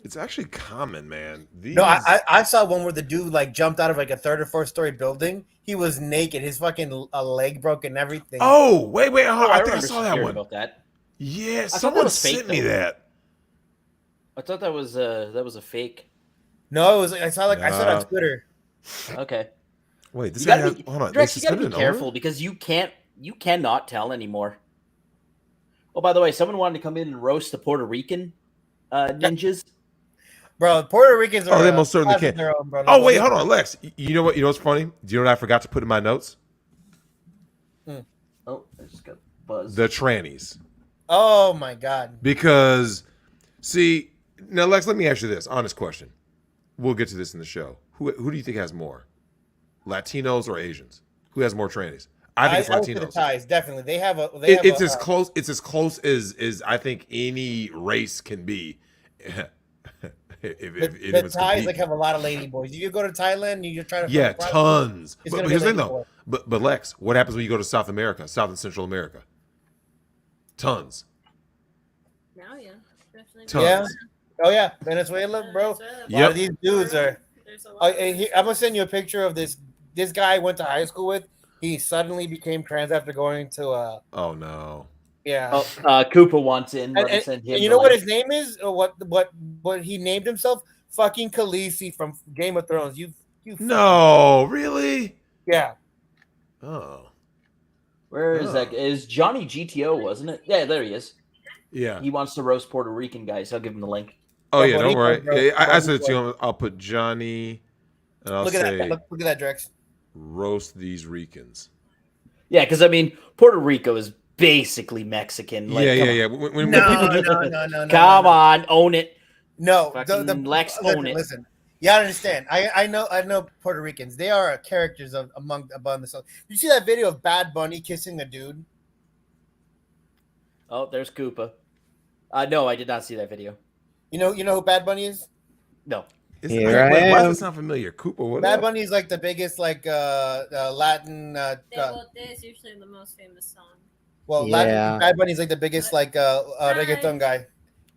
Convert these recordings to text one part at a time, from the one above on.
It's actually common, man. No, I saw one where the dude like jumped out of like a third or fourth story building. He was naked, his fucking leg broke and everything. Oh, wait. Oh, I I think I remember saw that hearing one. about that. Yeah, I thought that someone was fake, sent me though. that. I thought that was a fake. No, it was I saw it on Nah. Twitter. Okay. Wait, this You guy gotta has. be, Hold on. They Drex, you gotta suspended be an careful owner? because you cannot tell anymore. Oh, by the way, someone wanted to come in and roast the Puerto Rican ninjas. Bro, Puerto Ricans are Oh, they most certainly class of can. their own, bro. Oh, wait, hold on, Lex. You know what? You know what's funny? Do you know what I forgot to put in my notes? Oh, I just got buzzed. The trannies. Oh my god. Because, see, now Lex, let me ask you this honest question. We'll get to this in the show. Who do you think has more, Latinos or Asians? Who has more trannies? I think it's I would say the Latinos. Thais, definitely. They have a. It's as close. It's as close as I think any race can be. The Thais like have a lot of lady boys. If you go to Thailand, and you're trying to yeah, tons. It's But gonna be here's the a thing, lady though. boy. But Lex, what happens when you go to South America, South and Central America? Tons. Now, yeah, definitely. Tons. Yeah. Oh yeah, Venezuela, bro. Venezuela. A lot of these dudes are. There's a lot. I'm gonna send you a picture of this guy I went to high school with. He suddenly became trans after going to Oh no. yeah. Oh, Koopa wants in. Let me And send him. you the know what link. his name is? Or what he named himself? Fucking Khaleesi from Game of Thrones. You No, really? yeah. Oh. Where is that? Is Johnny GTO? Wasn't it? Yeah, there he is. Yeah. He wants to roast Puerto Rican guys. I'll give him the link. Oh yeah, Bonito, don't worry. bro. Yeah, I said it to Bonito. him. I'll put Johnny, and I'll Look at say that. Look at that, Drex. roast these Ricans. Yeah, because I mean, Puerto Rico is basically Mexican. Like, Yeah. come When No, people do, no. Come on, own it. No, Fucking Lex own it. Listen, you gotta understand. I know Puerto Ricans. They are characters among the song. You see that video of Bad Bunny kissing a dude? Oh, there's Koopa. No, I did not see that video. You know who Bad Bunny is? No. why does it sound familiar? Cooper, what? Bad Bunny is like the biggest Latin. Debote is usually the most famous song. Well, Yeah. Bad Bunny's like the biggest reggaeton guy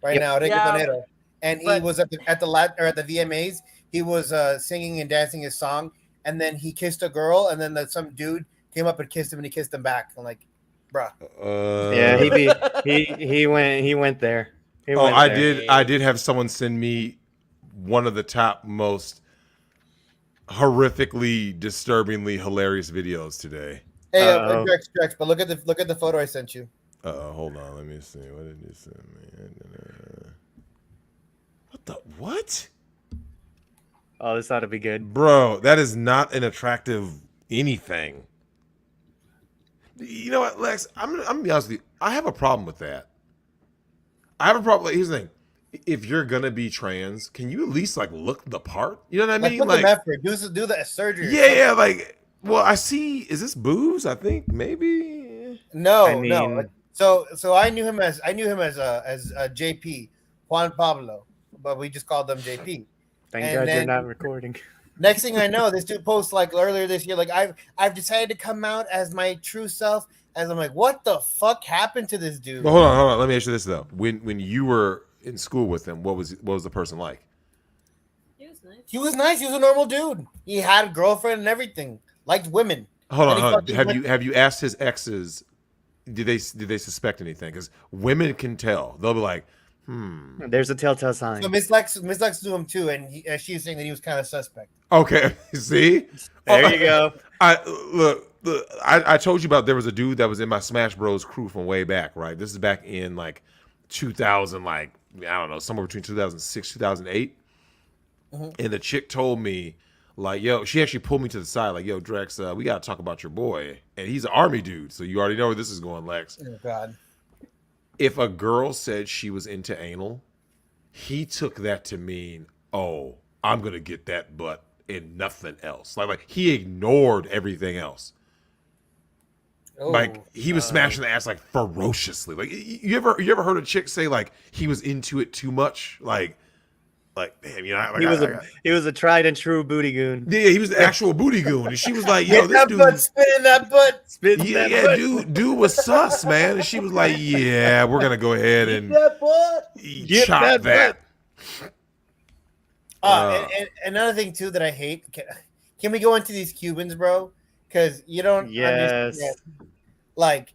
right now, reggaetonero. And he was at the VMAs. He was singing and dancing his song, and then he kissed a girl, and then some dude came up and kissed him, and he kissed him back. I'm like, bruh. Yeah, he went there. I did have someone send me one of the top most horrifically, disturbingly hilarious videos today. Hey, Drex, but look at the photo I sent you. Hold on, let me see. What did you send me? What? Oh, this ought to be good. Bro, that is not an attractive anything. You know what, Lex? I'm gonna be honest with you. I have a problem with that. I have a problem. Here's the thing: if you're gonna be trans, can you at least look the part? You know what I mean? Put some effort. Do the surgery. Yeah. Well, I see. Is this boobs? I think maybe. No. So I knew him as JP Juan Pablo, but we just called them JP. Thank God you're not recording. Next thing I know, this dude posts earlier this year, I've decided to come out as my true self. As I'm like, what the fuck happened to this dude? Well, hold on. Let me ask you this though: when you were in school with him, what was the person like? He was nice. He was nice. He was a normal dude. He had a girlfriend and everything. Liked women. Hold on. Have you asked his exes? Did they suspect anything? Because women can tell. They'll be like, There's a telltale sign. So Miss Lex knew him too, and she was saying that he was kind of suspect. Okay, see, There you go. I told you about there was a dude that was in my Smash Bros crew from way back, right? This is back in 2000, I don't know, somewhere between 2006, 2008. Mm-hmm. And the chick told me, yo, she actually pulled me to the side, yo, Drex, we gotta talk about your boy, and he's an army dude, so you already know where this is going, Lex. Oh God. If a girl said she was into anal, he took that to mean, oh, I'm gonna get that butt and nothing else. Like he ignored everything else. Oh, he was smashing the ass ferociously. You ever heard a chick say he was into it too much? Damn, he was a tried and true booty goon. Yeah, he was the actual booty goon, and she was like, "Yo, this dude spinning that butt, dude was sus, man." And she was like, "Yeah, we're gonna go ahead and that butt. chop that." And another thing too that I hate. Can we go into these Cubans, bro? Because you don't Yes. understand. Like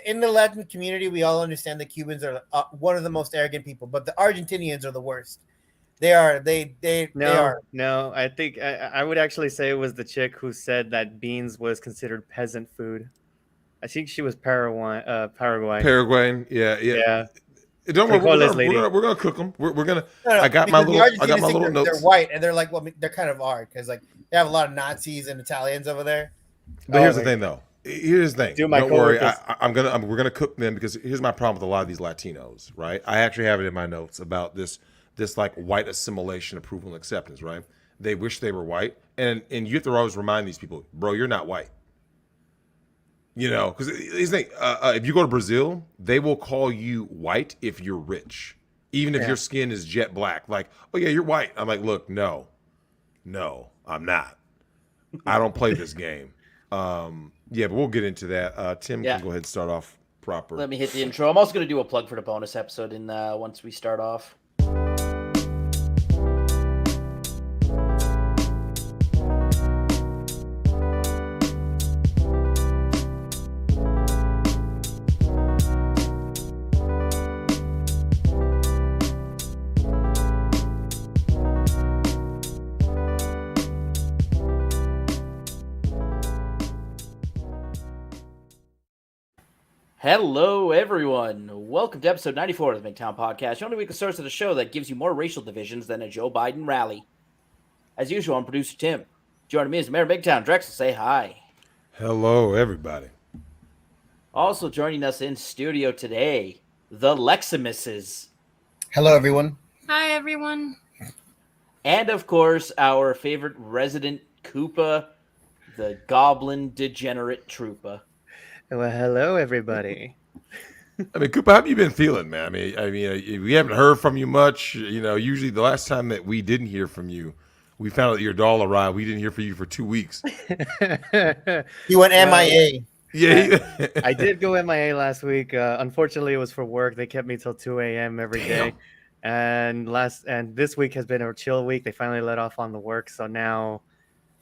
in the Latin community, we all understand the Cubans are one of the most arrogant people, but the Argentinians are the worst. They are. They are. No. I think I would actually say it was the chick who said that beans was considered peasant food. I think she was Paraguay. Paraguayan, yeah. Don't worry, we're gonna cook them. We're gonna. No, I got my little notes. They're white, and they're like, well, they're kind of are because like they have a lot of Nazis and Italians over there. But here's the thing, though. Here's the thing. Do my Don't worry. coworkers. We're gonna cook them because here's my problem with a lot of these Latinos, right? I actually have it in my notes about this like white assimilation, approval, and acceptance, right? They wish they were white, and you have to always remind these people, bro, you're not white. You know, because if you go to Brazil, they will call you white if you're rich, even if your skin is jet black. Like, oh yeah, you're white. I'm like, look, no, I'm not. I don't play this game. Yeah, but we'll get into that. Tim can go ahead and start off proper. Let me hit the intro. I'm also going to do a plug for the bonus episode once we start off. Hello, everyone. Welcome to episode 94 of the Migtown podcast, the only weekly source of the show that gives you more racial divisions than a Joe Biden rally. As usual, I'm producer Tim. Joining me is Mayor Migtown. Drexel, say hi. Hello, everybody. Also joining us in studio today, the Leximuses. Hello, everyone. Hi, everyone. And, of course, our favorite resident Koopa, the Goblin Degenerate Troopa. Well, hello, everybody. I mean, Koopa, how have you been feeling, man? I mean, we haven't heard from you much. You know, usually the last time that we didn't hear from you, we found out that your doll arrived. We didn't hear from you for 2 weeks. You went MIA. Yeah, I did go MIA last week. Unfortunately, it was for work. They kept me till 2 a.m. every day. And this week has been a chill week. They finally let off on the work. So now,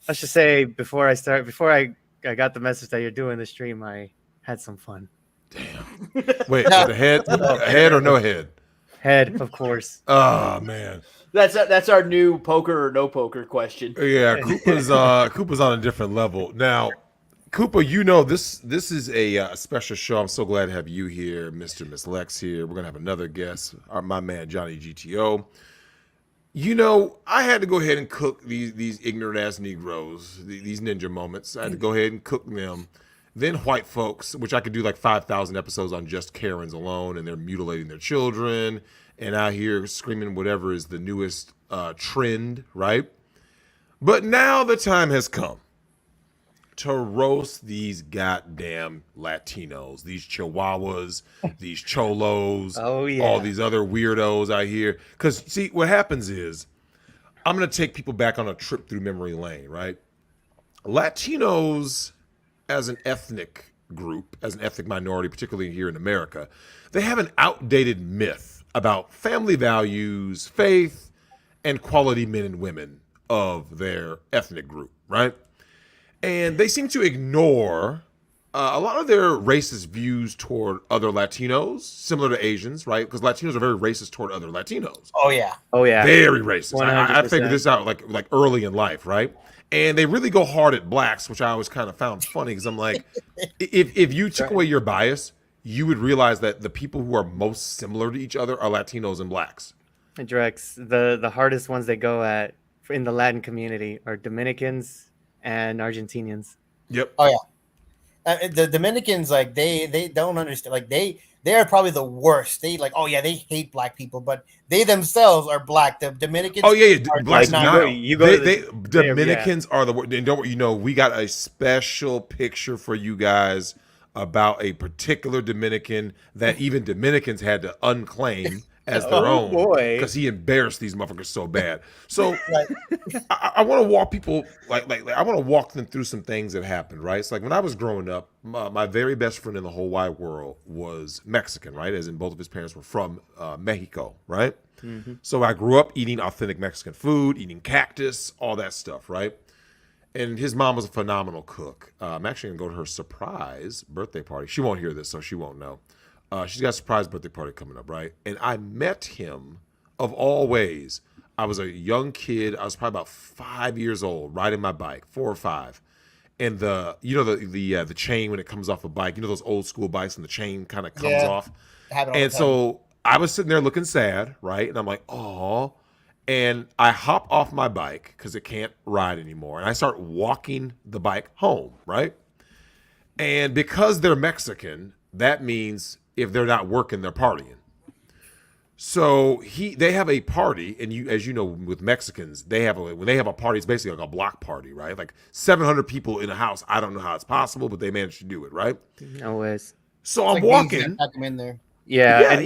let's just say before I got the message that you're doing the stream, I had some fun. Damn. Wait, with a head or no head? Head, of course. Oh man, that's our new poker or no poker question. Yeah, Koopa's on a different level now. Koopa, you know this is a special show. I'm so glad to have you here, Mr. and Miss Lex here. We're gonna have another guest, my man Johnny GTO. You know, I had to go ahead and cook these ignorant ass Negroes, these ninja moments. I had to go ahead and cook them. Then white folks, which I could do like 5,000 episodes on just Karens alone, and they're mutilating their children and out here screaming whatever is the newest trend, right? But now the time has come to roast these goddamn Latinos, these Chihuahuas, these Cholos, all these other weirdos out here. Because, see, what happens is, I'm going to take people back on a trip through memory lane, right? Latinos, as an ethnic group, as an ethnic minority, particularly here in America, they have an outdated myth about family values, faith, and quality men and women of their ethnic group, right? And they seem to ignore a lot of their racist views toward other Latinos, similar to Asians, right? Because Latinos are very racist toward other Latinos. Oh yeah, very racist. 100%. I figured this out like early in life, right? And they really go hard at blacks, which I always kind of found funny because I'm like, if you took away your bias, you would realize that the people who are most similar to each other are Latinos and blacks. And Drex, the hardest ones they go at in the Latin community are Dominicans and Argentinians. Yep. Oh yeah. The Dominicans, like they don't understand. Like they are probably the worst. They they hate black people, but they themselves are black. The Dominicans. Oh yeah, are blacks not. Dominicans are the worst. And don't we got a special picture for you guys about a particular Dominican that even Dominicans had to unclaim as their own because he embarrassed these motherfuckers so bad. So I want to walk people like I want to walk them through some things that happened, right? It's like when I was growing up, my very best friend in the whole wide world was Mexican, right? As in both of his parents were from Mexico, right? So I grew up eating authentic Mexican food, eating cactus, all that stuff, right? And his mom was a phenomenal cook. I'm actually going to go to her surprise birthday party. She won't hear this, so she won't know. She's got a surprise birthday party coming up, right? And I met him, of all ways. I was a young kid. I was probably about 5 years old, riding my bike, 4 or 5. And the chain when it comes off a bike, those old school bikes and the chain kind of comes off. And so I was sitting there looking sad, right? And I'm like, oh. And I hop off my bike because it can't ride anymore. And I start walking the bike home, right? And because they're Mexican, that means if they're not working, they're partying. So they have a party, and as you know, with Mexicans, when they have a party, it's basically like a block party, right? Like 700 people in a house. I don't know how it's possible, but they managed to do it, right? Always. So I'm walking. Pack them in there. Yeah.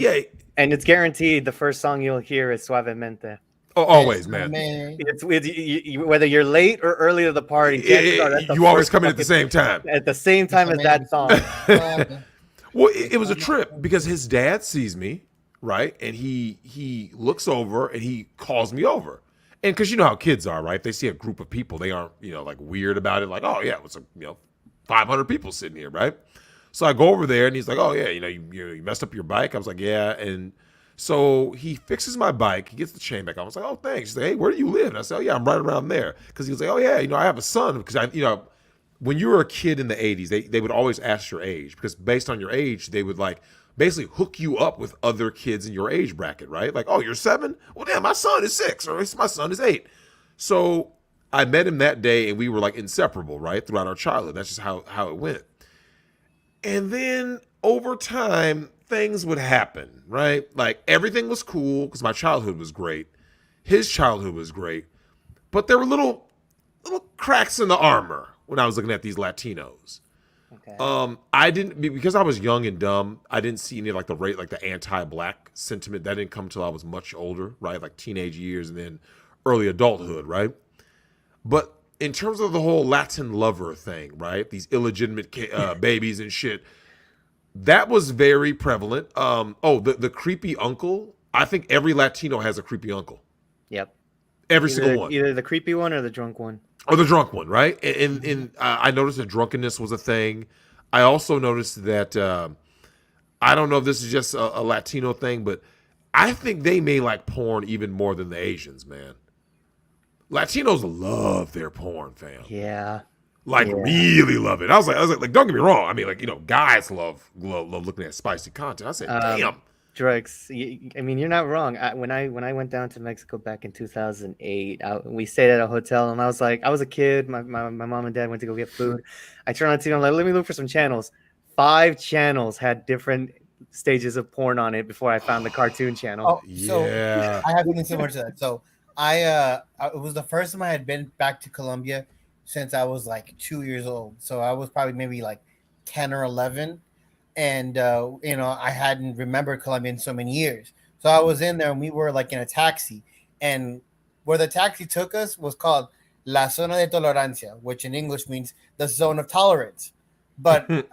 And it's guaranteed the first song you'll hear is Suavemente. Oh, always, man. It's whether you're late or early to the party. You always come in at the same time. At the same time as that song. Well, it was a trip because his dad sees me, right? And he looks over and he calls me over. And because you know how kids are, right? If they see a group of people, they aren't, like weird about it. Like, oh yeah, it's 500 people sitting here, right? So I go over there and he's like, oh yeah, you messed up your bike. I was like, yeah. And so he fixes my bike. He gets the chain back on. I was like, oh, thanks. He's like, hey, where do you live? And I said, oh yeah, I'm right around there. Because he was like, oh yeah, I have a son. Because when you were a kid in the 80s, they would always ask your age because based on your age, they would basically hook you up with other kids in your age bracket, right? Like, oh, you're 7? Well, damn, my son is 6 or my son is 8. So I met him that day and we were inseparable, right? Throughout our childhood. That's just how it went. And then over time, things would happen, right? Like everything was cool because my childhood was great. His childhood was great. But there were little cracks in the armor when I was looking at these Latinos. Okay. I didn't, because I was young and dumb, I didn't see any the anti-black sentiment. That didn't come until I was much older, right? Like teenage years and then early adulthood, right? But in terms of the whole Latin lover thing, right? These illegitimate babies and shit, that was very prevalent. The creepy uncle. I think every Latino has a creepy uncle. Yep. Every single one. Either the creepy one or the drunk one. Or the drunk one, right? And I noticed that drunkenness was a thing. I also noticed that, I don't know if this is just a Latino thing, but I think they may like porn even more than the Asians, man. Latinos love their porn, fam. Yeah. Really love it. I was like, don't get me wrong. I mean, guys love looking at spicy content. I said, damn. Drex, you're not wrong. When I went down to Mexico back in 2008, we stayed at a hotel, and I was a kid. My mom and dad went to go get food. I turned on TV. I'm like, let me look for some channels. 5 channels had different stages of porn on it before I found the cartoon channel. Oh, so yeah. I have something similar to that. So it was the first time I had been back to Colombia since I was 2 years old. So I was probably maybe 10 or 11. And, I hadn't remembered Colombia in so many years. So I was in there and we were in a taxi. And where the taxi took us was called La Zona de Tolerancia, which in English means the zone of tolerance. But it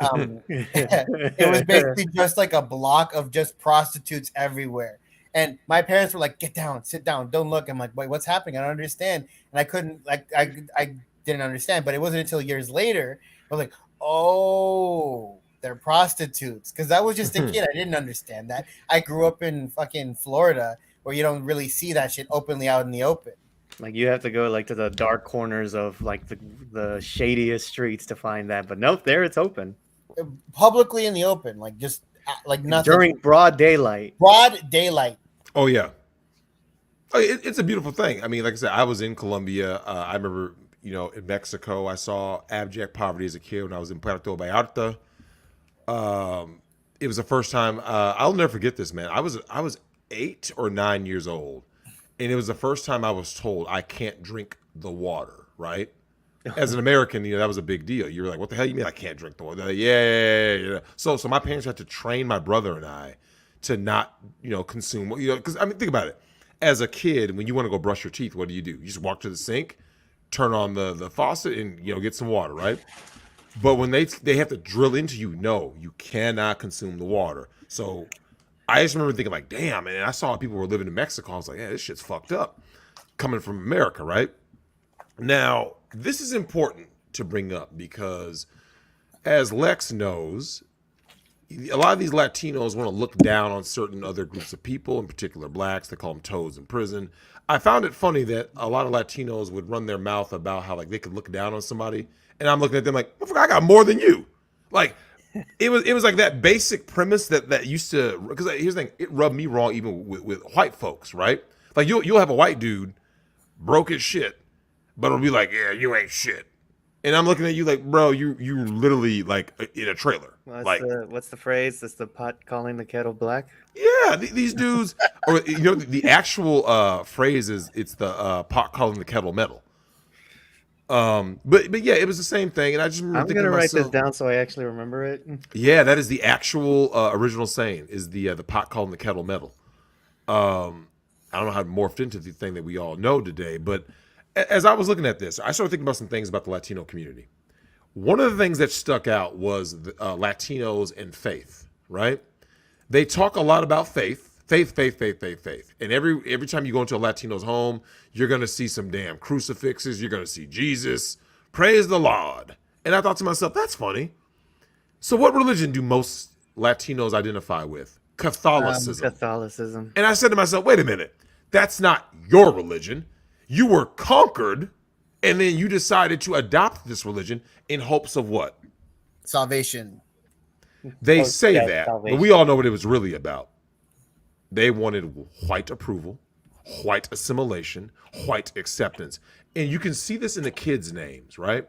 was basically just a block of just prostitutes everywhere. And my parents were like, get down, sit down, don't look. I'm like, wait, what's happening? I don't understand. And I couldn't, I didn't understand. But it wasn't until years later, I was like, oh, they're prostitutes. Because I was just a kid. I didn't understand that. I grew up in fucking Florida where you don't really see that shit openly out in the open. You have to go to the dark corners of the shadiest streets to find that. But nope, there it's open. Publicly in the open, just nothing. During broad daylight. Broad daylight. Oh, yeah. It's a beautiful thing. I mean, like I said, I was in Colombia. I remember, in Mexico, I saw abject poverty as a kid when I was in Puerto Vallarta. It was the first time. I'll never forget this, man. I was 8 or 9 years old, and it was the first time I was told I can't drink the water. Right? As an American, that was a big deal. You were like, "What the hell you mean I can't drink the water?" They're like, yeah. So my parents had to train my brother and I to not, consume. Because think about it. As a kid, when you want to go brush your teeth, what do? You just walk to the sink, turn on the faucet, and get some water, right? But when they have to drill into you, no, you cannot consume the water. So I just remember thinking like, damn, and I saw people were living in Mexico. I was like, yeah, this shit's fucked up coming from America, right? Now, this is important to bring up because as Lex knows, a lot of these Latinos want to look down on certain other groups of people, in particular blacks. They call them toads in prison. I found it funny that a lot of Latinos would run their mouth about how like they could look down on somebody, and I'm looking at them like, I got more than you. Like it was like that basic premise that used to, because here's the thing, it rubbed me wrong even with white folks, right? Like you'll have a white dude broke as shit, but it'll be like, yeah, you ain't shit. And I'm looking at you like, bro, you literally like in a trailer. What's the phrase? It's the pot calling the kettle black. Yeah, these dudes, or the actual phrase is it's the pot calling the kettle metal. But yeah, it was the same thing, and I just remember thinking to myself, write this down so I actually remember it. Yeah, that is the actual original saying is the pot calling the kettle metal. I don't know how it morphed into the thing that we all know today, but as I was looking at this, I started thinking about some things about the Latino community. One of the things that stuck out was the, Latinos and faith, right? They talk a lot about faith. And every time you go into a Latino's home, you're going to see some damn crucifixes. You're going to see Jesus. Praise the Lord. And I thought to myself, that's funny. So what religion do most Latinos identify with? Catholicism. Catholicism. And I said to myself, wait a minute. That's not your religion. You were conquered, and then you decided to adopt this religion in hopes of what? Salvation. They say that, salvation. but we all know what it was really about. They wanted white approval, white assimilation, white acceptance. And you can see this in the kids' names, right?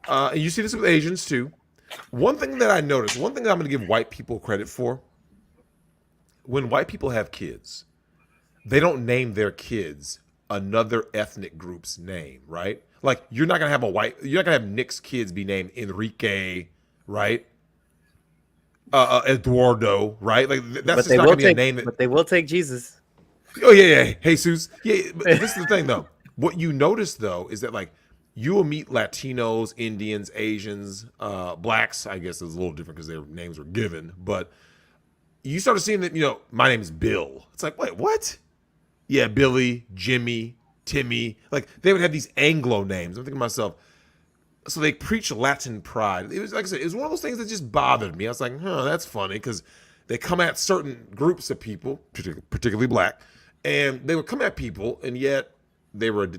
And you see this with Asians too. One thing that I noticed, one thing that I'm going to give white people credit for, when white people have kids, they don't name their kids another ethnic group's name, right? Like you're not gonna have Nick's kids be named Enrique, right? Eduardo, right? Like that's just not gonna be a name. But they will take Jesus. Oh yeah, Jesus. Yeah, but this is the thing though. What you notice though is that like you will meet Latinos, Indians, Asians, blacks. I guess is a little different because their names were given, but you started seeing that my name is Bill. It's like wait, what? Yeah, Billy, Jimmy, Timmy. Like they would have these Anglo names. I'm thinking to myself, so they preach Latin pride. It was like I said, it was one of those things that just bothered me. I was like, that's funny because they come at certain groups of people, particularly black, and they would come at people, and yet they were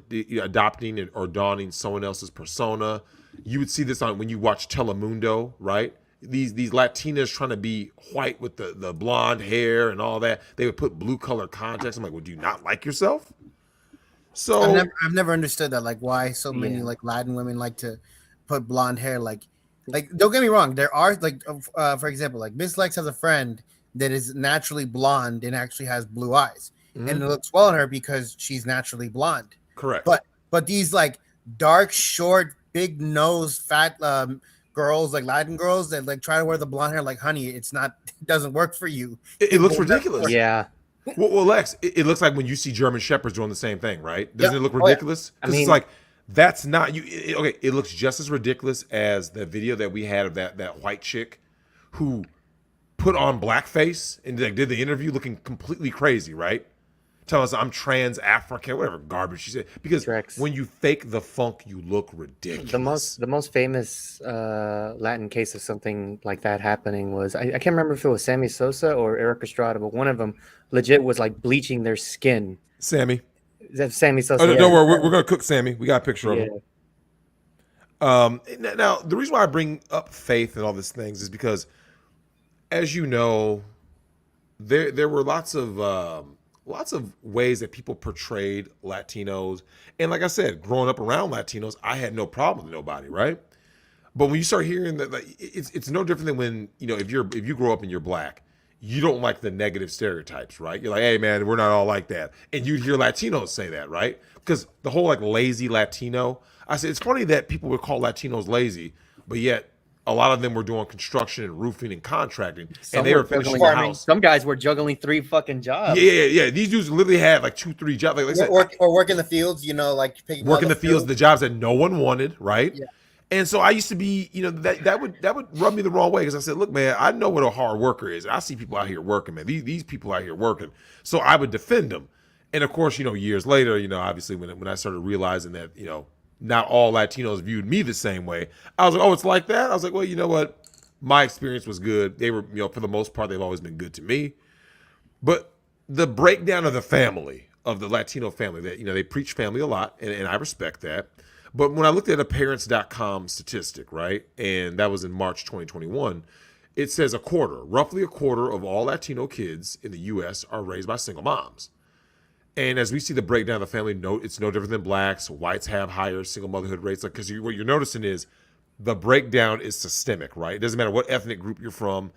adopting or donning someone else's persona. You would see this on when you watch Telemundo, right? These Latinas trying to be white with the blonde hair and all that. They would put blue color contacts. I'm like, well, do you not like yourself? So I've never understood that. Like, why so many like Latin women like to put blonde hair? Like, don't get me wrong. There are like, for example, like Miss Lex has a friend that is naturally blonde and actually has blue eyes, and it looks well on her because she's naturally blonde. Correct. But these like dark, short, big nose, fat girls, like Latin girls that like try to wear the blonde hair, like honey, it doesn't work for you. It looks ridiculous. Yeah. Well, Lex, it looks like when you see German Shepherds doing the same thing, right? Doesn't it look yeah. ridiculous? Because it's like that's not you. Okay, it looks just as ridiculous as the video that we had of that white chick who put on blackface and like, did the interview looking completely crazy, right? Tell us I'm trans African, whatever garbage she said. Because when you fake the funk, you look ridiculous. The most famous Latin case of something like that happening was I can't remember if it was Sammy Sosa or Eric Estrada, but one of them legit was like bleaching their skin. Sammy. Is that Sammy Sosa? Oh, don't worry, we're gonna cook Sammy. We got a picture of him. Now the reason why I bring up faith and all these things is because, as you know, there were lots of ways that people portrayed Latinos. And like I said, growing up around Latinos, I had no problem with nobody, right? But when you start hearing that, like, it's no different than when, if you grow up and you're black, you don't like the negative stereotypes, right? You're like, hey man, we're not all like that. And you'd hear Latinos say that, right? Because the whole like lazy Latino, I said, it's funny that people would call Latinos lazy, but yet a lot of them were doing construction and roofing and contracting, and they were finishing the house. Some guys were juggling 3 fucking jobs. Yeah. These dudes literally had like 2-3 jobs. Like I said, or work in the fields, like work in the fields, the jobs that no one wanted, right? Yeah. And so I used to be, that would rub me the wrong way because I said, look, man, I know what a hard worker is. I see people out here working, man. These people out here working. So I would defend them. And of course, years later, obviously when I started realizing that, not all Latinos viewed me the same way, I was like, oh, it's like that? I was like, well, you know what? My experience was good. They were, for the most part, they've always been good to me. But the breakdown of the family, of the Latino family, that, they preach family a lot, and I respect that. But when I looked at a parents.com statistic, right, and that was in March 2021, it says roughly a quarter of all Latino kids in the U.S. are raised by single moms. And as we see the breakdown of the family, it's no different than blacks. Whites have higher single motherhood rates. Because what you're noticing is the breakdown is systemic, right? It doesn't matter what ethnic group you're from.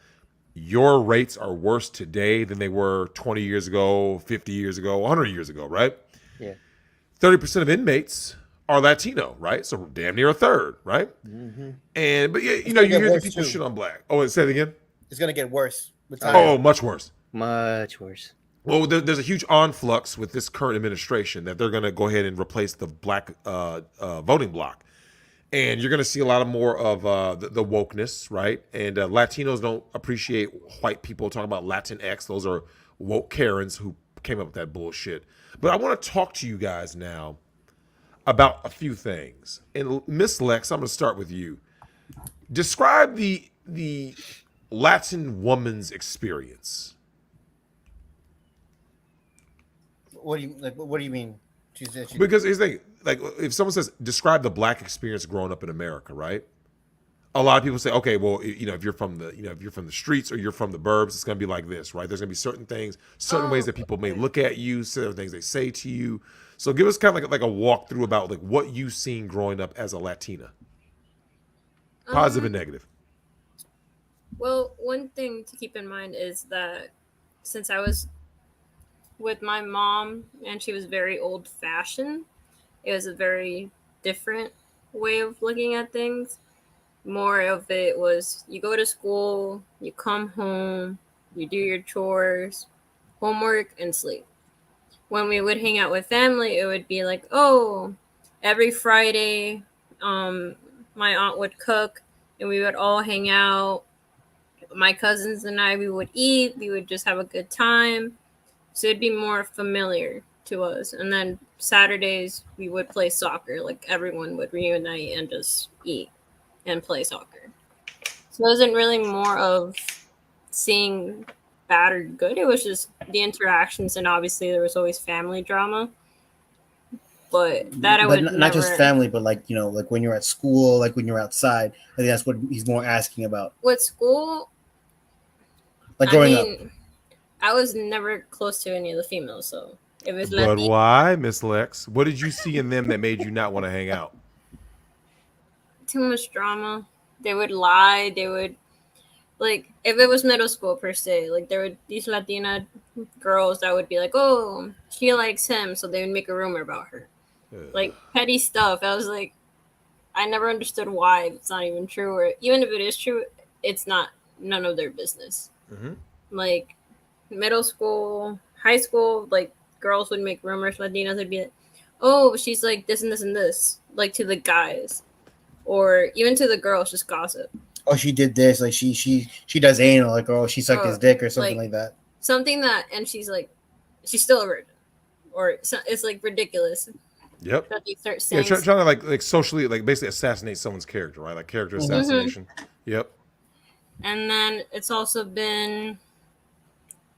Your rates are worse today than they were 20 years ago, 50 years ago, 100 years ago, right? Yeah. 30% of inmates are Latino, right? So damn near a third, right? Mm-hmm. But yeah, you hear the people too. shit on black. Oh, say it again. It's gonna get worse with time. Oh, much worse. Much worse. Well, there's a huge influx with this current administration that they're going to go ahead and replace the black voting bloc. And you're going to see a lot more of the wokeness, right? And Latinos don't appreciate white people talking about Latinx. Those are woke Karens who came up with that bullshit. But I want to talk to you guys now about a few things. And Miss Lex, I'm going to start with you. Describe the Latin woman's experience. What do you mean? Because here's the thing, like if someone says describe the black experience growing up in America, right? A lot of people say, okay, well, if you're from the streets or you're from the burbs, it's gonna be like this, right? There's gonna be certain things, certain ways that people may look at you, certain things they say to you. So give us kind of like a walkthrough about like what you've seen growing up as a Latina, positive and negative. Well, one thing to keep in mind is that since I was with my mom and she was very old fashioned, it was a very different way of looking at things. More of it was you go to school, you come home, you do your chores, homework, and sleep. When we would hang out with family, it would be like, oh, every Friday, my aunt would cook and we would all hang out. My cousins and I, we would eat, we would just have a good time. So it'd be more familiar to us. And then Saturdays, we would play soccer. Like everyone would reunite and just eat and play soccer. So it wasn't really more of seeing bad or good. It was just the interactions. And obviously there was always family drama. But that I would not just family, but like when you're at school, like when you're outside. I think that's what he's more asking about. With school, like growing up. I was never close to any of the females, so it was. But why, Miss Lex? What did you see in them that made you not want to hang out? Too much drama. They would lie. They would, like, if it was middle school per se, like there would these Latina girls that would be like, oh, she likes him, so they would make a rumor about her, like petty stuff. I was like, I never understood why it's not even true, or even if it is true, it's not none of their business. Mm-hmm. Like middle school, high school, like girls would make rumors. Latinas would be like, oh, she's like this and this and this, like to the guys, or even to the girls, just gossip. Oh, she did this, like she does anal, like oh she sucked his dick or something like that. Something that, and she's like, she's still a virgin, or it's like ridiculous. Yep. That they start saying, trying to like socially, like basically assassinate someone's character, right? Like character assassination. Mm-hmm. Yep. And then it's also been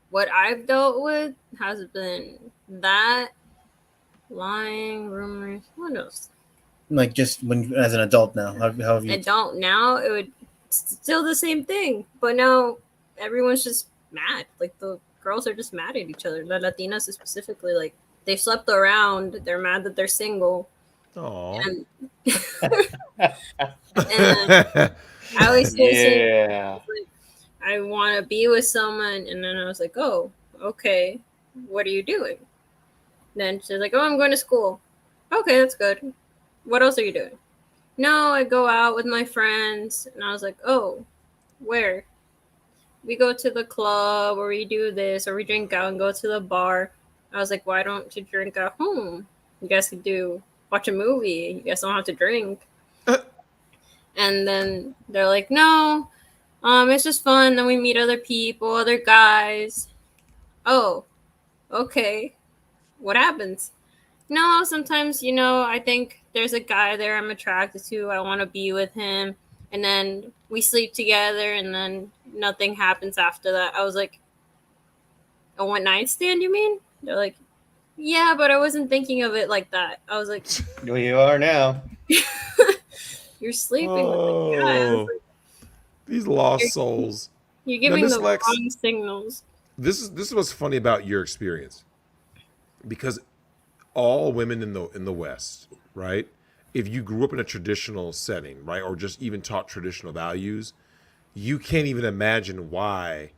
what I've dealt with has been that lying, rumors. What else? Like just when as an adult now, how have you? Adult now, it would still the same thing, but now everyone's just mad. Like the girls are just mad at each other. The Latinas specifically, like they slept around. They're mad that they're single. Oh. And I always say, like, I want to be with someone, and then I was like, oh, okay, what are you doing? Then she's like, oh, I'm going to school. Okay, that's good. What else are you doing? No, I go out with my friends. And I was like, oh, where? We go to the club, or we do this, or we drink out and go to the bar. I was like, why don't you drink at home? You guys could watch a movie. You guys don't have to drink. And then they're like, no, it's just fun. Then we meet other people, other guys. Oh, okay. What happens? No, sometimes, I think there's a guy there I'm attracted to. I want to be with him. And then we sleep together, and then nothing happens after that. I was like, a one night stand, you mean? They're like, yeah, but I wasn't thinking of it like that. I was like, Well, you are now. you're sleeping with the guy. I was like, These lost souls. you're Now, giving Miss the Lex, wrong signals. this is what's funny about your experience, because all women in the West, right? If you grew up in a traditional setting, right, or just even taught traditional values, you can't even imagine why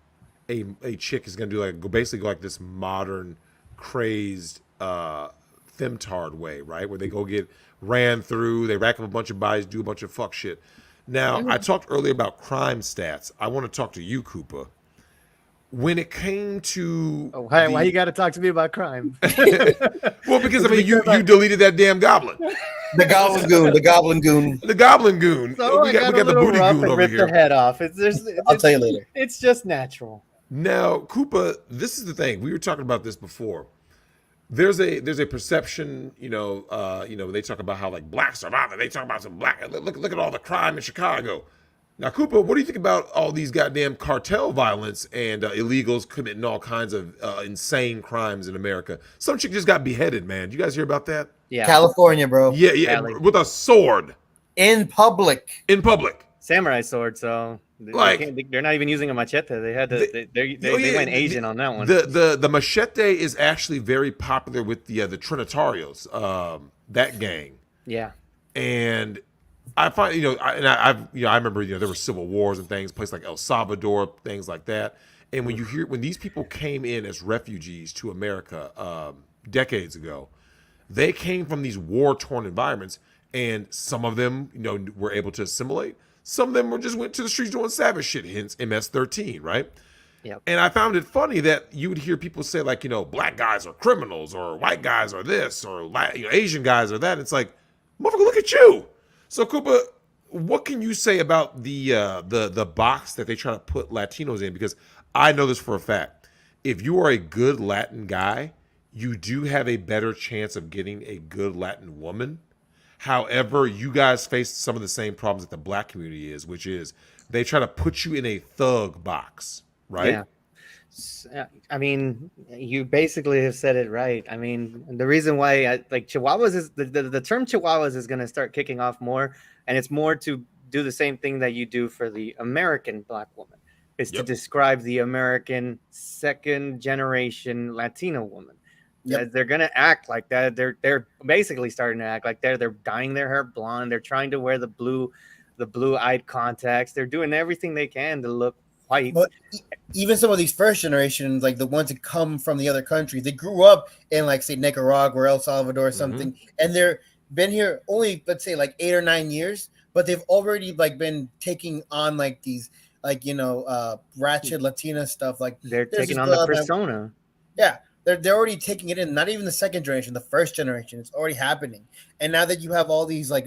a chick is gonna do basically go like this modern, crazed, femtard way, right? Where they go get ran through, they rack up a bunch of bodies, do a bunch of fuck shit. Now, I talked earlier about crime stats. I want to talk to you, Koopa. When it came to Why you got to talk to me about crime? well, because I mean, you deleted that damn goblin, The Goblin Goon. The Goblin Goon. the goblin goon. So we got the booty goon over rip here. the head off. I'll tell you later. It's just natural. Now, Koopa, this is the thing. We were talking about this before. There's a perception, they talk about how like blacks are violent. They talk about some black. Look at all the crime in Chicago. Now, Koopa, what do you think about all these goddamn cartel violence and illegals committing all kinds of insane crimes in America? Some chick just got beheaded, man. Did you guys hear about that? Yeah. California, bro. Yeah, Cali. with a sword In public. in public. Samurai sword, so they're not even using a machete. They had to. They went Asian on that one. The machete is actually very popular with the Trinitarios, that gang. Yeah. And I find, I remember, there were civil wars and things, places like El Salvador, things like that. And when these people came in as refugees to America decades ago, they came from these war-torn environments, and some of them, were able to assimilate. Some of them just went to the streets doing savage shit, hence MS-13, right? Yep. And I found it funny that you would hear people say, like, black guys are criminals, or white guys are this, or Asian guys are that. It's like, motherfucker, look at you. So, Koopa, what can you say about the box that they try to put Latinos in? Because I know this for a fact. If you are a good Latin guy, you do have a better chance of getting a good Latin woman. However, you guys face some of the same problems that the black community is, which is they try to put you in a thug box, right? Yeah. I mean, you basically have said it right. I mean, the reason why Chihuahuas is the term Chihuahuas is going to start kicking off more, and it's more to do the same thing that you do for the American black woman, is to describe the American second generation Latino woman. Yep. They're going to act like that. They're basically starting to act like they're dyeing their hair blonde. They're trying to wear the blue-eyed contacts. They're doing everything they can to look white. But even some of these first generations, like the ones that come from the other countries, they grew up in, like, say, Nicaragua or El Salvador or something, and they're been here only, let's say, like 8 or 9 years, but they've already like been taking on like these, like, ratchet Latina stuff. Like they're taking on the persona. They're already taking it in. Not even the second generation, the first generation. It's already happening. And now that you have all these like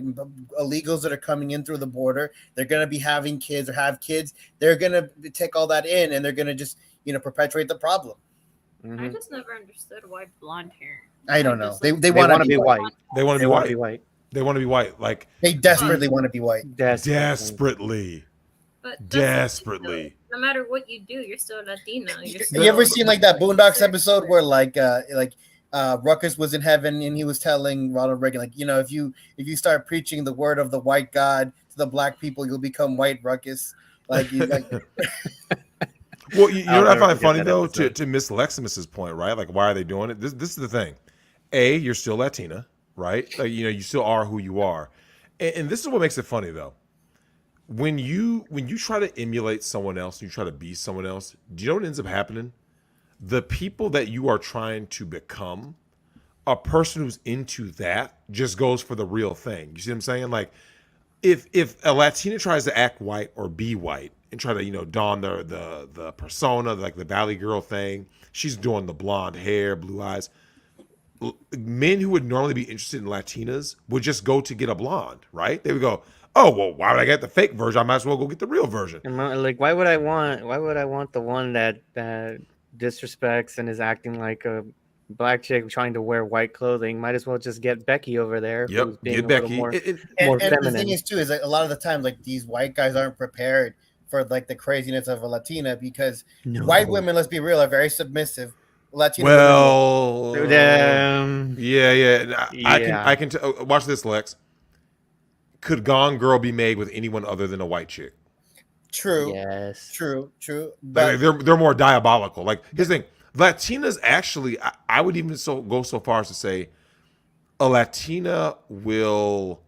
illegals that are coming in through the border, they're gonna be having kids or have kids. They're gonna take all that in, and they're gonna just perpetuate the problem. I just never understood why blonde hair. I don't know. They want to be white. They want to be white. white. They want to be white. Like they desperately want to be white. Desperately. But Desperately. No matter what you do, you're still Latino. You ever seen like that Boondocks episode where like Ruckus was in heaven and he was telling Ronald Reagan, like, if you start preaching the word of the white God to the black people, you'll become white, Ruckus. Like you like. Well, you know what I find funny though, to Miss Leximus's point, right? Like, why are they doing it? This is the thing. A, you're still Latina, right? Like, you still are who you are, and this is what makes it funny though. When you try to emulate someone else, you try to be someone else, do you know what ends up happening? The people that you are trying to become, a person who's into that just goes for the real thing. You see what I'm saying? Like, if a Latina tries to act white or be white and try to, don the persona, like the Valley Girl thing, she's doing the blonde hair, blue eyes. Men who would normally be interested in Latinas would just go to get a blonde, right? They would go, oh well, why would I get the fake version? I might as well go get the real version. Like, why would I want the one that disrespects and is acting like a black chick trying to wear white clothing? Might as well just get Becky over there, Yep, who's being get a Becky. little And, more and the feminine. thing is too is like a lot of the time like these white guys aren't prepared for like the craziness of a Latina because white women, let's be real, are very submissive. Latino Well, Um, yeah. yeah. I can watch this, Lex. Could Gone Girl be made with anyone other than a white chick? true, Yes. true. Like, But they're more diabolical. Like here's the thing: Latinas actually, I would even go so far as to say, a Latina will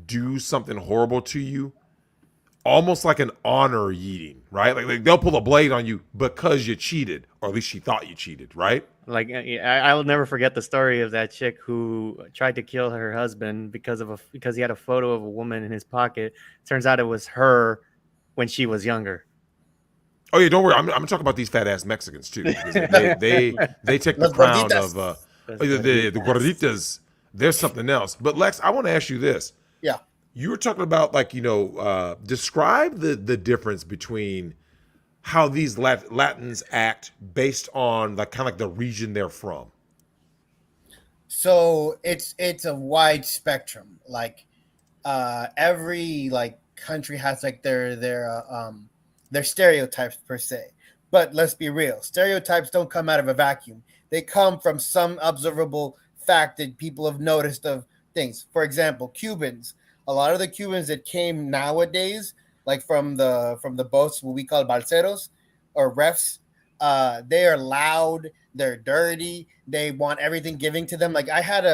do something horrible to you, almost like an honor yeeting, right? Like they'll pull a blade on you because you cheated, or at least she thought you cheated, right? Like, I'll never forget the story of that chick who tried to kill her husband because he had a photo of a woman in his pocket. Turns out it was her when she was younger. Oh yeah, don't worry. I'm talking about these fat ass Mexicans too. Because they take the Los crown gorditas. of That's the gorditas. There's something else. But Lex, I want to ask you this. yeah. You were talking about like describe the difference between how these Latins act based on like kind of like the region they're from. So it's a wide spectrum. Like every like country has like their stereotypes per se. But let's be real, stereotypes don't come out of a vacuum. They come from some observable fact that people have noticed of things. For example, Cubans. A lot of the Cubans that came nowadays, like from the boats, what we call balseros or refs, they are loud. They're dirty. They want everything giving to them. Like I had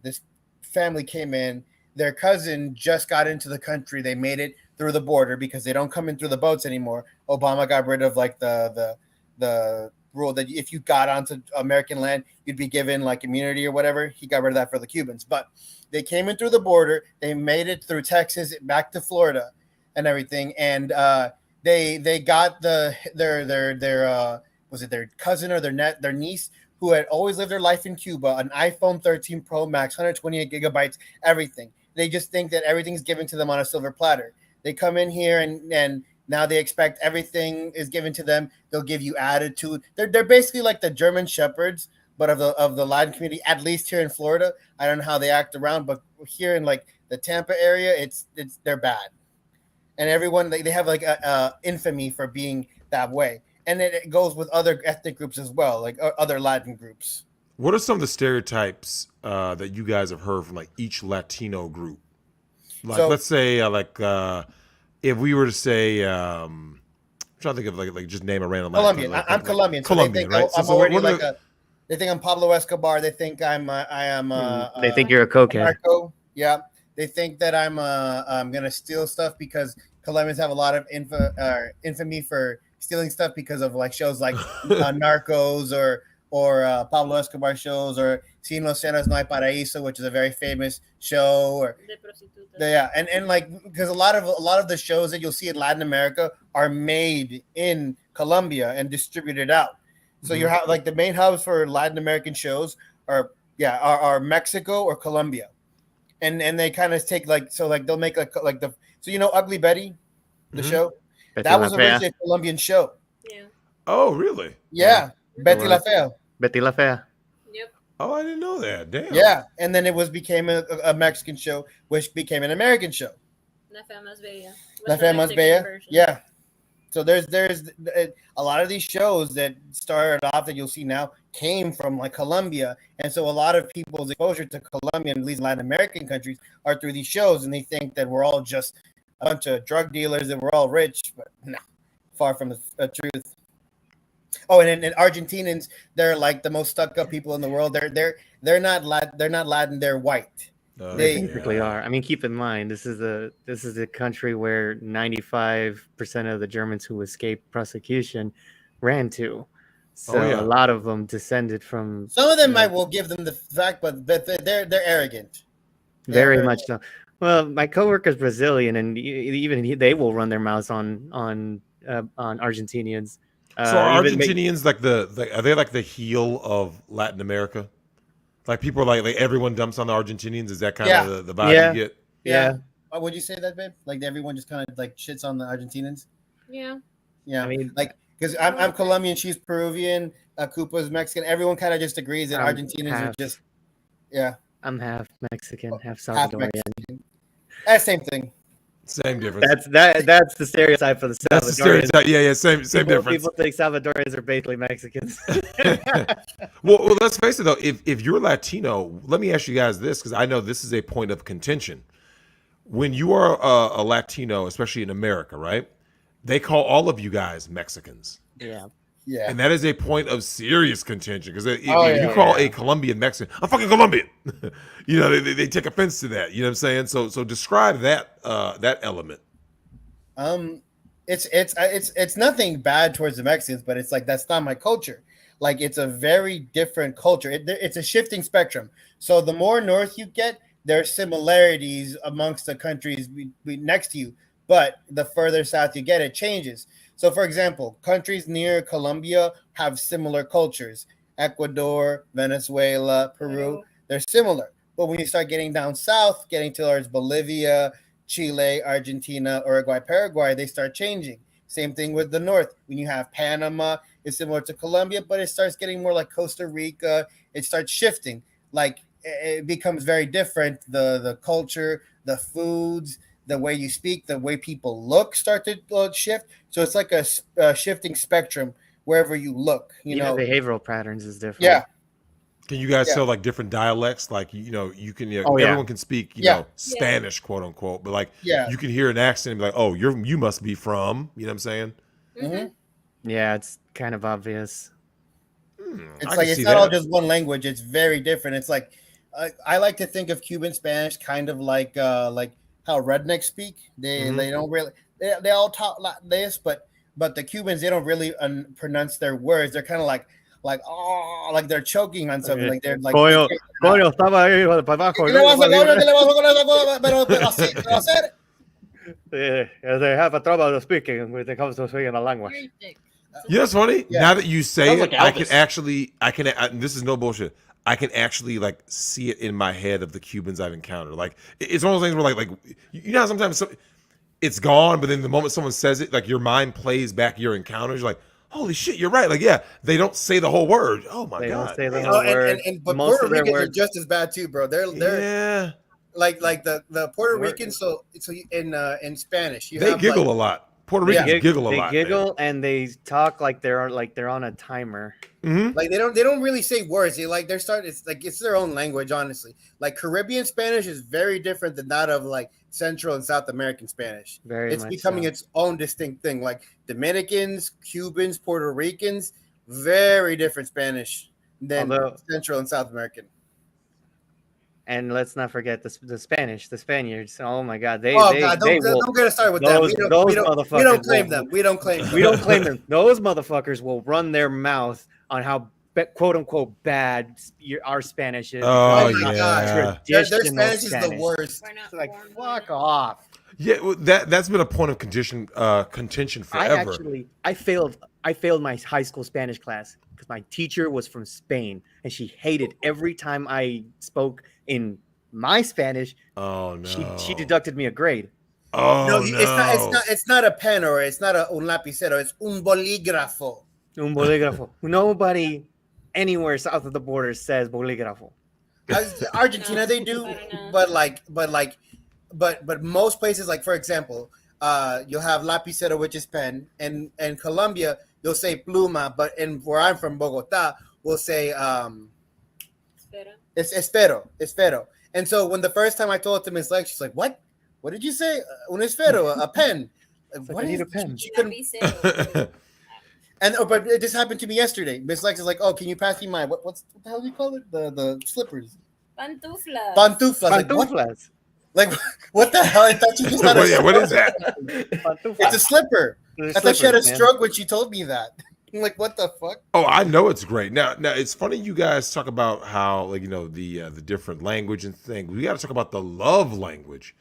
this family came in. Their cousin just got into the country. They made it through the border because they don't come in through the boats anymore. Obama got rid of like the rule that if you got onto American land, you'd be given like immunity or whatever. He got rid of that for the Cubans, but they came in through the border. They made it through Texas back to Florida and everything, and they got their was it their cousin or their niece who had always lived their life in Cuba, an iPhone 13 Pro Max, 128 gigabytes, everything. They just think that everything's given to them on a silver platter. They come in here and now they expect everything is given to them. They'll give you attitude. They're basically like the German shepherds, but of the Latin community, at least here in Florida. I don't know how they act around, but here in like the Tampa area, it's they're bad. And everyone they have like a infamy for being that way. And it goes with other ethnic groups as well, like other Latin groups. What are some of the stereotypes that you guys have heard from like each Latino group? Like So- let's say if we were to say I'm trying to think of like just name a random Colombian. Latin, I'm Colombian. So Colombian, they think right? I'm already what are like the- they think I'm Pablo Escobar. They think I am. They think you're a cokehead. narco. Yeah. They think that I'm gonna steal stuff because Colombians have a lot of infamy for stealing stuff because of like shows like Narcos or Pablo Escobar shows or Sin Los Cenas No Hay Paraíso, which is a very famous show. Or De prostitutas. yeah, and like because a lot of the shows that you'll see in Latin America are made in Colombia and distributed out. So you have like the main hubs for Latin American shows are Mexico or Colombia, and they kind of take like they'll make like the so Ugly Betty, the Mhm. show Betty that was La Fea. originally a Colombian show. Yeah. Oh, really? Yeah, Betty It La was. Fea. Betty La Fea. Yep. Oh, I didn't know that. Damn. Yeah, and then it became a Mexican show, which became an American show. La Fea Más Bella. La was Fea the Más Mexican Bella. version. Yeah. So there's a lot of these shows that started off that you'll see now came from like Colombia, and so a lot of people's exposure to Colombia and at least Latin American countries are through these shows, and they think that we're all just a bunch of drug dealers and we're all rich, but no, far from the truth. Oh, and Argentinians, they're like the most stuck up people in the world. They're not Latin, they're white. They They- basically are. I mean, keep in mind this is a country where 95% of the Germans who escaped prosecution ran to. So yeah. a lot of them descended from Some of them I will give them the fact, but they're arrogant. very Yeah, much so. Well, my coworker's Brazilian, and they will run their mouths on Argentinians. So are Even Argentinians like are they like the heel of Latin America? Like people are like everyone dumps on the Argentinians. Is that kind Yeah. of the vibe Yeah. you get? Yeah. Would you say that, babe? Like everyone just kind of like shits on the Argentinians? Yeah. Yeah. I mean, like because I'm Colombian, she's Peruvian, Koopa's Mexican. Everyone kind of just agrees that I'm Argentinians are half- just I'm half Mexican, half half Salvadorian. Mexican. Same thing. Same difference. That's the stereotype for the Salvadorians. That's the stereotype. Yeah, same difference. People think Salvadorians are basically Mexicans. well, let's face it though. If you're Latino, let me ask you guys this because I know this is a point of contention. When you are a Latino, especially in America, right? They call all of you guys Mexicans. Yeah. Yeah. And that is a point of serious contention because if Oh, you yeah, call a Colombian Mexican, I'm fucking Colombian. You know, they take offense to that. You know what I'm saying? So describe that that element. It's nothing bad towards the Mexicans, but it's like that's not my culture. Like it's a very different culture. It's a shifting spectrum. So the more north you get, there are similarities amongst the countries next to you, but the further south you get, it changes. So, for example, countries near Colombia have similar cultures. Ecuador, Venezuela, Peru, they're similar. But when you start getting down south, getting towards Bolivia, Chile, Argentina, Uruguay, Paraguay, they start changing. Same thing with the north. When you have Panama, it's similar to Colombia, but it starts getting more like Costa Rica. It starts shifting. Like it becomes very different. The culture, the foods, the way you speak, the way people look start to shift. So it's like a shifting spectrum wherever you look. You know, behavioral patterns is different. Yeah. Can you guys tell like different dialects? Like you can everyone can speak Spanish, quote unquote, but like you can hear an accent and be like, oh, you must be from, you know what I'm saying? Mm-hmm. Yeah, it's kind of obvious. It's like it's not all just one language. It's very different. It's like I like to think of Cuban Spanish kind of like how rednecks speak. They don't really they all talk like this, but the Cubans, they don't really pronounce their words. They're kind of like oh, like they're choking on something. Like they're like Coño, estaba ahí para abajo. They have a trouble to speaking when it comes to speaking a language. You know what's funny? Now that you say it, like I can this is no bullshit. I can actually like see it in my head of the Cubans I've encountered. Like it's one of those things where like you know how sometimes it's gone, but then the moment someone says it, like your mind plays back your encounters. You're like, holy shit, you're right. Like, yeah, they don't say the whole word. Oh my god, they don't say the whole word. But most Puerto Ricans are just as bad too, bro. They're like the Puerto Ricans. So in Spanish, they giggle a lot. Puerto Ricans giggle a lot. They giggle and they talk like they're on a timer. Mm-hmm. Like they don't really say words. It's their own language, honestly. Like Caribbean Spanish is very different than that of like Central and South American Spanish. It's becoming its own distinct thing. Like Dominicans, Cubans, Puerto Ricans, very different Spanish than Central and South American. And let's not forget the Spanish, the Spaniards. Oh my God, don't get us started with that. We don't claim them. We don't claim them. Those motherfuckers will run their mouth on how quote unquote bad our Spanish is. Oh yeah, their Spanish is the worst. Like fuck off. Yeah, well, that's been a point of contention forever. I failed my high school Spanish class because my teacher was from Spain and she hated every time I spoke in my Spanish. Oh no. She deducted me a grade. Oh no. It's not a pen or it's not un lapicero, it's un bolígrafo. Un bolígrafo. Nobody anywhere south of the border says bolígrafo. Argentina they do, but most places, like for example, you'll have lapicero, which is pen, and Colombia you'll say pluma, but where I'm from, Bogota, we'll say it's esfero. And so when the first time I told it to Miss Lex, she's like, "What? What did you say? Un esfero, a pen? What I need a pen." But this happened to me yesterday. Miss Lex is like, "Oh, can you pass me my what the hell do you call it? The slippers." Pantuflas. Like what the hell? I thought you just had a what is that? It's a slipper. I thought she had a stroke when she told me that. I'm like, what the fuck? Oh, I know it's great. Now it's funny you guys talk about how like the different language and things. We got to talk about the love language,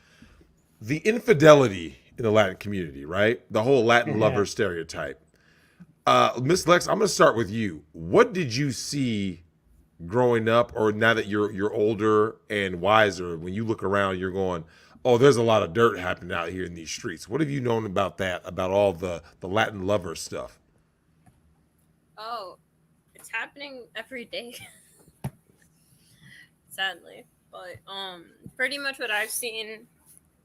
the infidelity in the Latin community, right? The whole Latin lover stereotype. Miss Lex, I'm going to start with you. What did you see growing up, or now that you're older and wiser, when you look around, you're going, "Oh, there's a lot of dirt happening out here in these streets." What have you known about that? About all the Latin lover stuff? Oh, it's happening every day. Sadly. But pretty much what I've seen,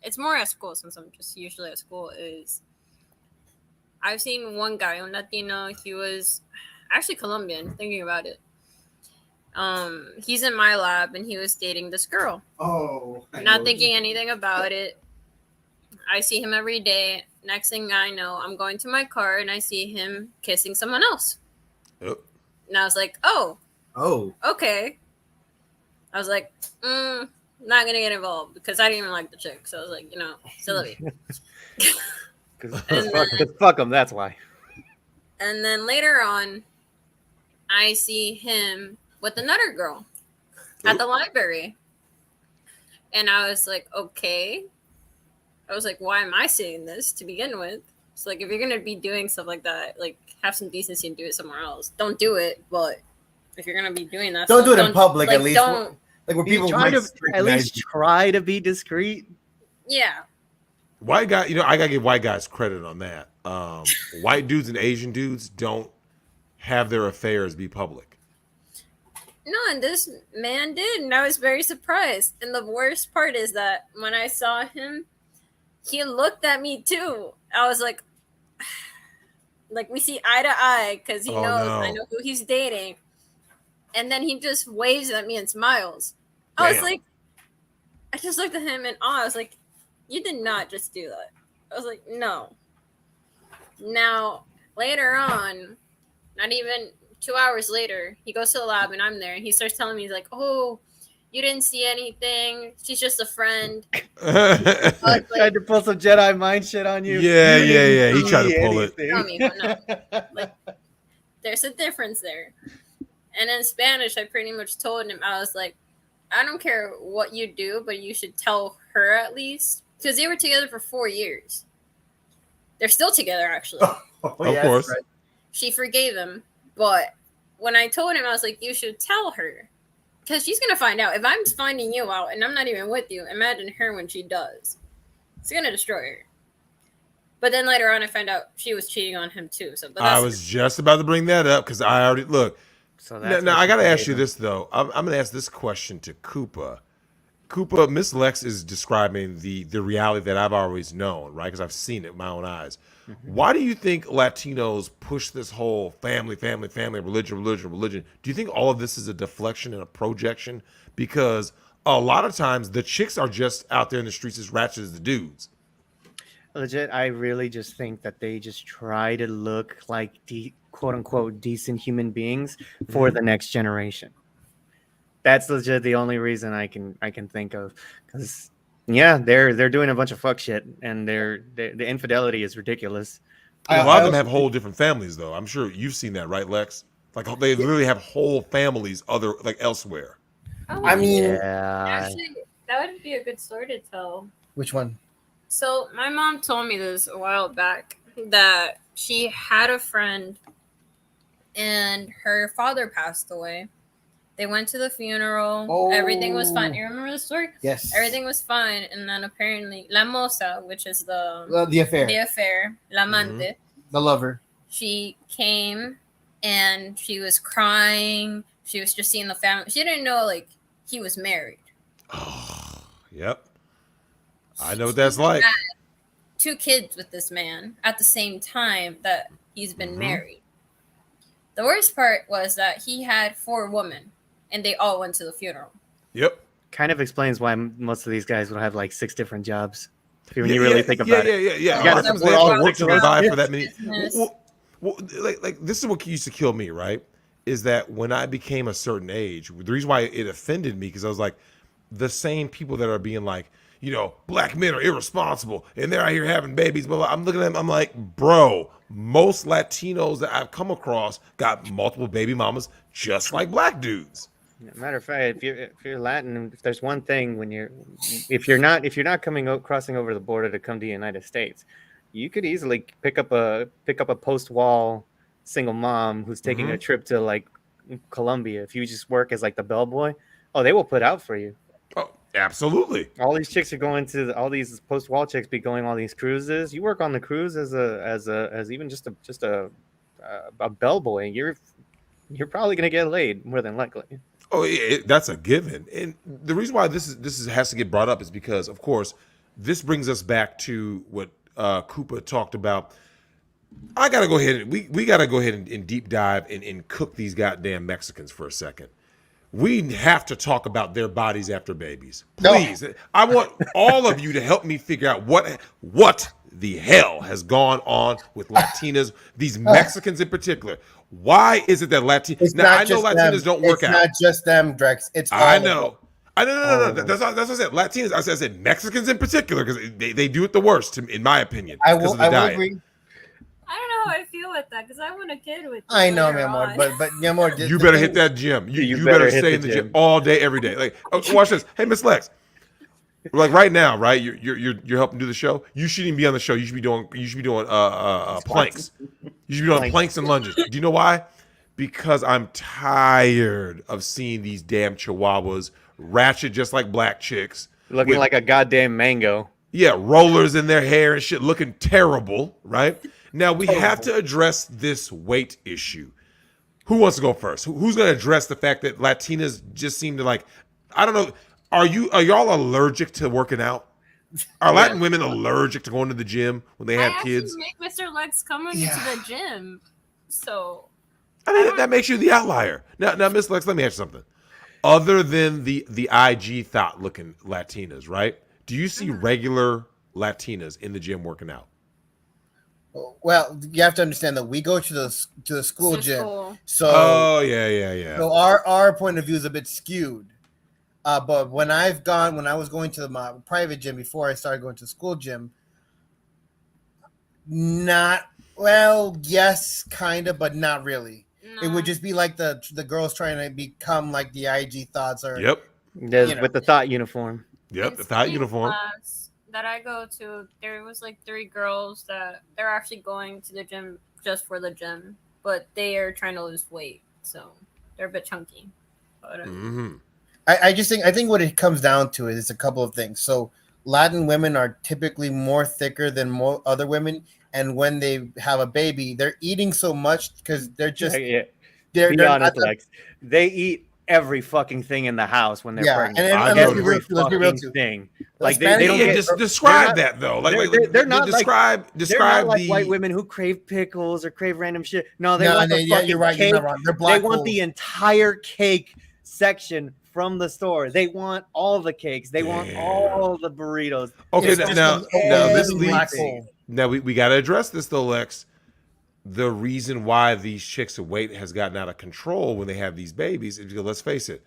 it's more at school since I'm just usually at school, is I've seen one guy, a Latino, he was actually Colombian, thinking about it. He's in my lab and he was dating this girl. Oh, Not thinking anything about it. I see him every day. Next thing I know, I'm going to my car and I see him kissing someone else. Oh. And I was like, oh, okay. I was like, not gonna get involved because I didn't even like the chick. So I was like, silly. Because fuck them, that's why. And then later on, I see him with another girl at the library. And I was like, okay. I was like, why am I seeing this to begin with? It's like, if you're going to be doing stuff like that, like, have some decency and do it somewhere else. Don't do it, but if you're going to be doing that, don't do it in public, like, at least. Don't. Like, where people might at least try to be discreet. Yeah. White guy, I gotta give white guys credit on that. White dudes and Asian dudes don't have their affairs be public. No, and this man did, and I was very surprised. And the worst part is that when I saw him, he looked at me too. I was like we see eye to eye because he knows I know who he's dating. And then he just waves at me and smiles. I was like, I just looked at him in awe. I was like, you did not just do that. I was like, no. Now, later on, not even 2 hours later, he goes to the lab and I'm there. And he starts telling me, he's like, oh, you didn't see anything. She's just a friend. Like, tried to pull some Jedi mind shit on you. Yeah. He tried to pull it. Tell me, but no. Like, there's a difference there. And in Spanish, I pretty much told him, I was like, I don't care what you do, but you should tell her at least. Because they were together for 4 years. They're still together, actually. Of course. Right. She forgave him. But when I told him, I was like, you should tell her. Because she's going to find out. If I'm finding you out and I'm not even with you, imagine her when she does. It's going to destroy her. But then later on, I found out she was cheating on him too. So, but I was just about to bring that up because I already look. So now I got to ask you this though. I'm going to ask this question to Koopa. Koopa, Miss Lex is describing the reality that I've always known, right? Because I've seen it with my own eyes. Mm-hmm. Why do you think Latinos push this whole family, religion? Do you think all of this is a deflection and a projection? Because a lot of times the chicks are just out there in the streets as ratchet as the dudes. Legit, I really just think that they just try to look like quote unquote decent human beings for the next generation. That's legit the only reason I can think of, because they're doing a bunch of fuck shit and the infidelity is ridiculous. A lot of them have whole different families though. I'm sure you've seen that, right, Lex? Like they literally have whole families elsewhere. Oh, I mean, actually, that would be a good story to tell. Which one? So my mom told me this a while back, that she had a friend and her father passed away. They went to the funeral. Oh. Everything was fine. You remember the story? Yes. Everything was fine. And then apparently La Moza, which is the affair, La Amante, the lover. She came and she was crying. She was just seeing the family. She didn't know, like, he was married. Oh, yep. I know what that's like. 2 kids with this man at the same time that he's been married. The worst part was that he had 4 women, and they all went to the funeral. Yep. Kind of explains why most of these guys would have like 6 different jobs. When you really think about it. Yeah. You gotta They have to work to survive for that many. Well, like this is what used to kill me, right? Is that when I became a certain age, the reason why it offended me, because I was like, the same people that are being like, black men are irresponsible and they're out here having babies. But I'm looking at them, I'm like, bro, most Latinos that I've come across got multiple baby mamas just like black dudes. Matter of fact, if you're Latin, if there's one thing if you're not crossing over the border to come to the United States, you could easily pick up a post-wall single mom who's taking a trip to like Colombia, if you just work as like the bellboy, oh, they will put out for you. Oh, absolutely. All these chicks are going to all these post-wall chicks be going on these cruises. You work on the cruise as even just a bellboy, you're probably gonna get laid more than likely. Oh, that's a given. And the reason why this has to get brought up is because, of course, this brings us back to what Koopa talked about. I gotta go ahead and we gotta go ahead and deep dive and cook these goddamn Mexicans for a second. We have to talk about their bodies after babies. Please. No. I want all of you to help me figure out what the hell has gone on with Latinas, these Mexicans in particular. Why is it that Latinas? Now, I know Latinas don't work out. It's not just them, Drex. It's all I know. No. That's what I said. Latinas. I said Mexicans in particular because they do it the worst, in my opinion. I will agree. I don't know how I feel with that because I want a kid with. I know, mi amor, but mi amor, you better hit that gym. You better stay in the gym all day, every day. Like, watch this. Hey, Miss Lex. Like right now, right? You're helping do the show. You shouldn't even be on the show. You should be doing planks. You should be doing planks and lunges. Do you know why? Because I'm tired of seeing these damn chihuahuas ratchet just like black chicks, looking like a goddamn mango. Yeah, rollers in their hair and shit, looking terrible. Right now, we have to address this weight issue. Who wants to go first? Who's going to address the fact that Latinas just seem to like? I don't know. Are y'all allergic to working out? Are Latin women allergic to going to the gym when they have kids? I make Mr. Lex come into the gym, so I mean that makes you the outlier. Now, Miss Lex, let me ask you something. Other than the IG thought looking Latinas, right? Do you see regular Latinas in the gym working out? Well, you have to understand that we go to the school gym, so So our point of view is a bit skewed. But when I was going to my private gym before I started going to the school gym, yes, kind of, but not really. No. It would just be like the girls trying to become like the IG thoughts or with the thought uniform. Yep, the thought uniform. That I go to, there was like 3 girls that they're actually going to the gym just for the gym, but they are trying to lose weight, so they're a bit chunky. But, I think what it comes down to is a couple of things. So Latin women are typically more thicker than more other women, and when they have a baby, they're eating so much because they're just they're honest, Lex. They eat every fucking thing in the house when they're pregnant. And every fucking thing. Like they don't just describe that though. They're not describe like white women who crave pickles or crave random shit. No, they want the fucking you're right, cake. you're not wrong. They're black they want the entire cake section from the store. They want all the cakes. They want all the burritos. Okay, now this leads. Now we got to address this though, Lex. The reason why these chicks' weight has gotten out of control when they have these babies is because, let's face it,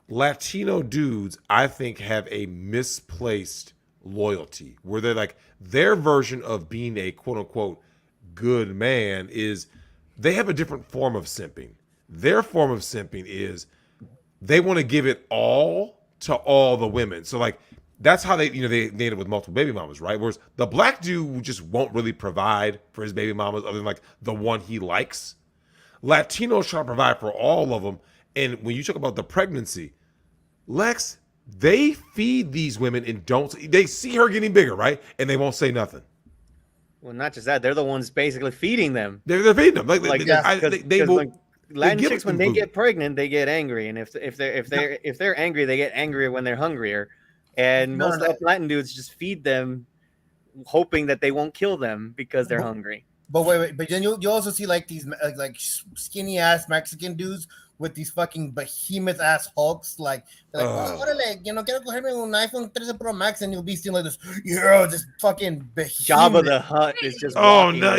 Latino dudes, I think, have a misplaced loyalty where they're like, their version of being a quote unquote good man is they have a different form of simping. Their form of simping is they want to give it all to all the women. So like, that's how they made it with multiple baby mamas, right? Whereas the black dude just won't really provide for his baby mamas other than like the one he likes. Latinos try to provide for all of them. And when you talk about the pregnancy, Lex, they feed these women and they see her getting bigger, right? And they won't say nothing. Well, not just that, they're the ones basically feeding them. They're feeding them. They will. Latin chicks, when they get pregnant, they get angry, and if they're angry, they get angrier when they're hungrier. And most Latin dudes just feed them, hoping that they won't kill them because they're hungry. But wait. But then you also see like these like skinny ass Mexican dudes with these fucking behemoth ass hulks. Like, órale, quiero cogerme un iPhone 13 Pro Max, and you'll be seeing like this, this fucking behemoth. Jabba the Hutt is just. Oh no,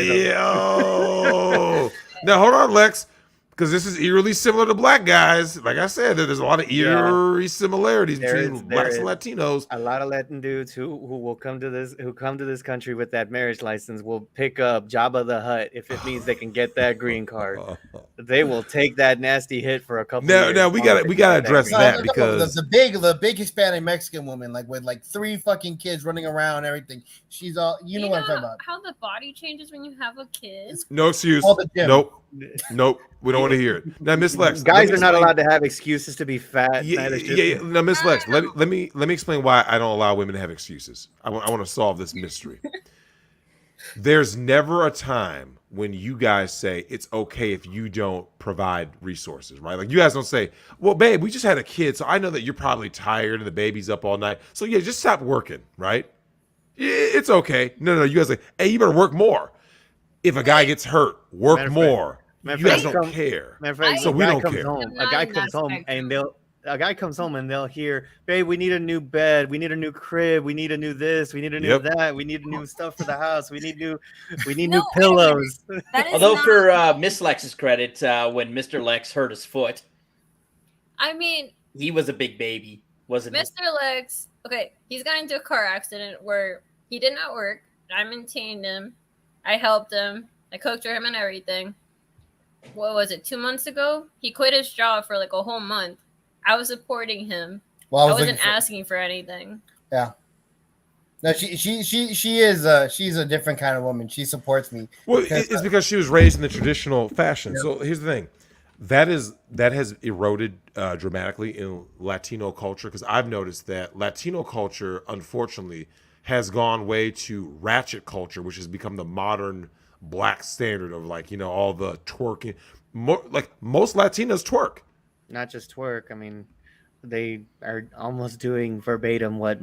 now hold on, Lex. Because this is eerily similar to black guys. Like I said, there's a lot of eerie similarities between blacks and Latinos. A lot of Latin dudes who will come to this country with that marriage license will pick up Jabba the Hutt if it means they can get that green card. They will take that nasty hit for a couple. Now we gotta address that because the big Hispanic Mexican woman, like with like 3 fucking kids running around and everything. She's all what I'm talking about. How the body changes when you have a kid. No excuse. Nope. We don't want to hear it. Now, Miss Lex, Guys are not allowed to have excuses to be fat. Yeah, That is yeah, just- yeah. Now, Miss Lex, let me explain why I don't allow women to have excuses. I want to solve this mystery. There's never a time when you guys say it's okay if you don't provide resources, right? Like you guys don't say, "Well, babe, we just had a kid, so I know that you're probably tired and the baby's up all night. So yeah, just stop working, right?" Yeah, it's okay. No, you guys say, "Hey, you better work more." If a guy gets hurt, work Matter of more. matter of You guys fact, don't care. Matter of fact, So a we guy don't comes care. home. I'm A guy not in comes that home spectrum. a guy comes home and they'll hear, "Babe, we need a new bed. We need a new crib. We need a new this. We need a new Yep. that. We need new stuff for the house. We need new No, pillows." That is Although not, for Miss Lex's credit, when Mr. Lex hurt his foot, I mean, he was a big baby, wasn't he? Mr. Lex, okay, he's got into a car accident where he did not work. I maintained him. I helped him. I cooked for him and everything. What was it, 2 months ago? He quit his job for like a whole month. I was supporting him. Well, I was wasn't looking for- asking for anything. No, she's a different kind of woman. She supports me. Well, Because, it's because she was raised in the traditional fashion. So here's the thing, that has eroded dramatically in Latino culture, because I've noticed that Latino culture, unfortunately, has gone way to ratchet culture, which has become the modern black standard of all the twerking. Most Latinas twerk. Not just twerk. I mean, they are almost doing verbatim what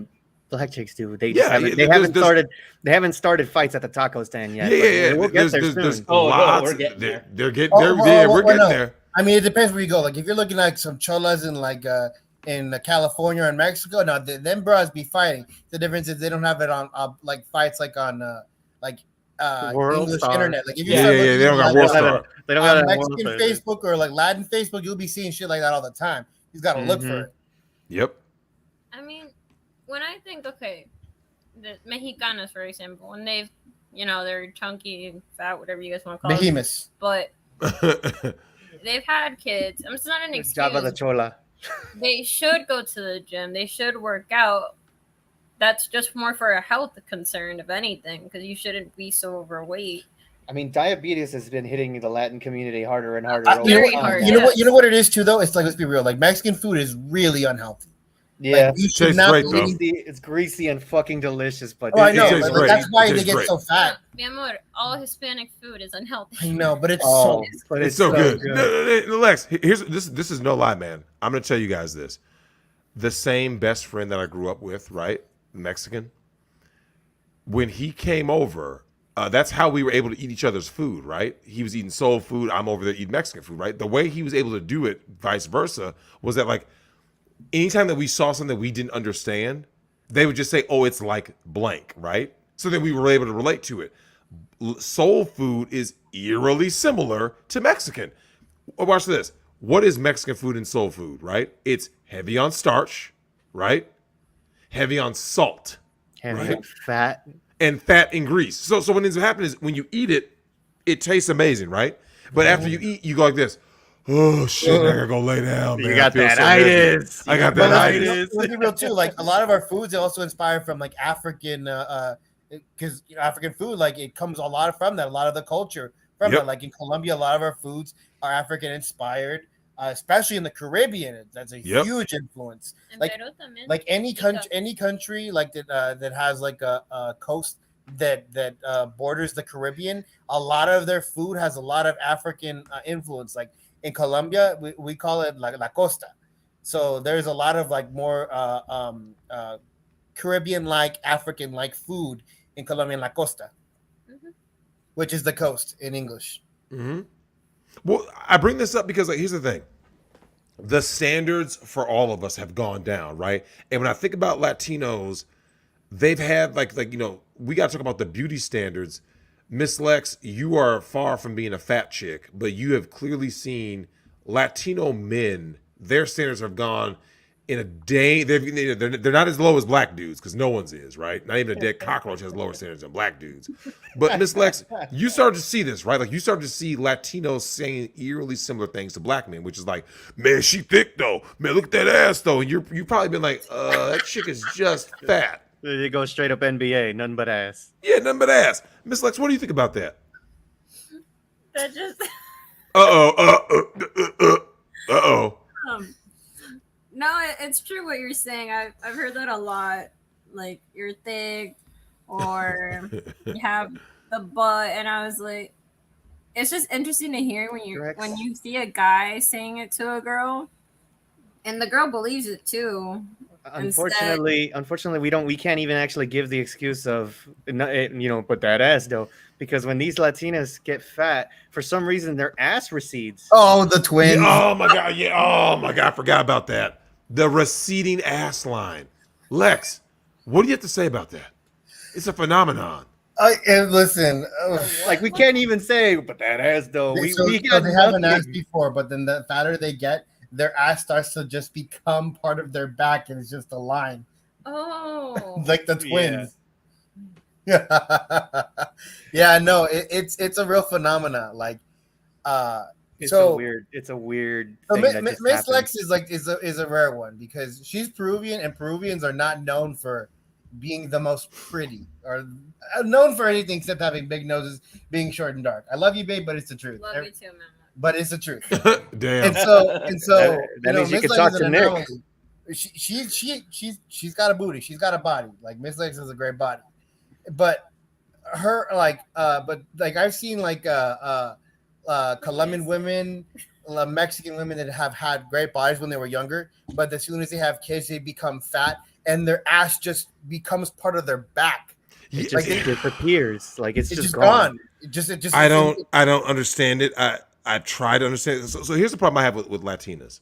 black chicks do. They just Yeah, haven't, yeah, they there's- haven't there's- started. They haven't started fights at the taco stand yet. Yeah, but yeah. We'll get there There's soon. Oh, no, lots. we're getting there. They're getting. Oh, We're getting no. there. I mean, it depends where you go. Like, if you're looking like some cholas in California and Mexico, no, them bras be fighting. The difference is they don't have it on like fights like on World English Star. internet. Like if you Yeah, start yeah, looking they don't at, got like, World They don't Star. have it. They don't got on it on Mexican World Star. Facebook or like Latin Facebook, you'll be seeing shit like that all the time. He's got to look for it. Yep. I mean, when I think, okay, the Mexicanos, for example, when they're chunky, fat, whatever you guys want to call it, Behemoths. but they've had kids. It's not an Good excuse. job of the chola. They should go to the gym. They should work out. That's just more for a health concern, if anything, because you shouldn't be so overweight. I mean, diabetes has been hitting the Latin community harder and harder. You know, Very what, hard, you know yes. what? You know what it is too, though. It's like, let's be real. Like, Mexican food is really unhealthy. Yeah, Like, you should Tastes not great, eat- though. it's greasy and fucking delicious. But Oh, I know. It tastes But great. that's why It they tastes get great. so fat. Mi amor, all Hispanic food is unhealthy. I know, but it's Oh, so. but It's so good. No, Lex, here's this is no lie, man. I'm gonna tell you guys this. The same best friend that I grew up with, right? Mexican. When he came over, that's how we were able to eat each other's food, right? He was eating soul food. I'm over there eating Mexican food, right? The way he was able to do it, vice versa, was that like anytime that we saw something that we didn't understand, they would just say, "Oh, it's like blank," right? So then we were able to relate to it. Soul food is eerily similar to Mexican. Watch this. What is Mexican food and soul food, right? It's heavy on starch, right? Heavy on salt, And Right. fat. and fat and grease. So what ends up happening is when you eat it, it tastes amazing, right? But after you eat, you go like this. Oh shit! I gotta go lay down. You Man. got I feel that so heavy. itis. I got But that let's be- itis. let's be real too. Like a lot of our foods are also inspired from like African, because African food, like it comes a lot from that. A lot of the culture from Yep. that. Like in Colombia, a lot of our foods are African inspired, especially in the Caribbean. That's a Yep. huge influence. And Like- Peru también. Like any country like that has like a coast that borders the Caribbean. A lot of their food has a lot of African influence. Like in Colombia, we call it like la costa. So there's a lot of like more Caribbean like African like food in Colombia, la costa, Mhm. which is the coast in English. Mm-hmm. Well, I bring this up because here's the thing. The standards for all of us have gone down, right? And when I think about Latinos, they've had we got to talk about the beauty standards. Miss Lex, you are far from being a fat chick, but you have clearly seen Latino men, their standards have gone in a day. They're not as low as black dudes, because no one's is, right? Not even a dead cockroach has lower standards than black dudes. But Miss Lex, you started to see this, right? Like you started to see Latinos saying eerily similar things to black men, which is like, man, she thick though. Man, look at that ass though. And you've probably been like, that chick is just fat. You go straight up NBA, nothing but ass. Yeah, nothing but ass. Miss Lex, what do you think about that? That just Uh-oh. Um, no, it's true what you're saying. I've heard that a lot. Like you're thick, or you have the butt, and I was like, it's just interesting to hear when Drex. you see a guy saying it to a girl, and the girl believes it too. Unfortunately, we can't even actually give the excuse of but that ass though, because when these Latinas get fat, for some reason their ass recedes. Oh, the twins. Yeah, oh my god, yeah. Oh my god, I forgot about that. The receding ass line. Lex, what do you have to say about that? It's a phenomenon. And listen, Like we can't even say, but that ass though. We so got they haven't asked nothing. before, but then the fatter they get, their ass starts to just become part of their back, and it's just a line, Oh, like the twins. Yeah, no, it's a real phenomena. Like, It's so a weird so thing that just Miss happens. Lex is a rare one because she's Peruvian, and Peruvians are not known for being the most pretty or known for anything except having big noses, being short and dark. I love you, babe, but it's the truth. love you too, man. But it's the truth. Damn. And so That means you Miss can Lex talk is to an Nick. anomaly. She's got a booty. She's got a body. Like Miss Lex has a great body, but her but I've seen Colombian women, Mexican women that have had great bodies when they were younger, but as soon as they have kids, they become fat, and their ass just becomes part of their back. It just Like, disappears. Like it's It's just just gone. gone. It just. I don't understand it. I try to understand it. So here's the problem I have with Latinas.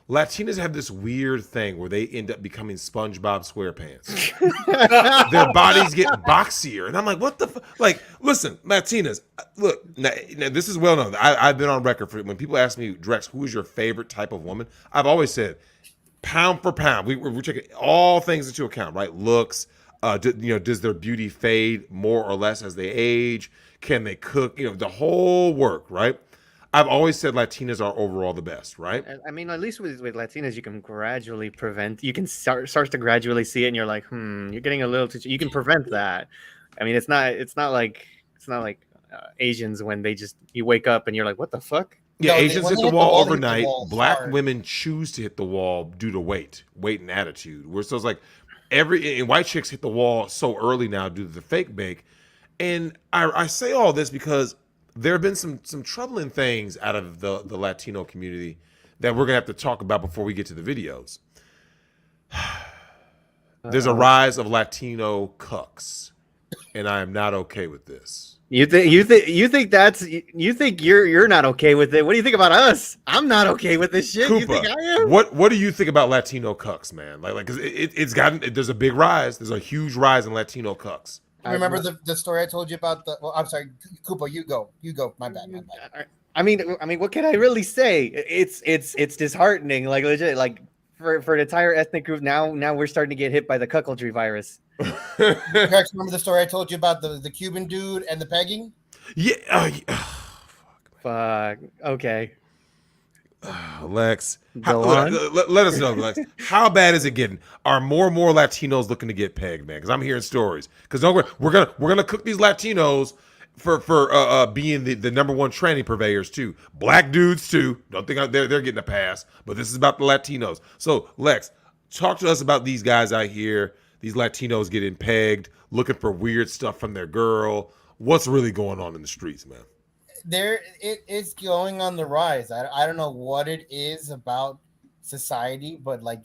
Latinas have this weird thing where they end up becoming SpongeBob SquarePants. Their bodies get boxier, and I'm like, what the like? Listen, Latinas, look. Now, this is well known. I've been on record for when people ask me, Drex, who is your favorite type of woman? I've always said, pound for pound, we're checking all things into account, right? Looks, does their beauty fade more or less as they age? Can they cook? The whole work, right? I've always said Latinas are overall the best, right? I mean, at least with Latinas, you can gradually prevent. You can start to gradually see it, and you're like, you're getting a little too. You can prevent that. I mean, it's not like Asians when you wake up and you're like, what the fuck? Yeah, No, Asians when hit they the hit the wall wall, they hit the overnight. wall Black hard. women choose to hit the wall due to weight and attitude. So it's like and white chicks hit the wall so early now due to the fake bake. And I say all this because there have been some troubling things out of the Latino community that we're gonna have to talk about before we get to the videos. There's a rise of Latino cucks, and I am not okay with this. You think you're not okay with it? What do you think about us? I'm not okay with this shit. You think I am? What do you think about Latino cucks, man? Like, because it's gotten there's a big rise. There's a huge rise in Latino cucks. Remember the story I told you about the? Well, I'm sorry, Koopa. You go. My bad. I mean, what can I really say? It's disheartening. Like legit. Like for an entire ethnic group now we're starting to get hit by the cuckoldry virus. Rex, remember the story I told you about the Cuban dude and the pegging? Yeah. Fuck. Okay. Lex, Go on. let us know, Lex. How bad is it getting? Are more and more Latinos looking to get pegged, man? Because I'm hearing stories. Because don't worry, we're gonna cook these Latinos for being the number one tranny purveyors too. Black dudes too. Don't think they're getting a pass. But this is about the Latinos. So Lex, talk to us about these guys out here. These Latinos getting pegged, looking for weird stuff from their girl. What's really going on in the streets, man? It's going on the rise. I don't know what it is about society, but like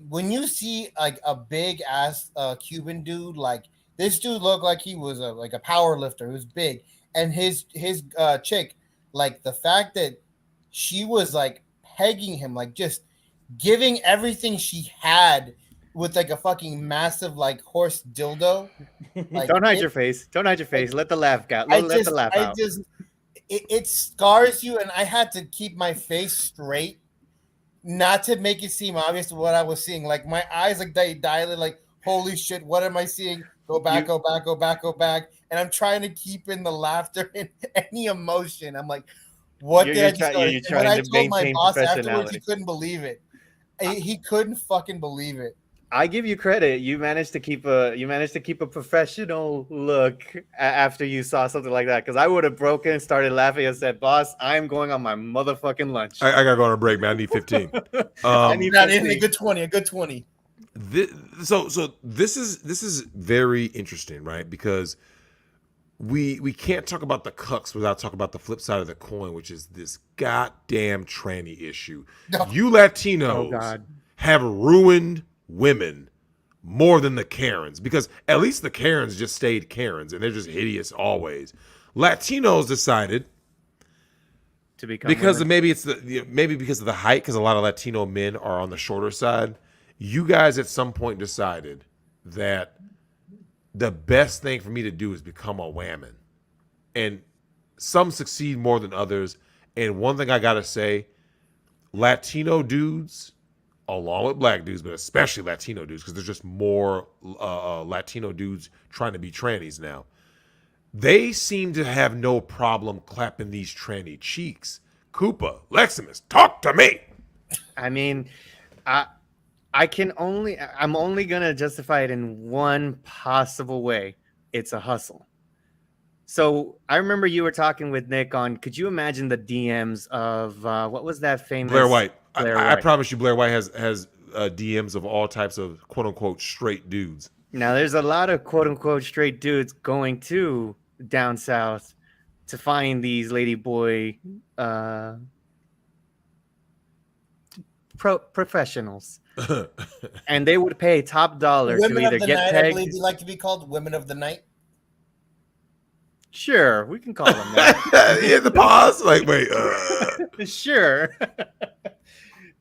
when you see like a big ass Cuban dude, like this dude looked like he was a power lifter. He was big, and his chick, like the fact that she was like pegging him, like just giving everything she had with like a fucking massive like horse dildo. Like, Don't hide your face. Don't hide your face. Let the laugh out. Let the laugh out. It scars you, and I had to keep my face straight, not to make it seem obvious what I was seeing. Like my eyes like dilated, like holy shit, what am I seeing? Go back. And I'm trying to keep in the laughter and any emotion. I'm like, what did I just you're when I trying to told my maintain boss afterwards, professionality. he couldn't believe it. He couldn't fucking believe it. I give you credit. You managed to keep a professional look after you saw something like that. Because I would have broken, started laughing, and said, "Boss, I'm going on my motherfucking lunch. I gotta go on a break, man. I need 15. I need Not in a 15." good 20, a good 20. So this is very interesting, right? Because we can't talk about the cucks without talking about the flip side of the coin, which is this goddamn tranny issue. No. You Oh Latinos God. have ruined women more than the Karens, because at least the Karens just stayed Karens and they're just hideous always. Latinos decided, To become because women. of maybe because of the height, because a lot of Latino men are on the shorter side. You guys at some point decided that the best thing for me to do is become a whammon. And some succeed more than others. And one thing I gotta say, Latino dudes, along with black dudes, but especially Latino dudes, because there's just more Latino dudes trying to be trannies now. They seem to have no problem clapping these tranny cheeks. Koopa, Leximus, talk to me. I mean, I'm only gonna justify it in one possible way. It's a hustle. So I remember you were talking with Nick on. Could you imagine the DMs of what was that famous Blair White. Blair I White. promise you, Blair White has DMs of all types of quote unquote straight dudes. Now there's a lot of quote unquote straight dudes going to down south to find these ladyboy professionals, and they would pay top dollar to Women either of the get night, I pegged. believe they like to be called women of the night. Sure, we can call them that. Yeah, the pause. Like, wait. Sure.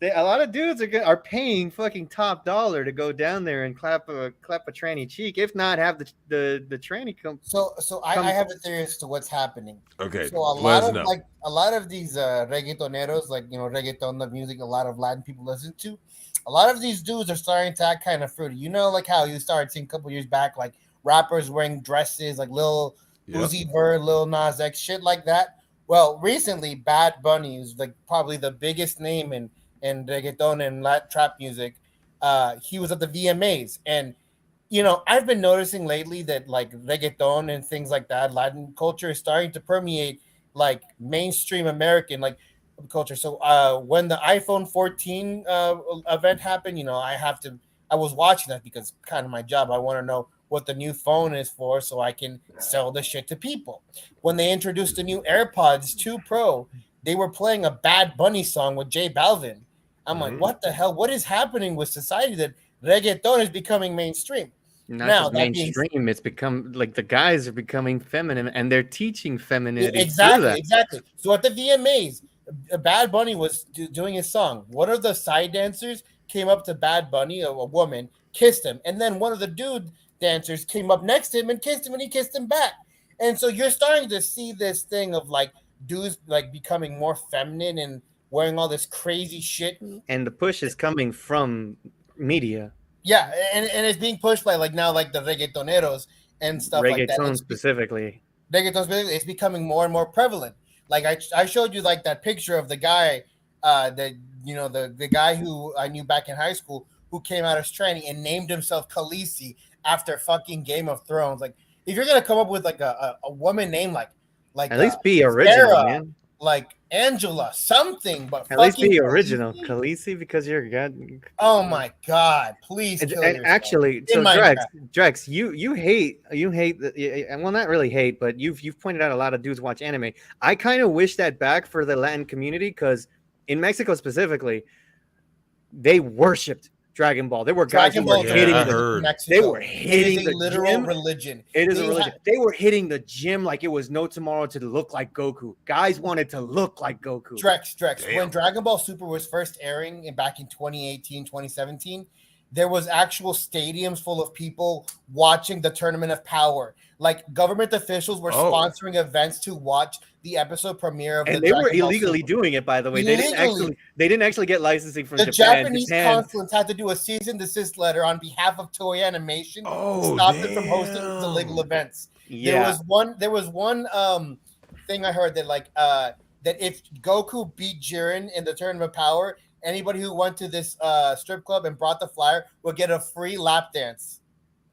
A lot of dudes are paying fucking top dollar to go down there and clap a tranny cheek, if not have the tranny come. So I have a theory as to what's happening. Okay, So a let lot us of know. a lot of these reggaetoneros, like reggaeton, the music a lot of Latin people listen to, a lot of these dudes are starting to act kind of fruity. You know, like how you started seeing a couple years back, like rappers wearing dresses, like Lil Yep. Uzi Vert, Lil Nas X, shit like that. Well, recently Bad Bunny is like probably the biggest name in reggaeton and Latin trap music. He was at the VMAs, and I've been noticing lately that like reggaeton and things like that, Latin culture is starting to permeate like mainstream American like culture. So when the iPhone 14 event happened, I was watching that because kind of my job. I want to know what the new phone is for so I can sell the shit to people. When they introduced the new AirPods 2 Pro, they were playing a Bad Bunny song with J Balvin. I'm like, what the hell? What is happening with society that reggaeton is becoming mainstream? Not Now, just that being- mainstream, it's become like the guys are becoming feminine, and they're teaching femininity through Exactly, that. exactly. So at the VMAs, Bad Bunny was doing his song. One of the side dancers came up to Bad Bunny, a woman, kissed him, and then one of the dude dancers came up next to him and kissed him, and he kissed him back. And so you're starting to see this thing of like dudes like becoming more feminine and wearing all this crazy shit. And the push is coming from media, Yeah, and it's being pushed by like now like the reggaetoneros and stuff like that. reggaeton It's specifically. it's becoming more and more prevalent. Like I showed you like that picture of the guy the guy who I knew back in high school who came out as tranny and named himself Khaleesi after fucking Game of Thrones. Like if you're gonna come up with like a woman name like At least be original, Sarah, man. like Angela, something, but At least be fucking original, Khaleesi? Khaleesi, because you're god. Oh my god! Please kill And yourself. actually, so In Minecraft. Drex, you hate well, not really hate, but you've pointed out a lot of dudes watch anime. I kind of wish that back for the Latin community, because in Mexico specifically, they worshipped Dragon Ball. There were guys Dragon who were Ball hitting I is heard. Mexico. They were hitting It is a the literal gym. religion. It is a They religion. They were hitting the gym like it was no tomorrow to look like Goku. Guys wanted to look like Goku. Drex. Damn. When Dragon Ball Super was first airing back in 2018, 2017, there was actual stadiums full of people watching the Tournament of Power. Like government officials were Oh. sponsoring events to watch the episode premiere of And the they were Dragon Ball illegally Super. doing it, by the way. Illegally. They didn't actually get licensing from The Japan. Japanese Japan. consulates had to do a cease and desist letter on behalf of Toei Animation Oh, to stop it from hosting damn. illegal events. Yeah. There was one thing I heard that like that if Goku beat Jiren in the Tournament of Power, anybody who went to this strip club and brought the flyer will get a free lap dance.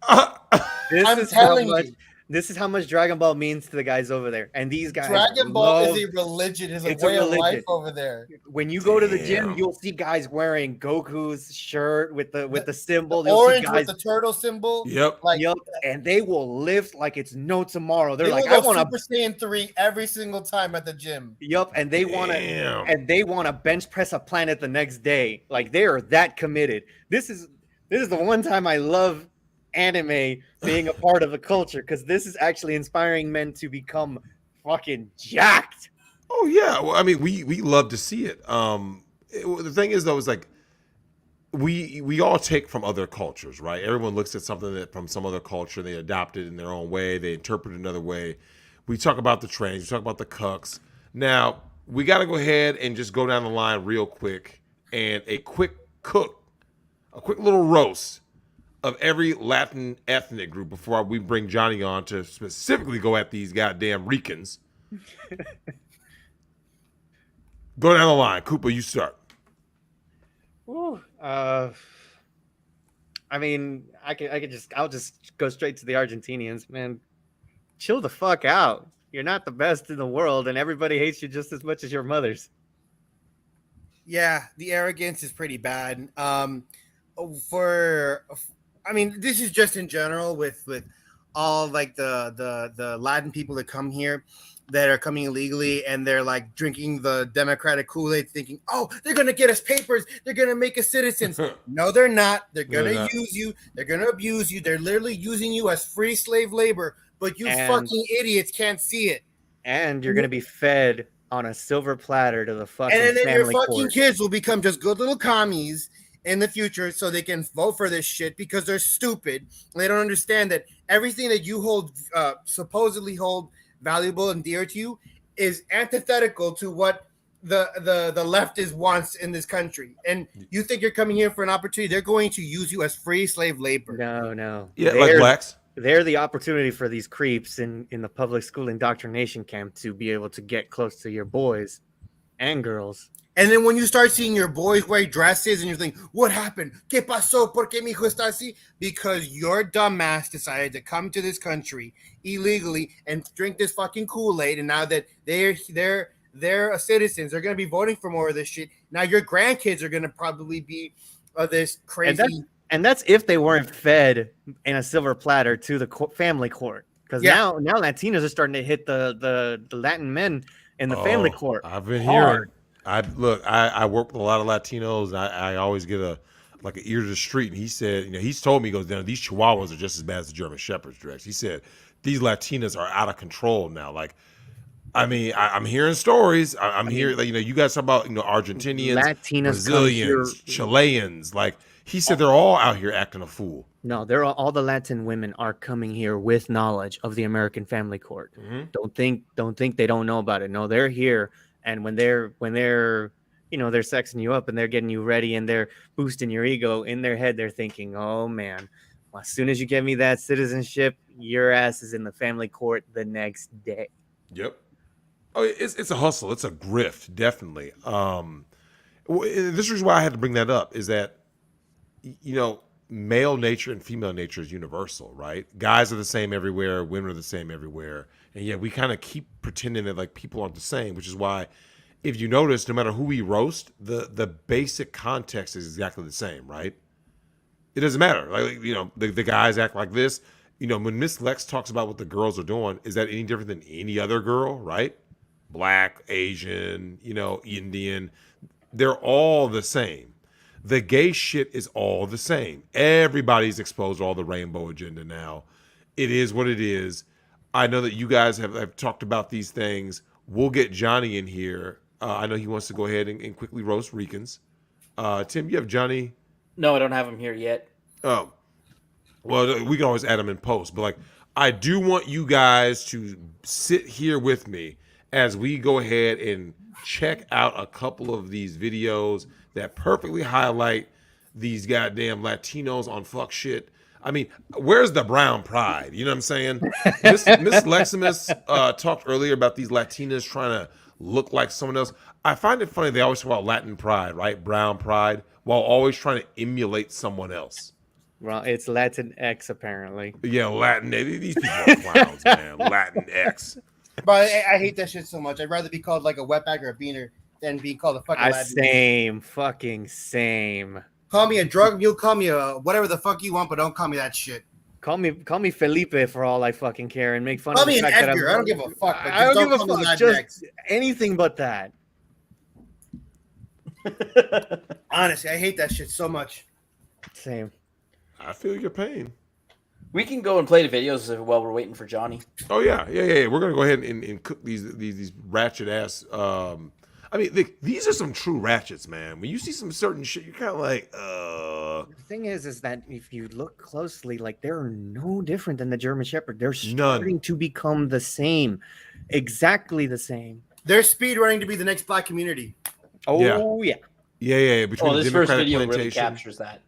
I'm telling you. This is how much Dragon Ball means to the guys over there. And these guys Dragon Ball is a religion, is a way of life over there. When you go to the gym, you'll see guys wearing Goku's shirt with the symbol. The orange with the turtle symbol. Yep. And they will lift like it's no tomorrow. They're like, I want Super Saiyan 3 every single time at the gym. Yup, and they want to bench press a planet the next day. Like they are that committed. This is the one time I love anime being a part of the culture, because this is actually inspiring men to become fucking jacked. Oh yeah, well, I mean, we love to see it. The thing is though, is like we all take from other cultures, right? Everyone looks at something that from some other culture, they adopt it in their own way, they interpret it another way. We talk about the trains, we talk about the cucks. Now we got to go ahead and just go down the line real quick, and a quick little roast of every Latin ethnic group before we bring Johnny on to specifically go at these goddamn Ricans. Go down the line. Cooper, you start. Ooh, I mean, I'll just go straight to the Argentinians, man. Chill the fuck out. You're not the best in the world, and everybody hates you just as much as your mothers. Yeah, the arrogance is pretty bad. I mean, this is just in general with all like the Latin people that come here that are coming illegally, and they're like drinking the Democratic Kool-Aid thinking, oh, they're going to get us papers. They're going to make us citizens. No, they're not. They're going to use you. They're going to abuse you. They're literally using you as free slave labor, but you fucking idiots can't see it. And you're going to be fed on a silver platter to the fucking and then family your fucking court. Kids will become just good little commies in the future, so they can vote for this shit because they're stupid. They don't understand that everything that you hold, supposedly hold valuable and dear to you, is antithetical to what the leftist wants in this country. And you think you're coming here for an opportunity? They're going to use you as free slave labor. No. Yeah, like blacks. They're the opportunity for these creeps in the public school indoctrination camp to be able to get close to your boys and girls. And then when you start seeing your boys wear dresses and you think, what happened? ¿Qué pasó? ¿Por qué mi hijo está así? Because your dumbass decided to come to this country illegally and drink this fucking Kool-Aid. And now that they're citizens, they're going to be voting for more of this shit. Now your grandkids are going to probably be this crazy. And that's if they weren't fed in a silver platter to the family court. Because now Latinos are starting to hit the Latin men in the family court. I've been hearing. I work with a lot of Latinos, and I always get an ear to the street. And he said, he's told me, he goes, these Chihuahuas are just as bad as the German Shepherds, Drex. He said, these Latinas are out of control now. Like, I mean, I'm hearing stories. I'm hearing, you guys talk about, Argentinians, Latinas, Brazilians, Chileans. Like, he said they're all out here acting a fool. No, all the Latin women are coming here with knowledge of the American family court. Mm-hmm. Don't think they don't know about it. No, they're here. And when they're they're sexing you up and they're getting you ready and they're boosting your ego, in their head they're thinking, oh man, well, as soon as you give me that citizenship, your ass is in the family court the next day. Yep. Oh, it's a hustle. It's a grift, definitely. This is why I had to bring that up, is that male nature and female nature is universal, right? Guys are the same everywhere, women are the same everywhere. And yet we kind of keep pretending that like people aren't the same, which is why, if you notice, no matter who we roast, the basic context is exactly the same, right? It doesn't matter. Like, the guys act like this. When Miss Lex talks about what the girls are doing, is that any different than any other girl, right? Black, Asian, Indian, they're all the same. The gay shit is all the same. Everybody's exposed to all the rainbow agenda now. It is what it is. I know that you guys have talked about these things. We'll get Johnny in here. I know he wants to go ahead and quickly roast Ricans. Tim, you have Johnny? No, I don't have him here yet. Oh. Well, we can always add him in post. But, I do want you guys to sit here with me as we go ahead and check out a couple of these videos that perfectly highlight these goddamn Latinos on fuck shit. I mean, where's the brown pride? You know what I'm saying? Miss Leximus talked earlier about these Latinas trying to look like someone else. I find it funny they always talk about Latin pride, right? Brown pride, while always trying to emulate someone else. Well, it's Latin X apparently. Yeah, Latin. These people are clowns, man. Latin X. But I hate that shit so much. I'd rather be called like a wetback or a beaner than be called a fucking Latin. Same. Call me a drug mule, call me a whatever the fuck you want, but don't call me that shit. Call me Felipe for all I fucking care, and make fun Call of the me an fact that Edgar. I don't give a fuck. But I don't give a call me fuck. Latinx. Just anything but that. Honestly, I hate that shit so much. Same. I feel your pain. We can go and play the videos while we're waiting for Johnny. Oh yeah. We're gonna go ahead and cook these ratchet ass. I mean, these are some true ratchets, man. When you see some certain shit, you're kind of like, The thing is that if you look closely, like they're no different than the German Shepherd. They're starting to become the same, exactly the same. They're speed running to be the next black community. Oh yeah. Between this the first Democratic video really plantation. captures that.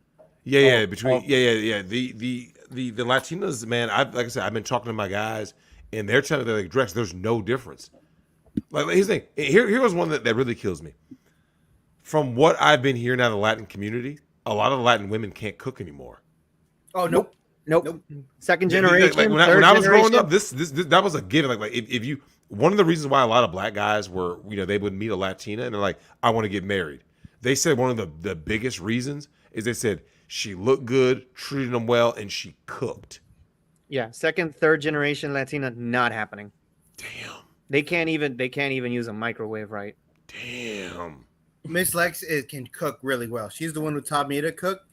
Between the Latinas, man. Like I said, I've been talking to my guys, and they're telling me like, Drex, there's no difference. Like here's the thing. Here was one that really kills me. From what I've been hearing out of the Latin community, a lot of the Latin women can't cook anymore. Oh nope. Second generation. Like, when I was growing up, this that was a given. Like if you, one of the reasons why a lot of black guys were, they would meet a Latina and they're like, I want to get married. They said one of the biggest reasons is they said she looked good, treated them well, and she cooked. Yeah, second, third generation Latina, not happening. Damn. They can't even use a microwave right. Damn. Miss Lex can cook really well. She's the one who taught me to cook.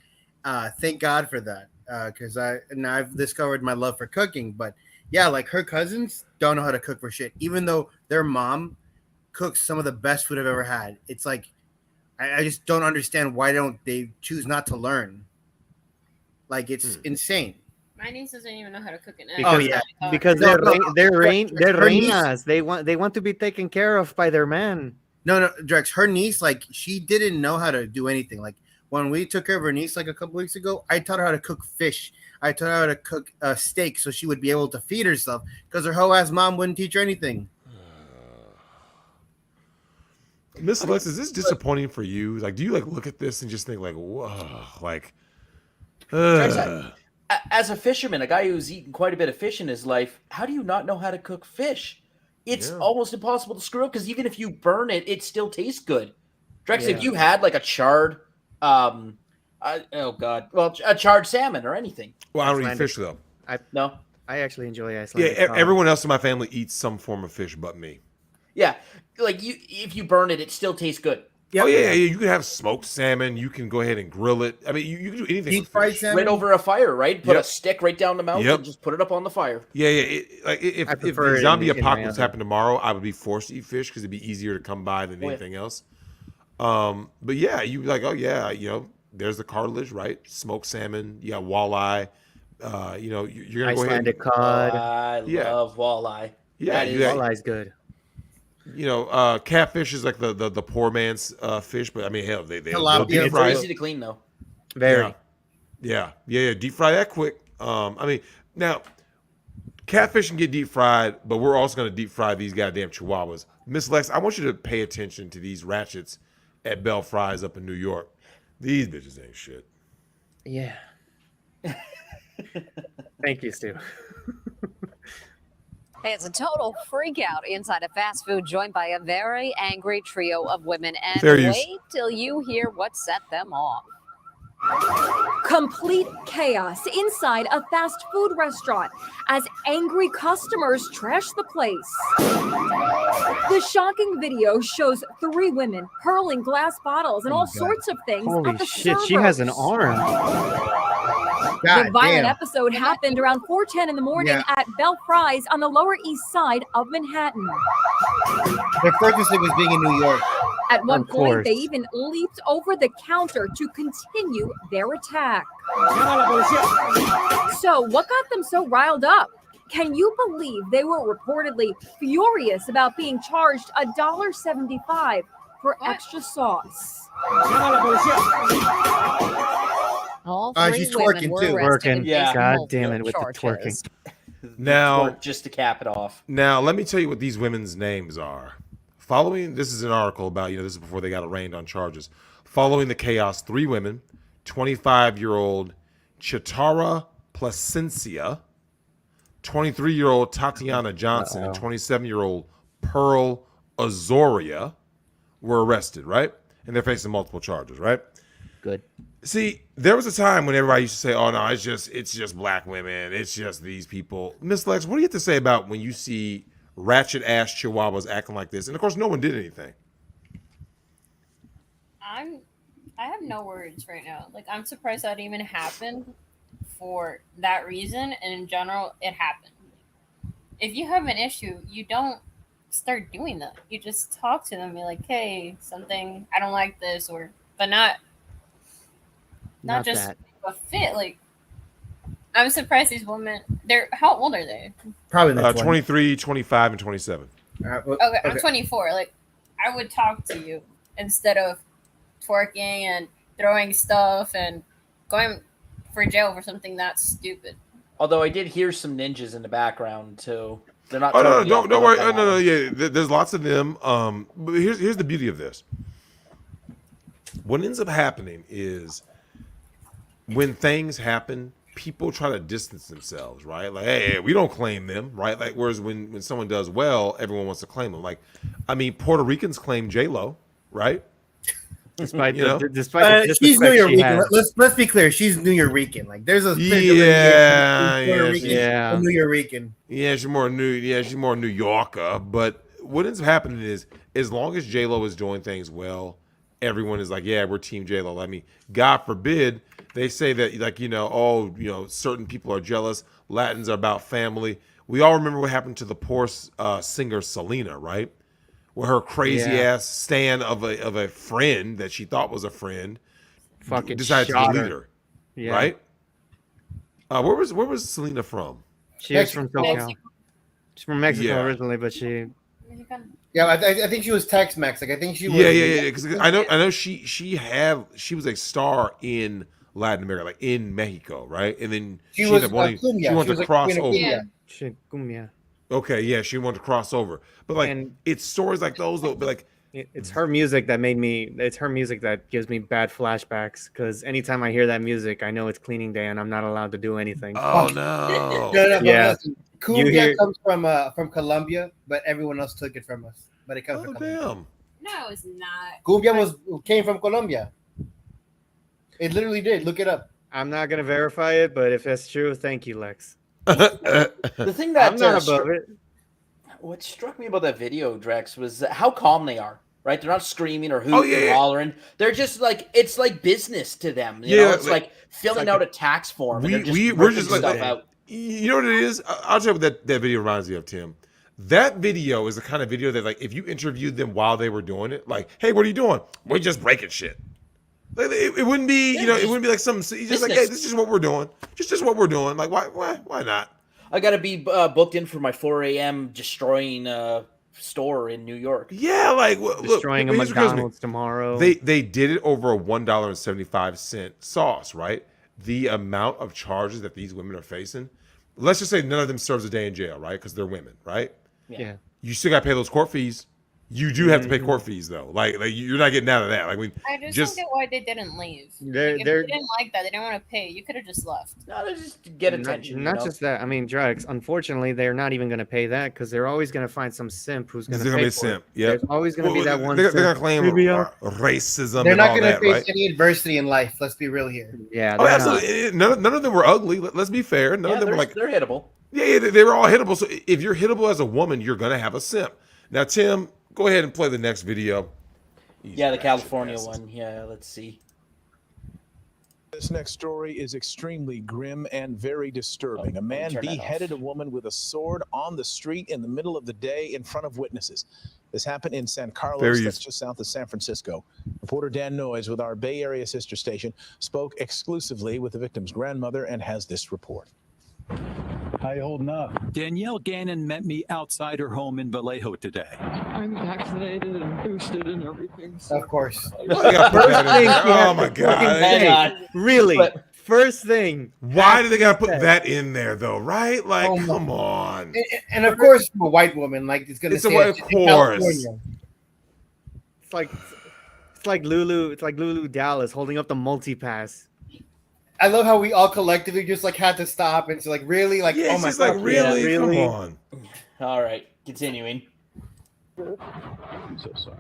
Thank God for that. Because I've discovered my love for cooking. But yeah, like her cousins don't know how to cook for shit. Even though their mom cooks some of the best food I've ever had. It's like I just don't understand why don't they choose not to learn. Like it's insane. My niece doesn't even know how to cook an egg. Because, because they're reinas. They want to be taken care of by their man. No, Drex, her niece, like she didn't know how to do anything. Like when we took care of her niece like a couple weeks ago, I taught her how to cook fish. I taught her how to cook steak so she would be able to feed herself because her hoe ass mom wouldn't teach her anything. Miss Lex, is this disappointing for you? Like, do you like look at this and just think like, whoa, like, as a fisherman, a guy who's eaten quite a bit of fish in his life, how do you not know how to cook fish? It's almost impossible to screw up because even if you burn it, it still tastes good. Drex, if you had like a charred, a charred salmon or anything. Well, I don't eat fish though. I actually enjoy Icelandic. Yeah, everyone else in my family eats some form of fish but me. Yeah, like if you burn it, it still tastes good. Yep. Oh yeah, you can have smoked salmon. You can go ahead and grill it. I mean, you can do anything. Deep fried salmon right over a fire, right? Put a stick right down the mouth and just put it up on the fire. Yeah. If the zombie apocalypse happened tomorrow, I would be forced to eat fish because it'd be easier to come by than anything else. But yeah, you like, there's the cartilage, right? Smoked salmon. You got walleye. You're gonna Icelandic go ahead. cod. I love walleye. Yeah, walleye's good. Catfish is like the poor man's fish, but I mean, hell, they deep It's fry easy to clean though. Very. Yeah. Deep fry that quick. I mean, now catfish can get deep fried, but we're also going to deep fry these goddamn chihuahuas. Miss Lex, I want you to pay attention to these ratchets at Bell Fries up in New York. These bitches ain't shit. Yeah. Thank you, Stu. It's a total freak out inside a fast food joint by a very angry trio of women. And wait till you hear what set them off. Complete chaos inside a fast food restaurant as angry customers trash the place. The shocking video shows 3 women hurling glass bottles and all sorts of things at the shit, servers. she has an arm. The violent episode happened around 4:10 in the morning at Bell Fries on the Lower East Side of Manhattan. Their first mistake was being in New York. At one point, they even leaped over the counter to continue their attack. So, what got them so riled up? Can you believe they were reportedly furious about being charged $1.75 for extra sauce? All 3 she's women twerking were too. arrested. Twerking. God damn it with the twerking. Now, just to cap it off. Now, let me tell you what these women's names are. this is an article about, this is before they got arraigned on charges. Following the chaos, 3 women, 25-year-old Chitara Placencia, 23-year-old Tatiana Johnson, and 27-year-old Pearl Azoria were arrested, right? And they're facing multiple charges, right? Good. See, there was a time when everybody used to say, "Oh no, it's just black women. It's just these people." Miss Lex, what do you have to say about when you see ratchet ass chihuahuas acting like this? And of course, no one did anything. I have no words right now. Like, I'm surprised that even happened for that reason. And in general, it happened. If you have an issue, you don't start doing that. You just talk to them and be like, "Hey, something, I don't like this," but not just that. a fit. Like, I'm surprised these women, how old are they? Probably in the 23, 25, and 27. Okay, I'm 24. Like, I would talk to you instead of twerking and throwing stuff and going for jail for something that stupid. Although I did hear some ninjas in the background too. They're not. Oh no, totally don't worry. off No, yeah. There's lots of them. But here's the beauty of this. What ends up happening is when things happen, people try to distance themselves, right? Like, hey, we don't claim them, right? Like, whereas when someone does well, everyone wants to claim them. Like, I mean, Puerto Ricans claim J-Lo, right? Despite she's New York. Let's be clear. She's New York. Like, there's a New York. Yeah, she's more New Yorker. But what ends up happening is, as long as J-Lo is doing things well, everyone is like, yeah, we're Team J-Lo. I mean, God forbid they say that, like, certain people are jealous. Latins are about family. We all remember what happened to the poor singer Selena, right? Where her crazy ass stan of a friend that she thought was a friend fucking decided to delete her, right? Where was Selena from? She was from SoCal. She's from Mexico originally, but she. Yeah, I think she was Tex-Mex. Like, I think she was. Yeah. Because I know she was a star in Latin America, like in Mexico, right? And then she wanted to cross over. Cumbia. Okay, yeah, she wanted to cross over, but like, it's stories like those though. But like, it's her music that it's her music that gives me bad flashbacks. Because anytime I hear that music, I know it's cleaning day and I'm not allowed to do anything. Oh no! Yeah, Cumbia comes from Colombia, but everyone else took it from us. But it comes from Colombia. Damn. No, it's not. Cumbia came from Colombia. It literally did. Look it up. I'm not gonna verify it, but if that's true, thank you, Lex. The thing that I'm not above it. What struck me about that video, Drex, was how calm they are. Right? They're not screaming or hooting or hollering. They're just like, it's like business to them. You know, it's like filling out a tax form. We're just like, out. You know what it is? I'll tell you what that video reminds me of, Tim. That video is the kind of video that, like, if you interviewed them while they were doing it, like, hey, what are you doing? We're just breaking shit. Like, it wouldn't be, it wouldn't be like something. Just like, hey, this is what we're doing. Just what we're doing. Like, why not? I got to be booked in for my 4 a.m. destroying store in New York. Yeah, like, destroying a McDonald's tomorrow. They did it over a $1.75 sauce, right? The amount of charges that these women are facing. Let's just say none of them serves a day in jail, right? Because they're women, right? Yeah. You still got to pay those court fees. You do have to pay court fees, though. Like you're not getting out of that. Like, I just don't get why they didn't leave. If they didn't like that, they didn't want to pay. You could have just left. No, just get attention. Not just that. I mean, Drex, unfortunately, they're not even going to pay that because they're always going to find some simp who's going to pay for it. Yeah. There's always going to be that one. They're going to claim racism. They're not going to face any adversity in life. Let's be real here. Yeah. Absolutely. None of them were ugly. Let's be fair. None of them were like, they're hittable. Yeah, they were all hittable. So if you're hittable as a woman, you're going to have a simp. Now, Tim, go ahead and play the next video. Yeah, the California one. Yeah, let's see. This next story is extremely grim and very disturbing. A man beheaded a woman with a sword on the street in the middle of the day in front of witnesses. This happened in San Carlos, that's just south of San Francisco. Reporter Dan Noyes with our Bay Area sister station spoke exclusively with the victim's grandmother and has this report. How you holding up? Danielle Gannon met me outside her home in Vallejo today. I'm vaccinated and boosted and everything. So. Of course. First thing oh my God. Really? First thing. Why do they got to put that in there, though, right? Like, come on. And of course, from a white woman, like, it's going to say of course. like Lulu. It's like Lulu Dallas holding up the multi-pass. I love how we all collectively just like had to stop and so like really like Yeah, oh it's my just like God, really, yeah, come really? on. All right, continuing. I'm so sorry.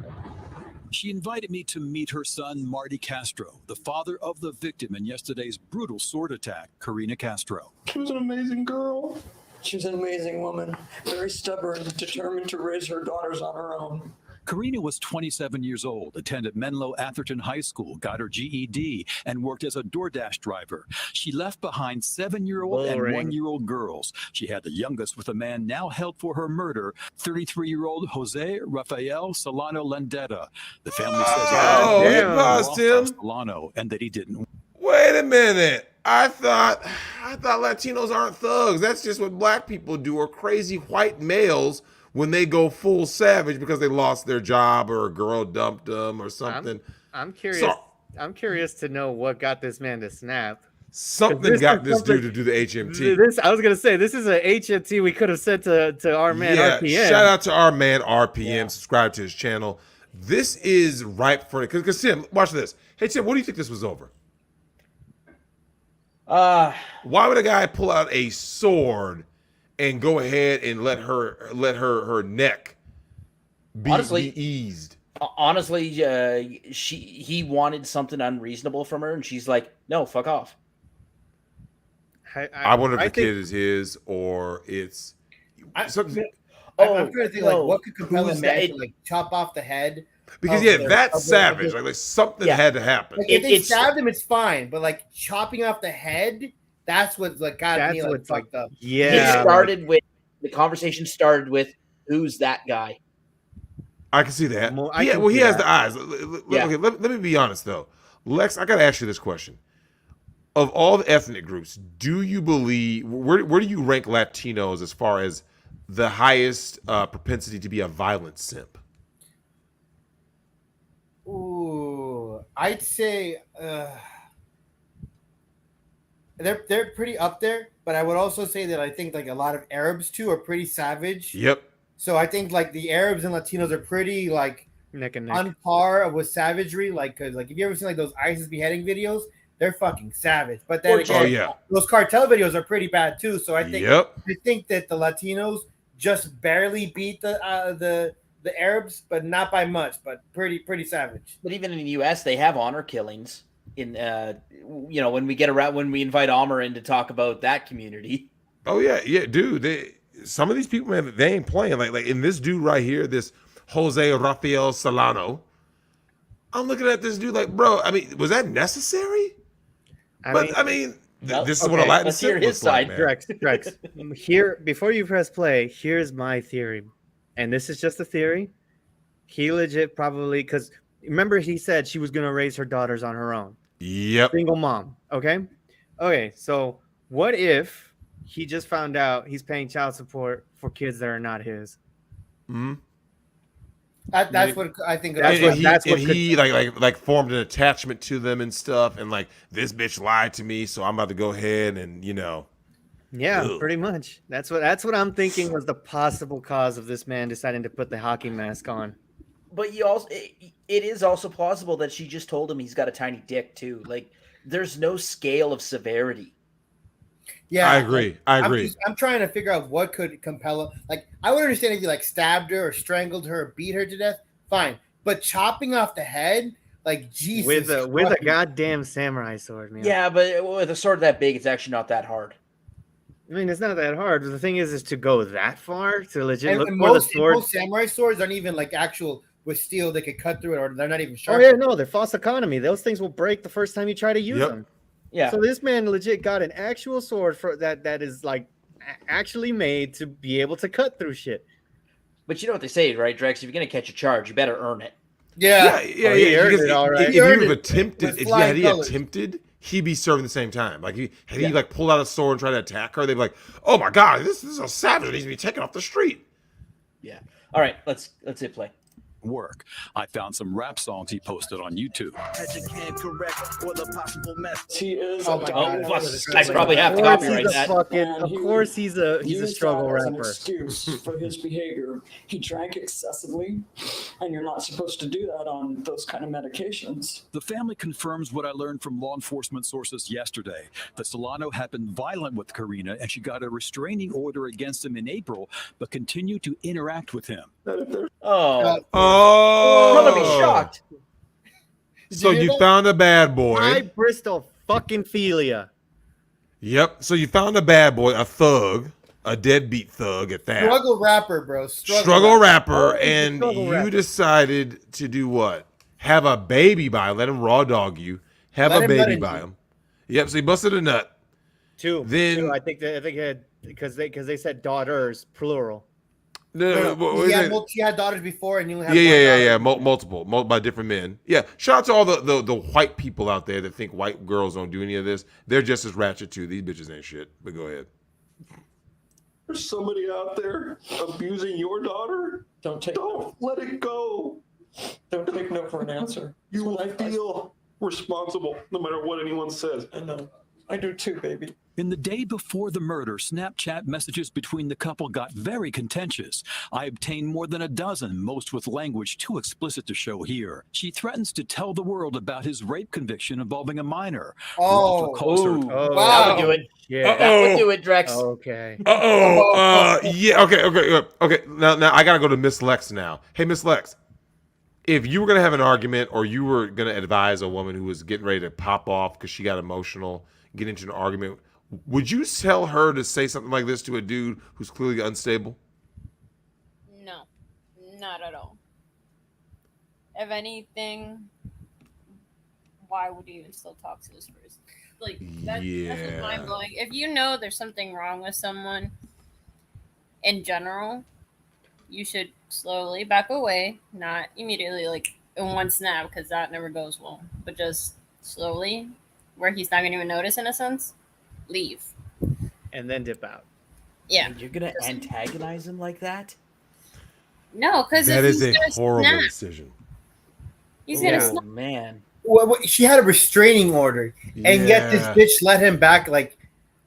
She invited me to meet her son, Marty Castro, the father of the victim in yesterday's brutal sword attack, Karina Castro. She was an amazing girl. She's an amazing woman, very stubborn, determined to raise her daughters on her own. Karina was 27 years old, attended Menlo Atherton High School, got her GED, and worked as a DoorDash driver. She left behind 7-year-old and Boring. 1-year-old girls. She had the youngest with a man now held for her murder, 33-year-old Jose Rafael Solano Landeta. The family says Oh, he he damn. paused lost him. Solano and that he didn't. Wait a minute. I thought Latinos aren't thugs. That's just what black people do, or crazy white males when they go full savage because they lost their job or a girl dumped them or something. I'm curious. So- I'm curious to know what got this man to snap. Something This got is this something- dude to do the HMT. This I was gonna say this is a HMT we could have sent to our man RPM. Shout out to our man RPM. Subscribe to his channel. This is ripe for it. Because Tim, watch this. Hey Tim, what do you think this was over? Why would a guy pull out a sword and go ahead and let her neck be eased? Honestly, he wanted something unreasonable from her, and she's like, "No, fuck off." I wonder if the kid is his or it's something. I'm trying to think like what could compel a Who's man that? to like chop off the head. Because of their- that's of their- savage. Like something had to happen. Like, if they stabbed him, it's fine. But like chopping off the head, that's what like got me like fucked up. The conversation started with who's that guy? I can see that. I can he see has that. the eyes. Yeah. Okay, let me be honest though. Lex, I gotta ask you this question. Of all the ethnic groups, do you believe where do you rank Latinos as far as the highest propensity to be a violent simp? Ooh, I'd say they're pretty up there, but I would also say that I think like a lot of Arabs too are pretty savage. Yep. So I think like the Arabs and Latinos are pretty like neck and neck. on par with savagery. Like, cause like if you ever seen like those ISIS beheading videos, they're fucking savage. But then again, those cartel videos are pretty bad too. So I think I think that the Latinos just barely beat the Arabs, but not by much, but pretty savage. But even in the U.S., they have honor killings. In when we invite Amr in to talk about that community. Oh yeah, dude. Some of these people, man, they ain't playing. Like in this dude right here, this Jose Rafael Solano. I'm looking at this dude like, bro. I mean, was that necessary? This is what a Latin simp looks like, man. Drex. Here, before you press play, here's my theory, and this is just a theory. He legit probably because remember he said she was gonna raise her daughters on her own. Yep. Single mom. Okay. So what if he just found out he's paying child support for kids that are not his? Hmm. That's what I think. He like formed an attachment to them and stuff, and like this bitch lied to me, so I'm about to go ahead and Yeah, Ugh. pretty much. That's what I'm thinking was the possible cause of this man deciding to put the hockey mask on. But it is also plausible that she just told him he's got a tiny dick too. Like, there's no scale of severity. Yeah, I agree. I'm trying to figure out what could compel her. Like, I would understand if you like stabbed her or strangled her or beat her to death, fine. But chopping off the head, like Jesus, with a goddamn samurai sword, man. Yeah, but with a sword that big, it's actually not that hard. I mean, it's not that hard. The thing is to go that far to legit And look for most, the sword. most samurai swords aren't even like actual with steel. They could cut through it, or they're not even sharp. Oh yeah, no, they're false economy. Those things will break the first time you try to use them. Yeah. So this man legit got an actual sword for that is like actually made to be able to cut through shit. But you know what they say, right, Drex? If you're gonna catch a charge, you better earn it. Yeah. He earned it, all right. If he would have attempted, he'd be serving the same time. Like he like pulled out a sword and tried to attack her, they'd be like, "Oh my god, this is a savage that needs to be taken off the street." Yeah. All right, let's hit play. work. I found some rap songs he posted on YouTube. He is. Oh my God. I probably have to copyright that. Of course he's a struggle that as an rapper. excuse for his behavior. He drank excessively, and you're not supposed to do that on those kind of medications. The family confirms what I learned from law enforcement sources yesterday, that Solano had been violent with Karina and she got a restraining order against him in April, but continued to interact with him. Oh, Oh, I'm gonna be shocked. So you found a bad boy. Hi, Bristol fucking Philia. Yep. So you found a bad boy, a thug, a deadbeat thug at that. Struggle rapper, bro. Struggle rapper, Oh, and struggle you rapper. decided to do what? Have a baby by him. Let him raw dog you. Have Let a him baby nut by you. him. Yep. So he busted a nut. Two. Then I think he had because they said daughters plural. what He is it? he had daughters before, and you only have Yeah. one daughter. Multiple by different men. Yeah. Shout out to all the white people out there that think white girls don't do any of this. They're just as ratchet too. These bitches ain't shit. But go ahead. There's somebody out there abusing your daughter. Don't let it go. Don't take no for an answer. You will feel responsible no matter what anyone says. I know. I do too, baby. In the day before the murder, Snapchat messages between the couple got very contentious. I obtained more than a dozen, most with language too explicit to show here. She threatens to tell the world about his rape conviction involving a minor. Oh, That would do it. Yeah. That would do it, Drex. Okay. Yeah. Okay. Now I gotta go to Miss Lex now. Hey, Miss Lex, if you were gonna have an argument or you were gonna advise a woman who was getting ready to pop off because she got emotional, get into an argument, would you tell her to say something like this to a dude who's clearly unstable? No, not at all. If anything, why would you even still talk to this person? Like, that's just mind blowing. If you know there's something wrong with someone in general, you should slowly back away, not immediately, like in one snap, because that never goes well, but just slowly, where he's not going to even notice, in a sense, leave. And then dip out. Yeah. And you're going to antagonize him like that? No, because that is a gonna horrible snap, decision. he's going to Oh, snap. man. Well, she had a restraining order, and yet this bitch let him back. Like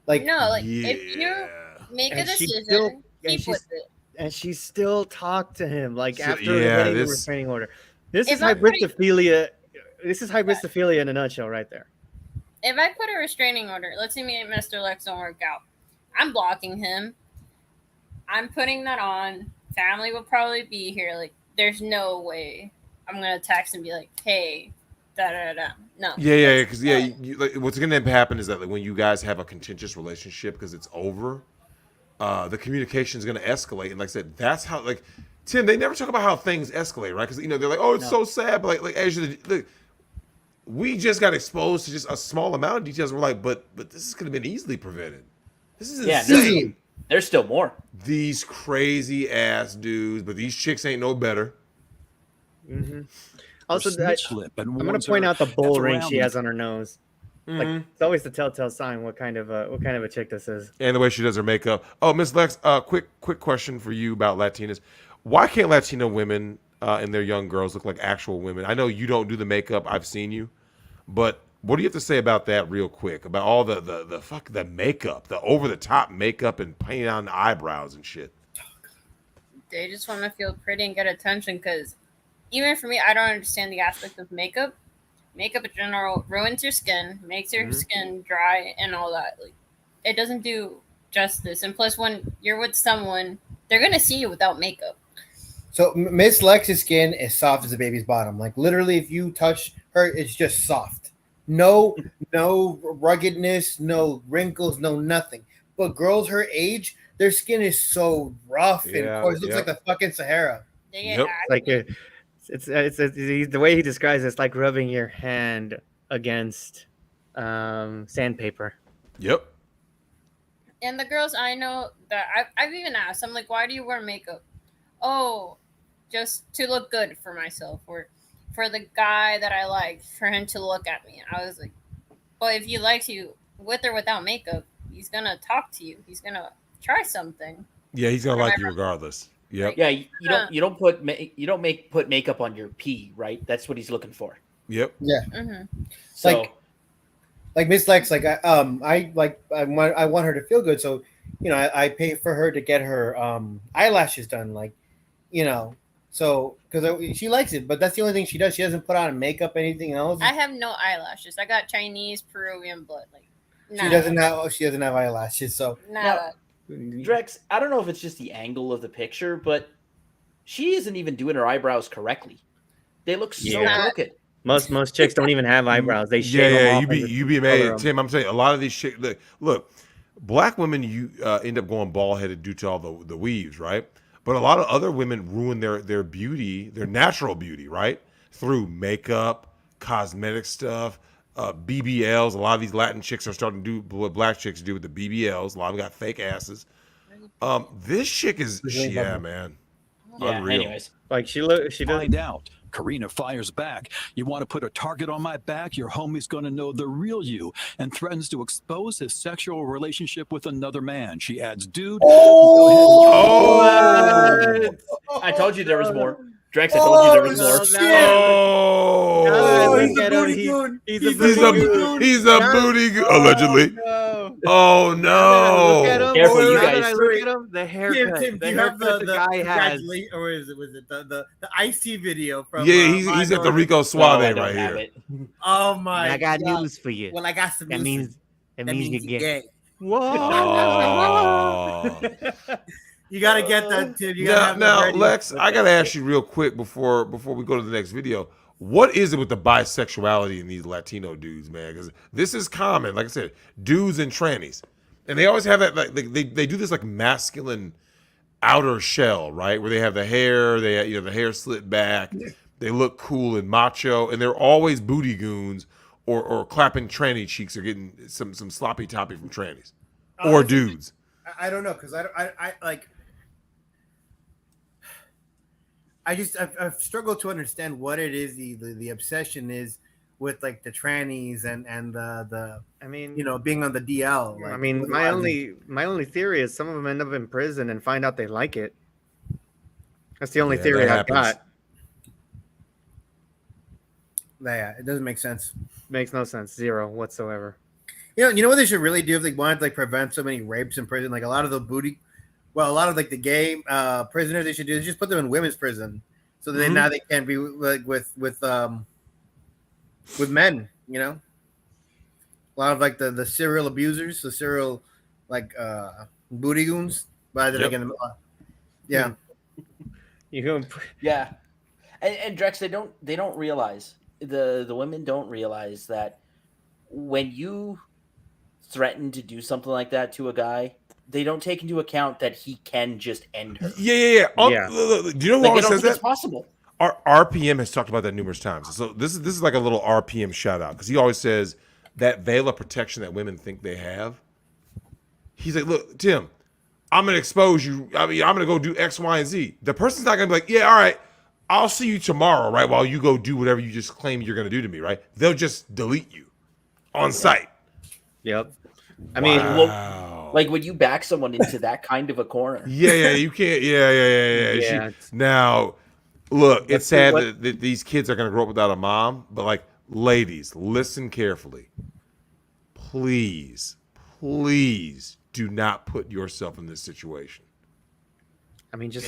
No, like, if you make a And she decision, still- and keep she's- with it. And she still talked to him like So, after yeah, getting the this- restraining order. This If is I'm putting- hybristophilia. This is hybristophilia in a nutshell, right there. If I put a restraining order, let's say me and Mr. Lex don't work out, I'm blocking him. I'm putting that on. Family will probably be here. Like, there's no way I'm gonna text and be like, "Hey, da da da." No. Yeah, because like, what's going to happen is that like, when you guys have a contentious relationship because it's over, the communication is going to escalate. And like I said, that's how like Tim. They never talk about how things escalate, right? Because they're like, oh, it's so sad, but like as you look, we just got exposed to just a small amount of details. We're like, but this could have been easily prevented. This is insane. There's still more. These crazy ass dudes, but these chicks ain't no better. Mm-hmm. Also, snitch lip and I'm going warns to point her out the bull F ring around she me. has on her nose. Like it's always the telltale sign what kind of a chick this is. And the way she does her makeup. Oh, Miss Lex, quick question for you about Latinas. Why can't Latino women and their young girls look like actual women? I know you don't do the makeup. I've seen you. But what do you have to say about that real quick? About all the makeup, the over-the-top makeup and painting on the eyebrows and shit. They just want to feel pretty and get attention. Because even for me, I don't understand the aspect of makeup. Makeup in general ruins your skin, makes your skin dry, and all that. Like, it doesn't do justice. And plus, when you're with someone, they're gonna see you without makeup. So Miss Lex's skin is soft as a baby's bottom. Like literally, if you touch her, it's just soft. No ruggedness, no wrinkles, no nothing. But girls her age, their skin is so rough and of course looks like the fucking Sahara. Like it's the way he describes it's like rubbing your hand against sandpaper. Yep. And the girls I know that I've even asked, I'm like, why do you wear makeup? Oh, just to look good for myself or for the guy that I like, for him to look at me. I was like, well, if he likes you with or without makeup, he's gonna talk to you. He's gonna try something. Yeah, he's gonna like you regardless. Yep. Yeah, you don't put makeup on your pee, right? That's what he's looking for. Yep. Yeah. So like Miss Lex, like I want her to feel good, so I pay for her to get her eyelashes done, like so because she likes it, but that's the only thing she does. She doesn't put on makeup, anything else. I have no eyelashes. I got Chinese, Peruvian blood. Like she doesn't have eyelashes, so nada. Drex, I don't know if it's just the angle of the picture, but she isn't even doing her eyebrows correctly. They look so crooked. Most chicks don't even have eyebrows. They shave them off. You be amazed, Tim. I'm telling you, a lot of these chicks. Look, black women, you end up going bald headed due to all the weaves, right? But a lot of other women ruin their beauty, their natural beauty, right? Through makeup, cosmetic stuff, BBLs. A lot of these Latin chicks are starting to do what black chicks do with the BBLs. A lot of them got fake asses. This chick is, man. Yeah, unreal. Anyways. Like she does. Find out. Karina fires back. You want to put a target on my back? Your homie's going to know the real you, and threatens to expose his sexual relationship with another man. She adds, dude. I told you there was more. Drex, I told you there was more. He's a booty goon. Allegedly. Oh no! Careful, you guys. Look at him. The haircut. Tim, do you have the guy has? Or was it the IC video from? He's at the Rico Suave right here. Oh my! I got God. news for you. Well, I got some. That means you're gay. Whoa! You gotta get that, Tim. You Now, Lex, I gotta ask you real quick before we go to the next video. What is it with the bisexuality in these Latino dudes, man? Because this is common, like I said, dudes and trannies, and they always have that. Like they do this like masculine outer shell, right? Where they have the hair, the hair slit back, they look cool and macho, and they're always booty goons or clapping tranny cheeks or getting some sloppy toppy from trannies or dudes. I don't know, because I like. I've struggled to understand what it is the obsession is with like the trannies and the I mean, being on the DL. Like, I mean, my only theory is some of them end up in prison and find out they like it. That's the only theory I've got. Yeah, it doesn't make sense. Makes no sense. Zero whatsoever. You know what they should really do if they wanted to like prevent so many rapes in prison? Like a lot of the like the gay prisoners, they should do is just put them in women's prison, so that now they can't be like with men. A lot of like the serial abusers, the serial like booty goons. But yeah, yeah, and Drex, they don't realize the women don't realize that when you threaten to do something like that to a guy, they don't take into account that he can just end her. Yeah. Do you know who always says that? It's possible. Our RPM has talked about that numerous times. So this is like a little RPM shout out because he always says that veil of protection that women think they have. He's like, look, Tim, I'm gonna expose you. I mean, I'm gonna go do X, Y, and Z. The person's not gonna be like, yeah, all right, I'll see you tomorrow, right? While you go do whatever you just claim you're gonna do to me, right? They'll just delete you on site. Yep. I mean, like when you back someone into that kind of a corner. Yeah, you can't. Yeah. Now, look, it's sad that these kids are going to grow up without a mom, but like, ladies, listen carefully. Please do not put yourself in this situation. I mean, just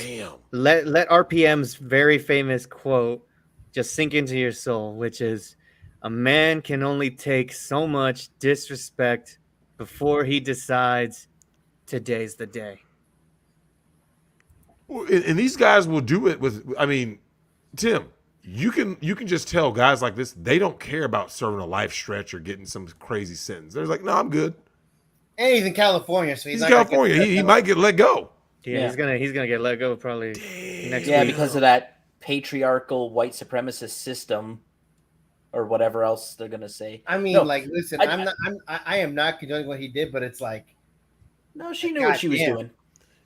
let RPM's very famous quote just sink into your soul, which is, a man can only take so much disrespect before he decides today's the day. And these guys will do it with, I mean, Tim, you can just tell guys like this, they don't care about serving a life stretch or getting some crazy sentence. They're like, no, I'm good. And he's in California, so he's in California. He might get let go. Yeah, he's gonna get let go probably next week. Yeah, because of that patriarchal white supremacist system. Or whatever else they're gonna say. I mean, listen, I am not condoning what he did, but it's like, no, she knew what she was doing.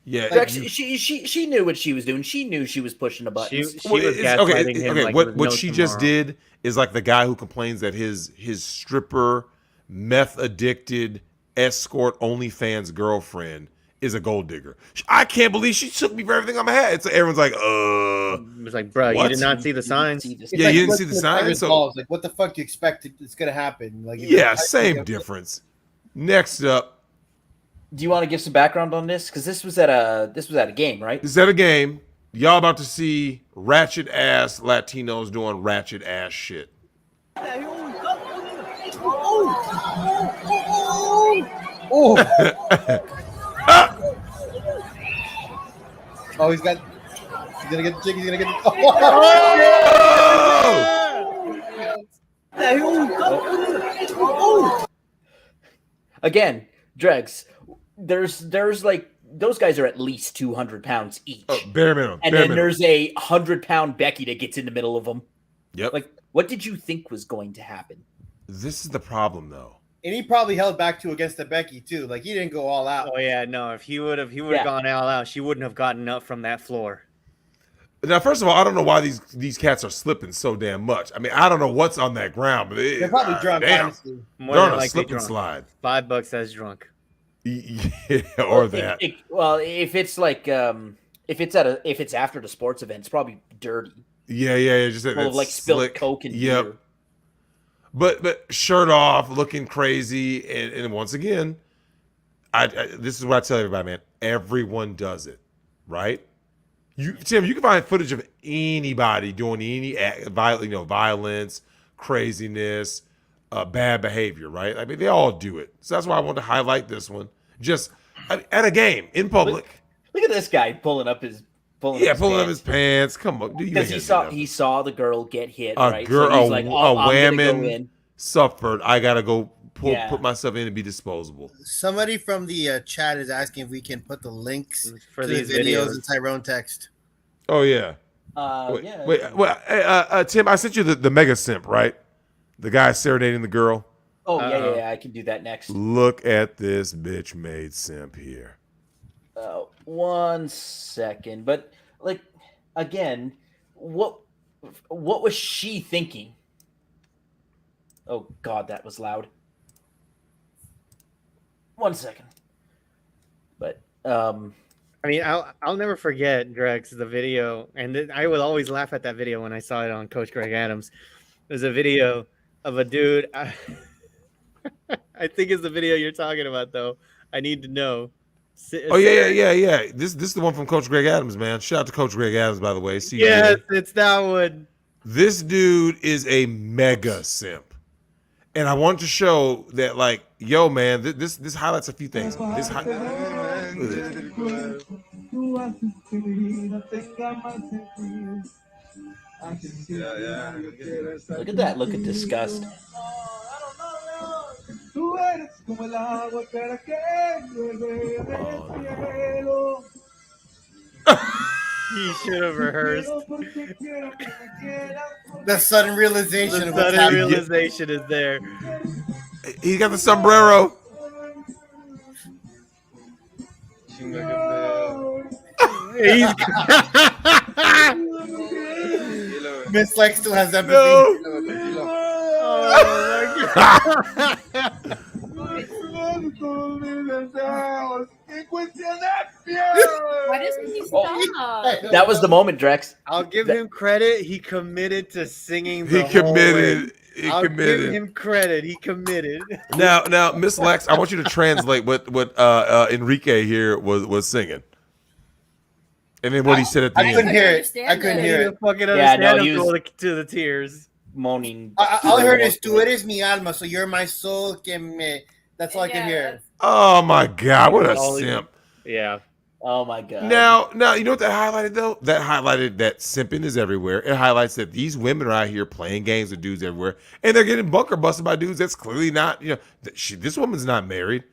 Yeah, like, she knew what she was doing. She knew she was pushing a button. She was gaslighting him. Okay, what she just did is like the guy who complains that his stripper, meth addicted, escort OnlyFans girlfriend is a gold digger. I can't believe she took me for everything I'm had. So everyone's like, It was like, bro, you what? did not see the signs. It's Yeah, like you didn't see the flipping signs. tennis So balls. Like, what the fuck do you expect it's gonna happen? Like, yeah, same difference. Next up, Do you want to give some background on this? Because this was at a game, right? this is at a game. Y'all about to see ratchet ass Latinos doing ratchet ass shit. Oh, oh, he's gonna get the jig. He's gonna get the. Oh! Again, Dregs, there's like those guys are at least 200 pounds each. Bare minimum. And bare then minimum. there's a 100-pound Becky that gets in the middle of them. Yep. Like, what did you think was going to happen? This is the problem, though. And he probably held back to against the Becky too. Like he didn't go all out. Oh yeah, no. If he would have Yeah. gone all out, she wouldn't have gotten up from that floor. Now, first of all, I don't know why these cats are slipping so damn much. I mean, I don't know what's on that ground, but They're probably drunk, damn. honestly. More They're than on a likely slip and drunk. slide. $5 says drunk. Yeah, or that. If it's like if it's after the sports event, it's probably dirty. Yeah. Just Full of like spilled Coke and beer. But shirt off, looking crazy, and once again, I this is what I tell everybody, man. Everyone does it, right? Tim, you can find footage of anybody doing any violence, craziness, bad behavior, right? I mean, they all do it. So that's why I wanted to highlight this one. Just at a game in public. Look at this guy pulling up his Pulling up his pants. Come on, because he saw the girl get hit. A Right? girl, so he's like, a I'm gonna go woman in. suffered. I gotta go Yeah. put myself in and be disposable. Somebody from the chat is asking if we can put the links For to the these videos videos. in Tyrone text. Oh yeah. Wait, Tim, I sent you the mega simp, right? The guy serenading the girl. Oh yeah, I can do that next. Look at this bitch made simp here. 1 second, but like again, what was she thinking? Oh God, that was loud. 1 second, but I mean, I'll never forget, Drex, the video, and I will always laugh at that video when I saw it on Coach Greg Adams. There's a video of a dude. I think it's the video you're talking about, though. I need to know. Oh yeah. This is the one from Coach Greg Adams, man. Shout out to Coach Greg Adams, by the way. See you yes, later. it's that one. This dude is a mega simp, and I want to show that, like, yo, man, this highlights a few things. Look at this. look at that look of disgust. He should have rehearsed. The sudden realization The of what's sudden happening. realization is there. He got the sombrero. He's Miss Lex still has empathy. oh my God. Why doesn't he stop? That was the moment, Drex. I'll give him credit. He committed to singing. He The whole committed. way. He I'll committed. give him credit. He committed. Now, Miss Lex, I want you to translate what Enrique here was singing, and then what he said at the I couldn't end. hear it. I couldn't hear it. Fucking Yeah, understand no, him he was- to the tears. Moaning. All I heard is "Tú eres mi alma," so you're my soul. Que me. That's all I can hear. Oh my God, what a All- simp! Yeah. Oh my God. Now, you know what that highlighted though? That highlighted that simping is everywhere. It highlights that these women are out here playing games with dudes everywhere, and they're getting bunker busted by dudes that's clearly not. This woman's not married.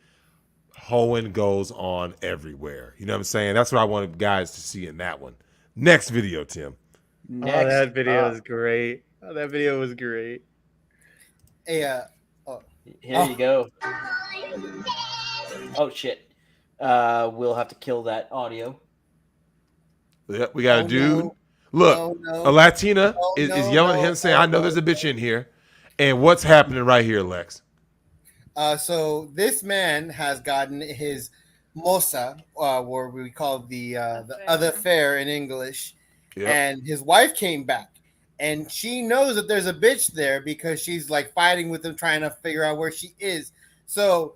Hoeing goes on everywhere. You know what I'm saying? That's what I wanted guys to see in that one. Next video, Tim. Next Oh, that video up. is great. Oh, that video was great. Hey, Here you go. Oh shit. We'll have to kill that audio. Yep, we got a Oh, dude. no. Look, Oh, no. a Latina Oh, is no, yelling at no, him, saying, no, "I know no. there's a bitch in here." And what's happening right here, Lex? So this man has gotten his moza, where we call the other fair in English, Yep. and his wife came back, and she knows that there's a bitch there because she's like fighting with him, trying to figure out where she is. So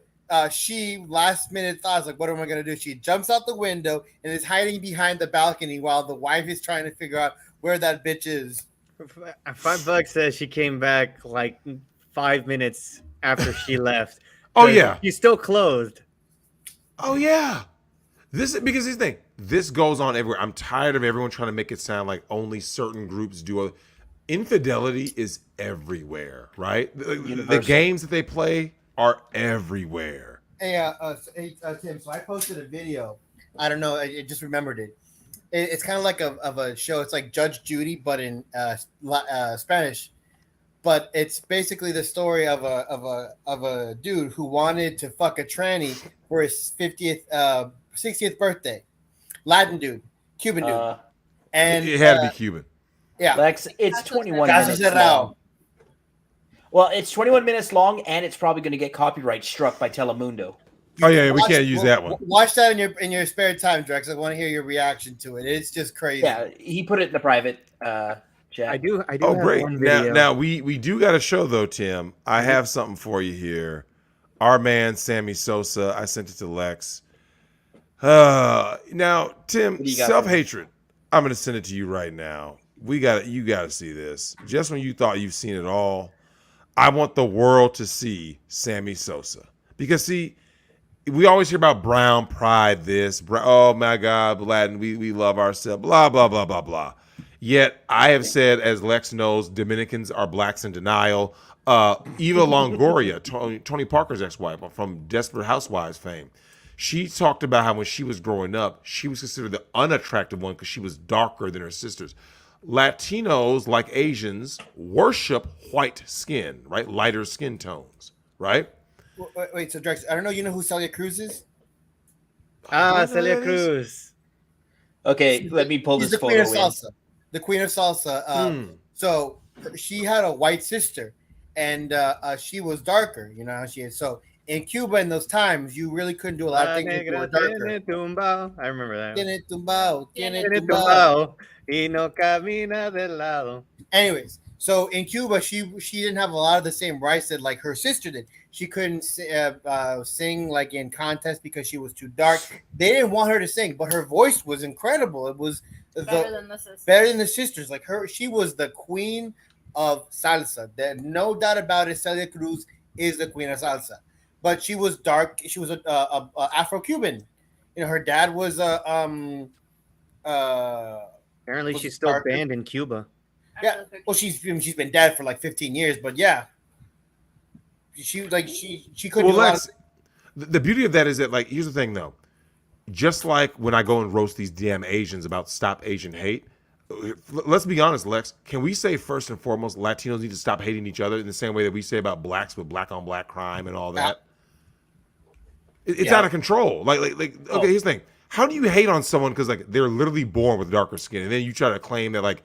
she last minute thoughts like, what am I gonna do? She jumps out the window and is hiding behind the balcony while the wife is trying to figure out where that bitch is. $5 says she came back like 5 minutes after she left. Oh yeah, she's still clothed. Oh yeah, because this thing, this goes on everywhere. I'm tired of everyone trying to make it sound like only certain groups do. Infidelity is everywhere, right? The games that they play are everywhere. Hey, Tim. So I posted a video. I don't know. I just remembered it. It's kind of like a show. It's like Judge Judy, but in Spanish. But it's basically the story of a dude who wanted to fuck a tranny for his 60th birthday. Latin dude, Cuban dude, and it had to be Cuban. Yeah, Lex, it's 21 minutes long. Well, it's 21 minutes long, and it's probably going to get copyright struck by Telemundo. Oh yeah, we can't use that one. Watch that in your spare time, Drex. I want to hear your reaction to it. It's just crazy. Yeah, he put it in the private chat. I do. Oh great! Now we do got a show though, Tim. I have something for you here. Our man Sammy Sosa. I sent it to Lex. Now Tim, self-hatred. I'm going to send it to you right now. You got to see this. Just when you thought you've seen it all, I want the world to see Sammy Sosa. Because see, we always hear about brown pride, oh my God, Latin, we love ourselves, blah, blah, blah, blah, blah. Yet I have said, as Lex knows, Dominicans are blacks in denial. Eva Longoria, Tony Parker's ex-wife from Desperate Housewives fame, she talked about how when she was growing up, she was considered the unattractive one because she was darker than her sisters. Latinos, like Asians, worship white skin, right? Lighter skin tones, right? Wait, so Drex, I don't know. You know who Celia Cruz is? Celia Cruz. Okay, let me pull this photo in. The Queen of Salsa. So she had a white sister, and she was darker. You know how she is. So in Cuba in those times, you really couldn't do a lot of things. I remember that. Tiene tumbao. Y no camina del lado. Anyways, so in Cuba, she didn't have a lot of the same rights that like her sister did. She couldn't sing like in contests because she was too dark. They didn't want her to sing, but her voice was incredible. It was better than the sisters. Like she was the queen of salsa. There's no doubt about it. Celia Cruz is the queen of salsa. But she was dark. She was a Afro-Cuban. You know, her dad was apparently she's still darker. Banned in Cuba. Yeah. Well, she's been dead for like 15 years, but yeah. She couldn't do a lot of... The beauty of that is that, like, here's the thing though. Just like when I go and roast these damn Asians about Stop Asian Hate, let's be honest, Lex, can we say first and foremost Latinos need to stop hating each other in the same way that we say about blacks with black on black crime and all that? It's out of control. Like okay, here's the thing. How do you hate on someone because like they're literally born with darker skin, and then you try to claim that like,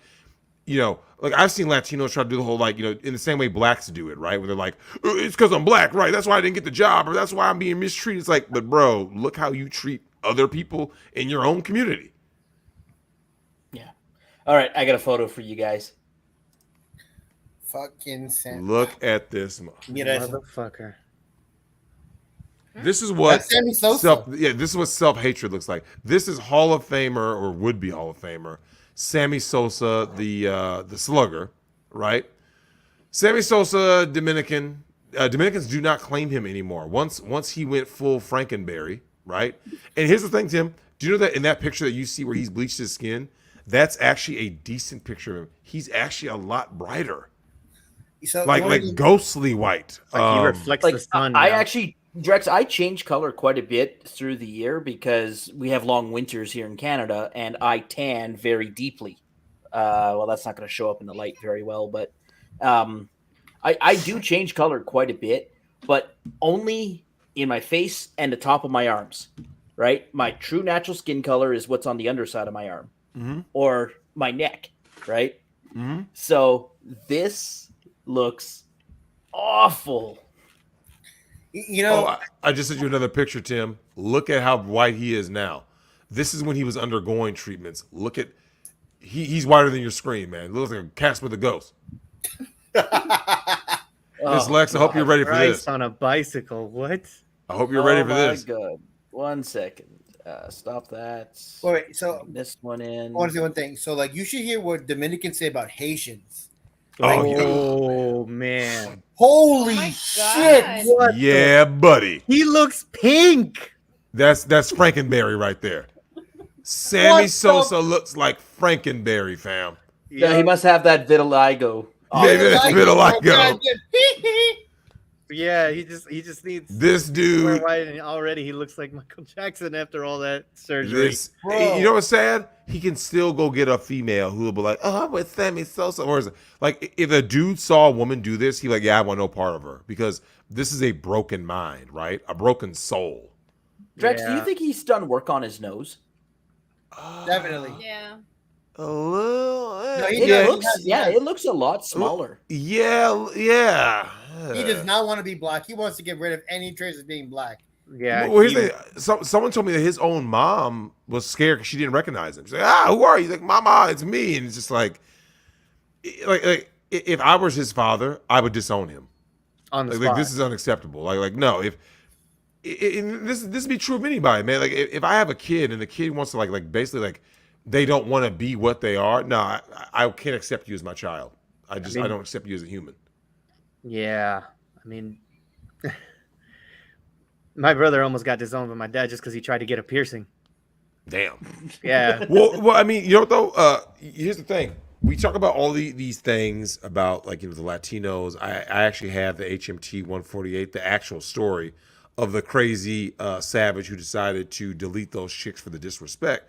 you know, like I've seen Latinos try to do the whole like, you know, in the same way blacks do it, right? Where they're like, it's because I'm black, right? That's why I didn't get the job, or that's why I'm being mistreated. It's like, but bro, look how you treat other people in your own community. Yeah. All right, I got a photo for you guys. Fucking Sam. Look at this motherfucker. This is what Sammy Sosa. This is what self-hatred looks like. This is Hall of Famer or would-be Hall of Famer Sammy Sosa, the slugger, right? Sammy Sosa, Dominican. Dominicans do not claim him anymore. Once he went full Frankenberry, right? And here's the thing, Tim. Do you know that in that picture that you see where he's bleached his skin, that's actually a decent picture of him. He's actually a lot brighter. So like ghostly white. Like he reflects the sun. Drex, I change color quite a bit through the year because we have long winters here in Canada, and I tan very deeply. Well, that's not going to show up in the light very well, but I do change color quite a bit, but only in my face and the top of my arms, right? My true natural skin color is what's on the underside of my arm or my neck, right? So this looks awful. You know, I just sent you another picture, Tim. Look at how white he is now. This is when he was undergoing treatments. Look at he's whiter than your screen, man. He looks like a Casper the Ghost. Miss Lex, I hope you're ready for this. On a bicycle, what? I hope you're ready for this. Oh my God! 1 second. Stop that. Wait, so this one in. I want to say one thing. So, like, you should hear what Dominicans say about Haitians. Oh man! Holy shit! What Yeah, buddy. He looks pink. That's Frankenberry right there. Sammy Sosa looks like Frankenberry, fam. Yeah, he must have that vitiligo. Vitiligo. Yeah, he just needs this dude. White, and already he looks like Michael Jackson after all that surgery. You know what's sad? He can still go get a female who will be like, "Oh, I'm with Sammy Sosa." Or is it, like, if a dude saw a woman do this, he like, "Yeah, I want no part of her," because this is a broken mind, right? A broken soul. Drex, do you think he's done work on his nose? Definitely. Yeah. A little. No, it looks a lot smaller. Yeah. He does not want to be black. He wants to get rid of any trace of being black. Yeah. Well, here's the thing. Someone told me that his own mom was scared because she didn't recognize him. She's like, who are you? He's like, Mama, it's me. And it's just like if I was his father, I would disown him. On the like, spot. This is unacceptable. Like no, if this would be true of anybody, man. Like if I have a kid and the kid wants to like basically like they don't want to be what they are, no, I can't accept you as my child. I don't accept you as a human. Yeah, I mean, my brother almost got disowned by my dad just because he tried to get a piercing. Damn. Yeah. well, I mean, you know what though? Here's the thing. We talk about all these things about like the Latinos. I actually have the HMT 148, the actual story of the crazy savage who decided to delete those chicks for the disrespect.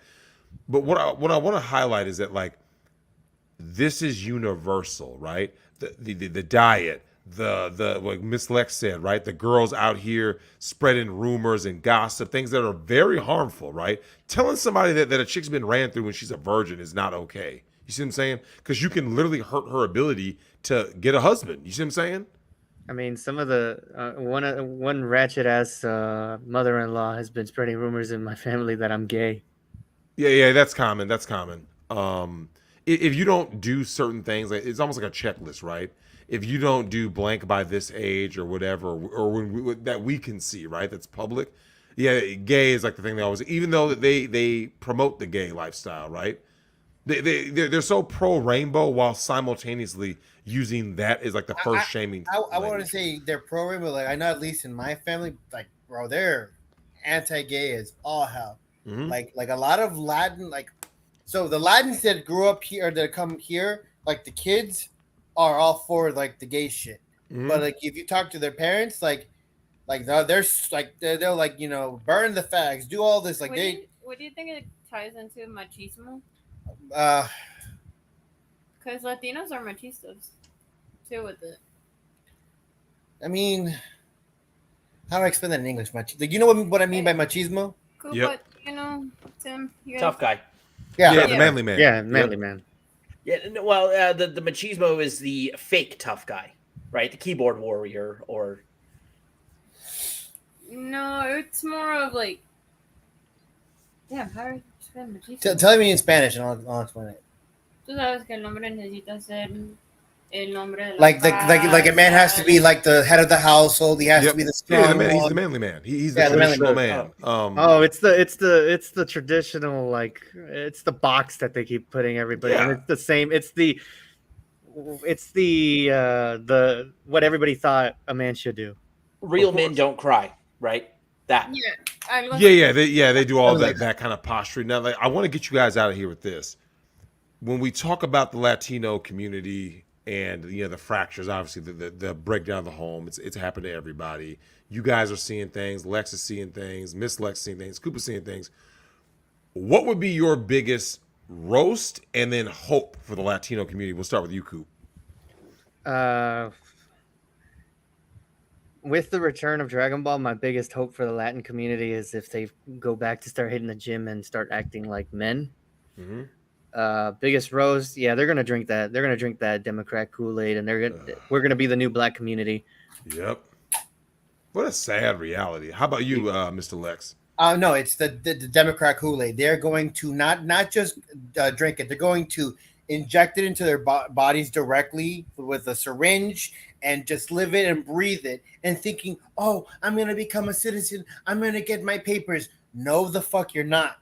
But what I want to highlight is that like this is universal, right? The diet. The like Miss Lex said, right? The girls out here spreading rumors and gossip, things that are very harmful, right? Telling somebody that a chick's been ran through when she's a virgin is not okay. You see what I'm saying? Because you can literally hurt her ability to get a husband. You see what I'm saying? I mean, some of the one ratchet ass mother-in-law has been spreading rumors in my family that I'm gay. Yeah, that's common. That's common. If you don't do certain things, like it's almost like a checklist, right? If you don't do blank by this age or whatever, or that we can see, right? That's public. Yeah, gay is like the thing they always. Even though they promote the gay lifestyle, right? They're so pro rainbow while simultaneously using that as like the first shaming. I want to say they're pro rainbow. Like I know at least in my family, like bro, they're anti-gay as all hell. Mm-hmm. Like a lot of Latin, like so the Latins that grew up here that come here, like the kids are all for like the gay shit. Mm-hmm. But like if you talk to their parents, like they're like burn the fags, do all this. Like what do you think it ties into machismo? Because Latinos are machistas too with it. I mean, how do I explain that in English? Like, you know what I mean by machismo? Cool, yep. But Tim, tough guy. Yeah, the manly man. Yeah, manly man. Yeah, well, the machismo is the fake tough guy, right? The keyboard warrior, or no, it's more of like, damn, how do I explain machismo? Tell me in Spanish, and I'll explain it. Tú sabes que el hombre necesita ser el nombre de la like a man has to be like the head of the household. He has to be the strong one. He's the manly man. He's the traditional man. It's the traditional, like it's the box that they keep putting everybody. Yeah. And it's the same. It's the what everybody thought a man should do. Real men don't cry, right? That. They do all that kind of posturing. Now, like, I want to get you guys out of here with this. When we talk about the Latino community and the fractures, obviously the breakdown of the home, it's happened to everybody. You guys are seeing things. Lex is seeing things. Miss Lex seeing things. Cooper's seeing things. What would be your biggest roast and then hope for the Latino community? We'll start with you, Coop. With the return of Dragon Ball, my biggest hope for the Latin community is if they go back to start hitting the gym and start acting like men. Mm-hmm. Biggest roast, they're gonna drink that. They're gonna drink that Democrat Kool-Aid, and we're gonna be the new black community. Yep. What a sad reality. How about you, Mr. Lex? No, it's the Democrat Kool-Aid. They're going to not just drink it. They're going to inject it into their bodies directly with a syringe and just live it and breathe it and thinking, oh, I'm going to become a citizen. I'm going to get my papers. No, the fuck you're not.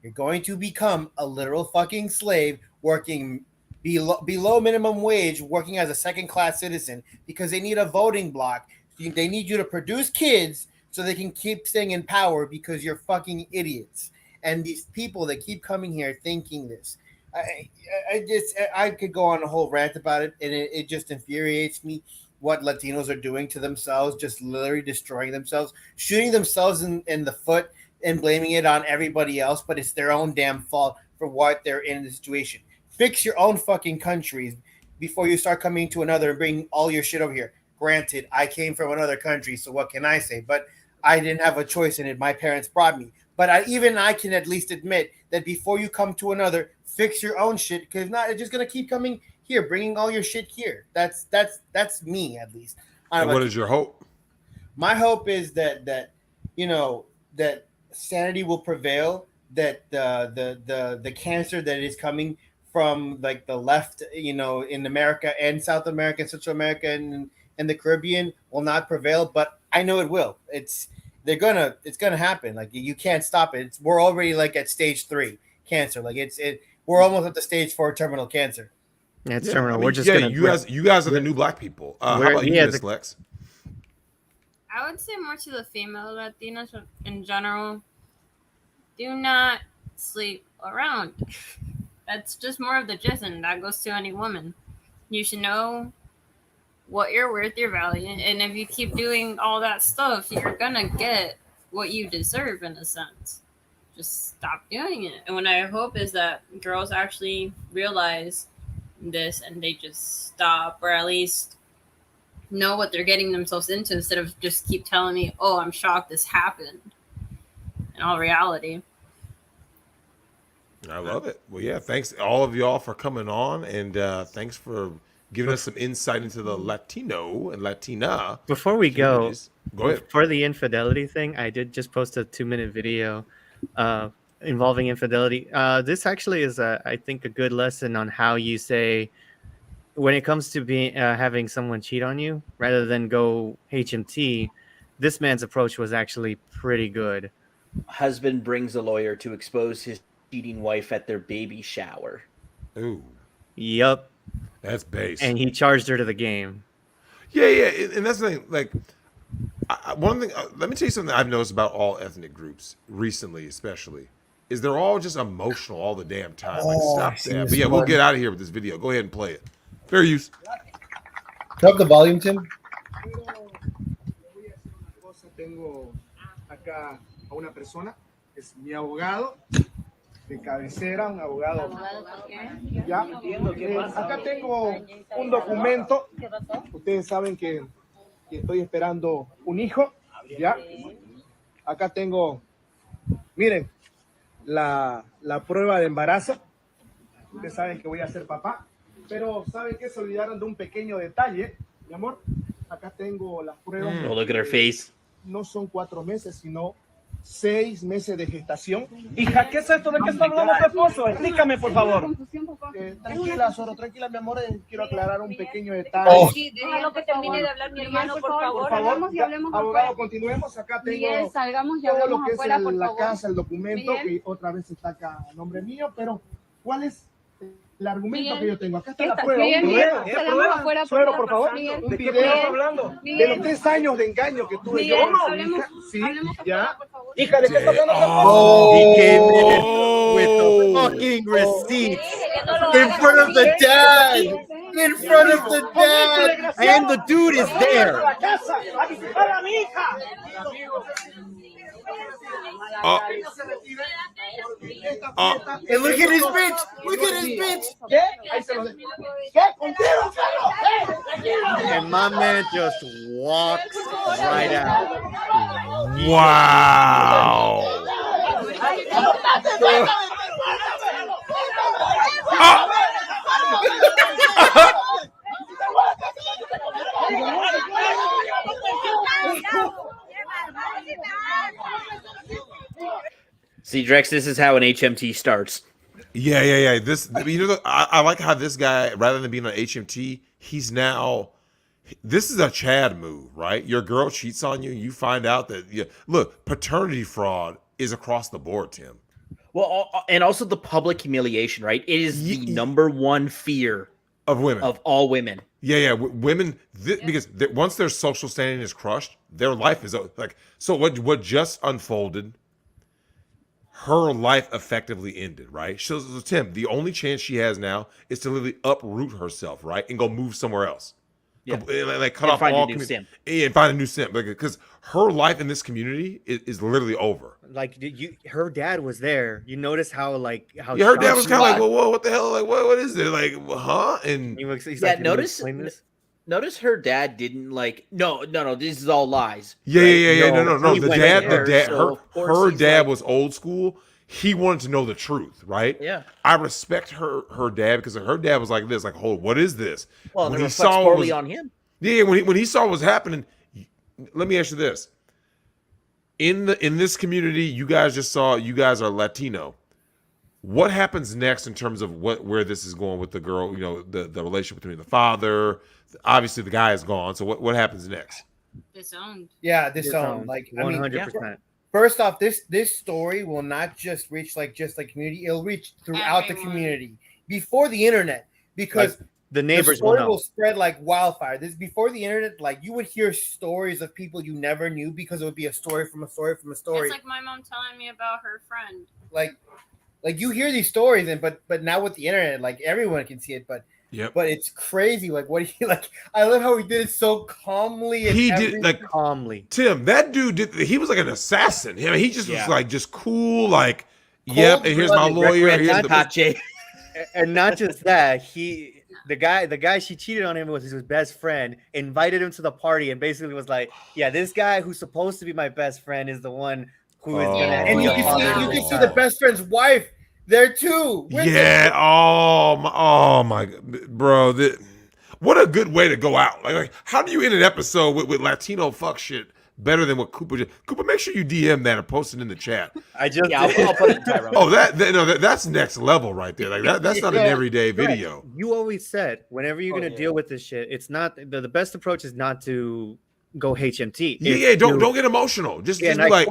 You're going to become a literal fucking slave working below minimum wage, working as a second-class citizen because they need a voting block. They need you to produce kids so they can keep staying in power because you're fucking idiots. And these people that keep coming here thinking this, I could go on a whole rant about it, and it just infuriates me what Latinos are doing to themselves, just literally destroying themselves, shooting themselves in the foot and blaming it on everybody else, but it's their own damn fault for what they're in the situation. Fix your own fucking countries before you start coming to another and bring all your shit over here. Granted, I came from another country, so what can I say? But I didn't have a choice in it. My parents brought me. But I can at least admit that before you come to another, fix your own shit, because not it's just gonna keep coming here, bringing all your shit here. That's me at least. And what is your hope? My hope is that that sanity will prevail. That the cancer that is coming from like the left, in America and South America and Central America and the Caribbean will not prevail, but I know it will. It's gonna happen. Like you can't stop it. We're already like at stage 3 cancer. Like we're almost at the stage 4 terminal cancer. Yeah, it's terminal. We're just gonna. You guys are the new black people. How about you, Miss Lex? I would say more to the female Latinas in general. Do not sleep around. That's just more of the gist, and that goes to any woman. You should know what you're worth, your value, and if you keep doing all that stuff, you're gonna get what you deserve in a sense. Just stop doing it. And what I hope is that girls actually realize this and they just stop, or at least know what they're getting themselves into, instead of just keep telling me, oh, I'm shocked this happened. In all reality. I love it. Well, yeah, thanks all of y'all for coming on, and thanks for giving us some insight into the Latino and Latina. Before we go ahead. For the infidelity thing, I did just post a 2-minute video involving infidelity. This actually is, I think, a good lesson on how you say, when it comes to being having someone cheat on you, rather than go HMT, this man's approach was actually pretty good. Husband brings a lawyer to expose his cheating wife at their baby shower. Ooh. Yup. That's base. And he charged her to the game. Yeah, and that's the thing. Like, one thing. Let me tell you something I've noticed about all ethnic groups recently, especially, is they're all just emotional all the damn time. Like, stop that. But yeah, we'll get out of here with this video. Go ahead and play it. Fair use. Turn up the volume, Tim. Tengo acá a una persona, es mi abogado de cabecera, un abogado. Ya, acá tengo un documento. Ustedes saben que estoy esperando un hijo. Ya, acá tengo, miren, la prueba de embarazo. Ustedes saben que voy a ser papá, pero saben que se olvidaron de un pequeño detalle, mi amor. Acá tengo las pruebas. Oh, look at her face. No son 4 meses, sino 6 meses de gestación. Hija, ¿qué es esto? ¿De qué está hablando tu esposo? Explícame, por favor. Tranquila, Soro, tranquila, mi amor. Quiero aclarar un pequeño detalle. Sí, déjalo que termine de hablar mi hermano, por favor. Salgamos y hablemos abogado, continuemos. Acá tengo todo lo que es la casa, el documento, que otra vez está acá a nombre mío, pero ¿cuál es el argumento que yo tengo? Acá está la prueba. Suero, por favor. ¿De qué estás hablando? De los 3 años de engaño que tuve yo. Sí, ya. Hija, ¿de qué estás hablando? He came in with the fucking receipts in front of the dad. In front of the dad. And the dude is there. And look at his bitch. Look at his bitch. And my man just walks right out. Wow. See, Drex, this is how an HMT starts. Yeah. I like how this guy, rather than being an HMT, he's now. This is a Chad move, right? Your girl cheats on you. You find out that look, paternity fraud is across the board, Tim. Well, and also the public humiliation, right? It is the number one fear of women, of all women. Yeah. Women, because once their social standing is crushed, their life is like. So what just unfolded? Her life effectively ended, right? So Tim, the only chance she has now is to literally uproot herself, right, and go move somewhere else. Yeah. Like cut off all sim. And find a new sim, because her life in this community is literally over. Like her dad was there. You notice how her dad was kind of like, whoa, what the hell? Like, what is it? Like, huh? And notice her dad didn't like. No. This is all lies. Yeah. No. Her dad was old school. He wanted to know the truth, right? Yeah. I respect her dad, because her dad was like this, like, hold, what is this? Well, when it reflects poorly on him. Yeah, when he saw what was happening, let me ask you this. In this community, you guys are Latino. What happens next in terms of where this is going with the girl, the relationship between the father? Obviously the guy is gone, so what happens next? Disowned. Yeah, disowned. Like 100%. First off, this story will not just reach just the community; it'll reach throughout the community before the internet, because the neighbors will spread like wildfire. This before the internet, like you would hear stories of people you never knew, because it would be a story from a story from a story. It's like my mom telling me about her friend. Like you hear these stories, but now with the internet, like everyone can see it, but. Yep. But it's crazy. Like what he like. I love how he did it so calmly. And he did like calmly. Tim, that dude did. He was like an assassin. He just was like just cool. Like, yep. And here's my lawyer. Here's the and not just that. The guy she cheated on him was his best friend. Invited him to the party and basically was like, "Yeah, this guy who's supposed to be my best friend is the one who is gonna." And you can see the best friend's wife there too. Yeah. Oh my, bro. What a good way to go out. Like how do you end an episode with Latino fuck shit better than what Cooper did? Cooper, make sure you DM that or post it in the chat. I'll put it in Tyrone. Oh, that's next level right there. Like that's not an everyday video. Right. You always said whenever you're gonna deal with this shit, it's not the best approach is not to go HMT. Yeah, don't get emotional. Just be like,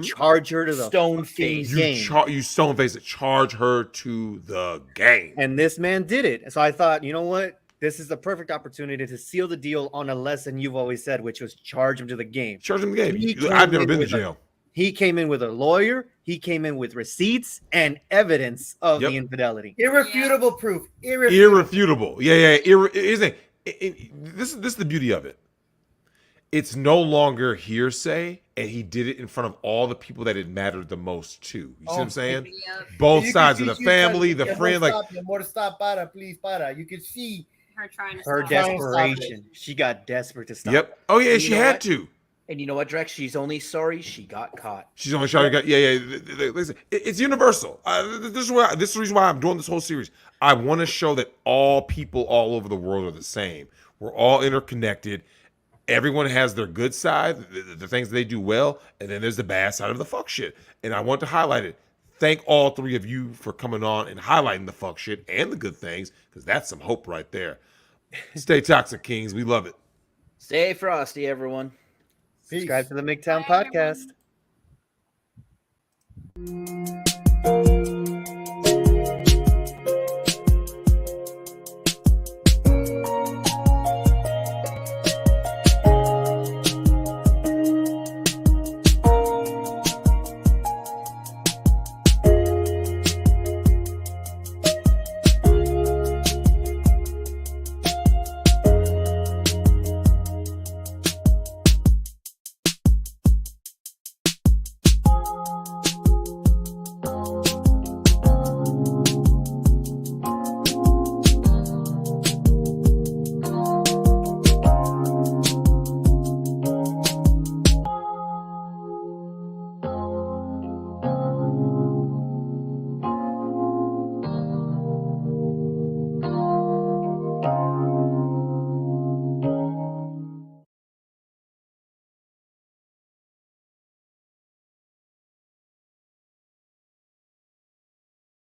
charge her to the stone face game. You stone face it. Charge her to the game. And this man did it. So I thought, you know what? This is the perfect opportunity to seal the deal on a lesson you've always said, which was charge him to the game. Charge him to the game. I've never been to jail. He came in with a lawyer. He came in with receipts and evidence of the infidelity. Irrefutable proof. Irrefutable. Yeah. This is the beauty of it. It's no longer hearsay, and he did it in front of all the people that it mattered the most to. You see what I'm saying? Both sides of the family, the friend. Like, you can see her trying to her desperation. She got desperate to stop. Yep. Oh yeah, she had to. And you know what, Drex? She's only sorry she got caught. She's only sorry she got. Yeah. Listen, it's universal. This is the reason why I'm doing this whole series. I want to show that all people all over the world are the same. We're all interconnected. Everyone has their good side, the things they do well, and then there's the bad side of the fuck shit. And I want to highlight it. Thank all three of you for coming on and highlighting the fuck shit and the good things, because that's some hope right there. Stay toxic, Kings. We love it. Stay frosty, everyone. Subscribe to the Migtown podcast.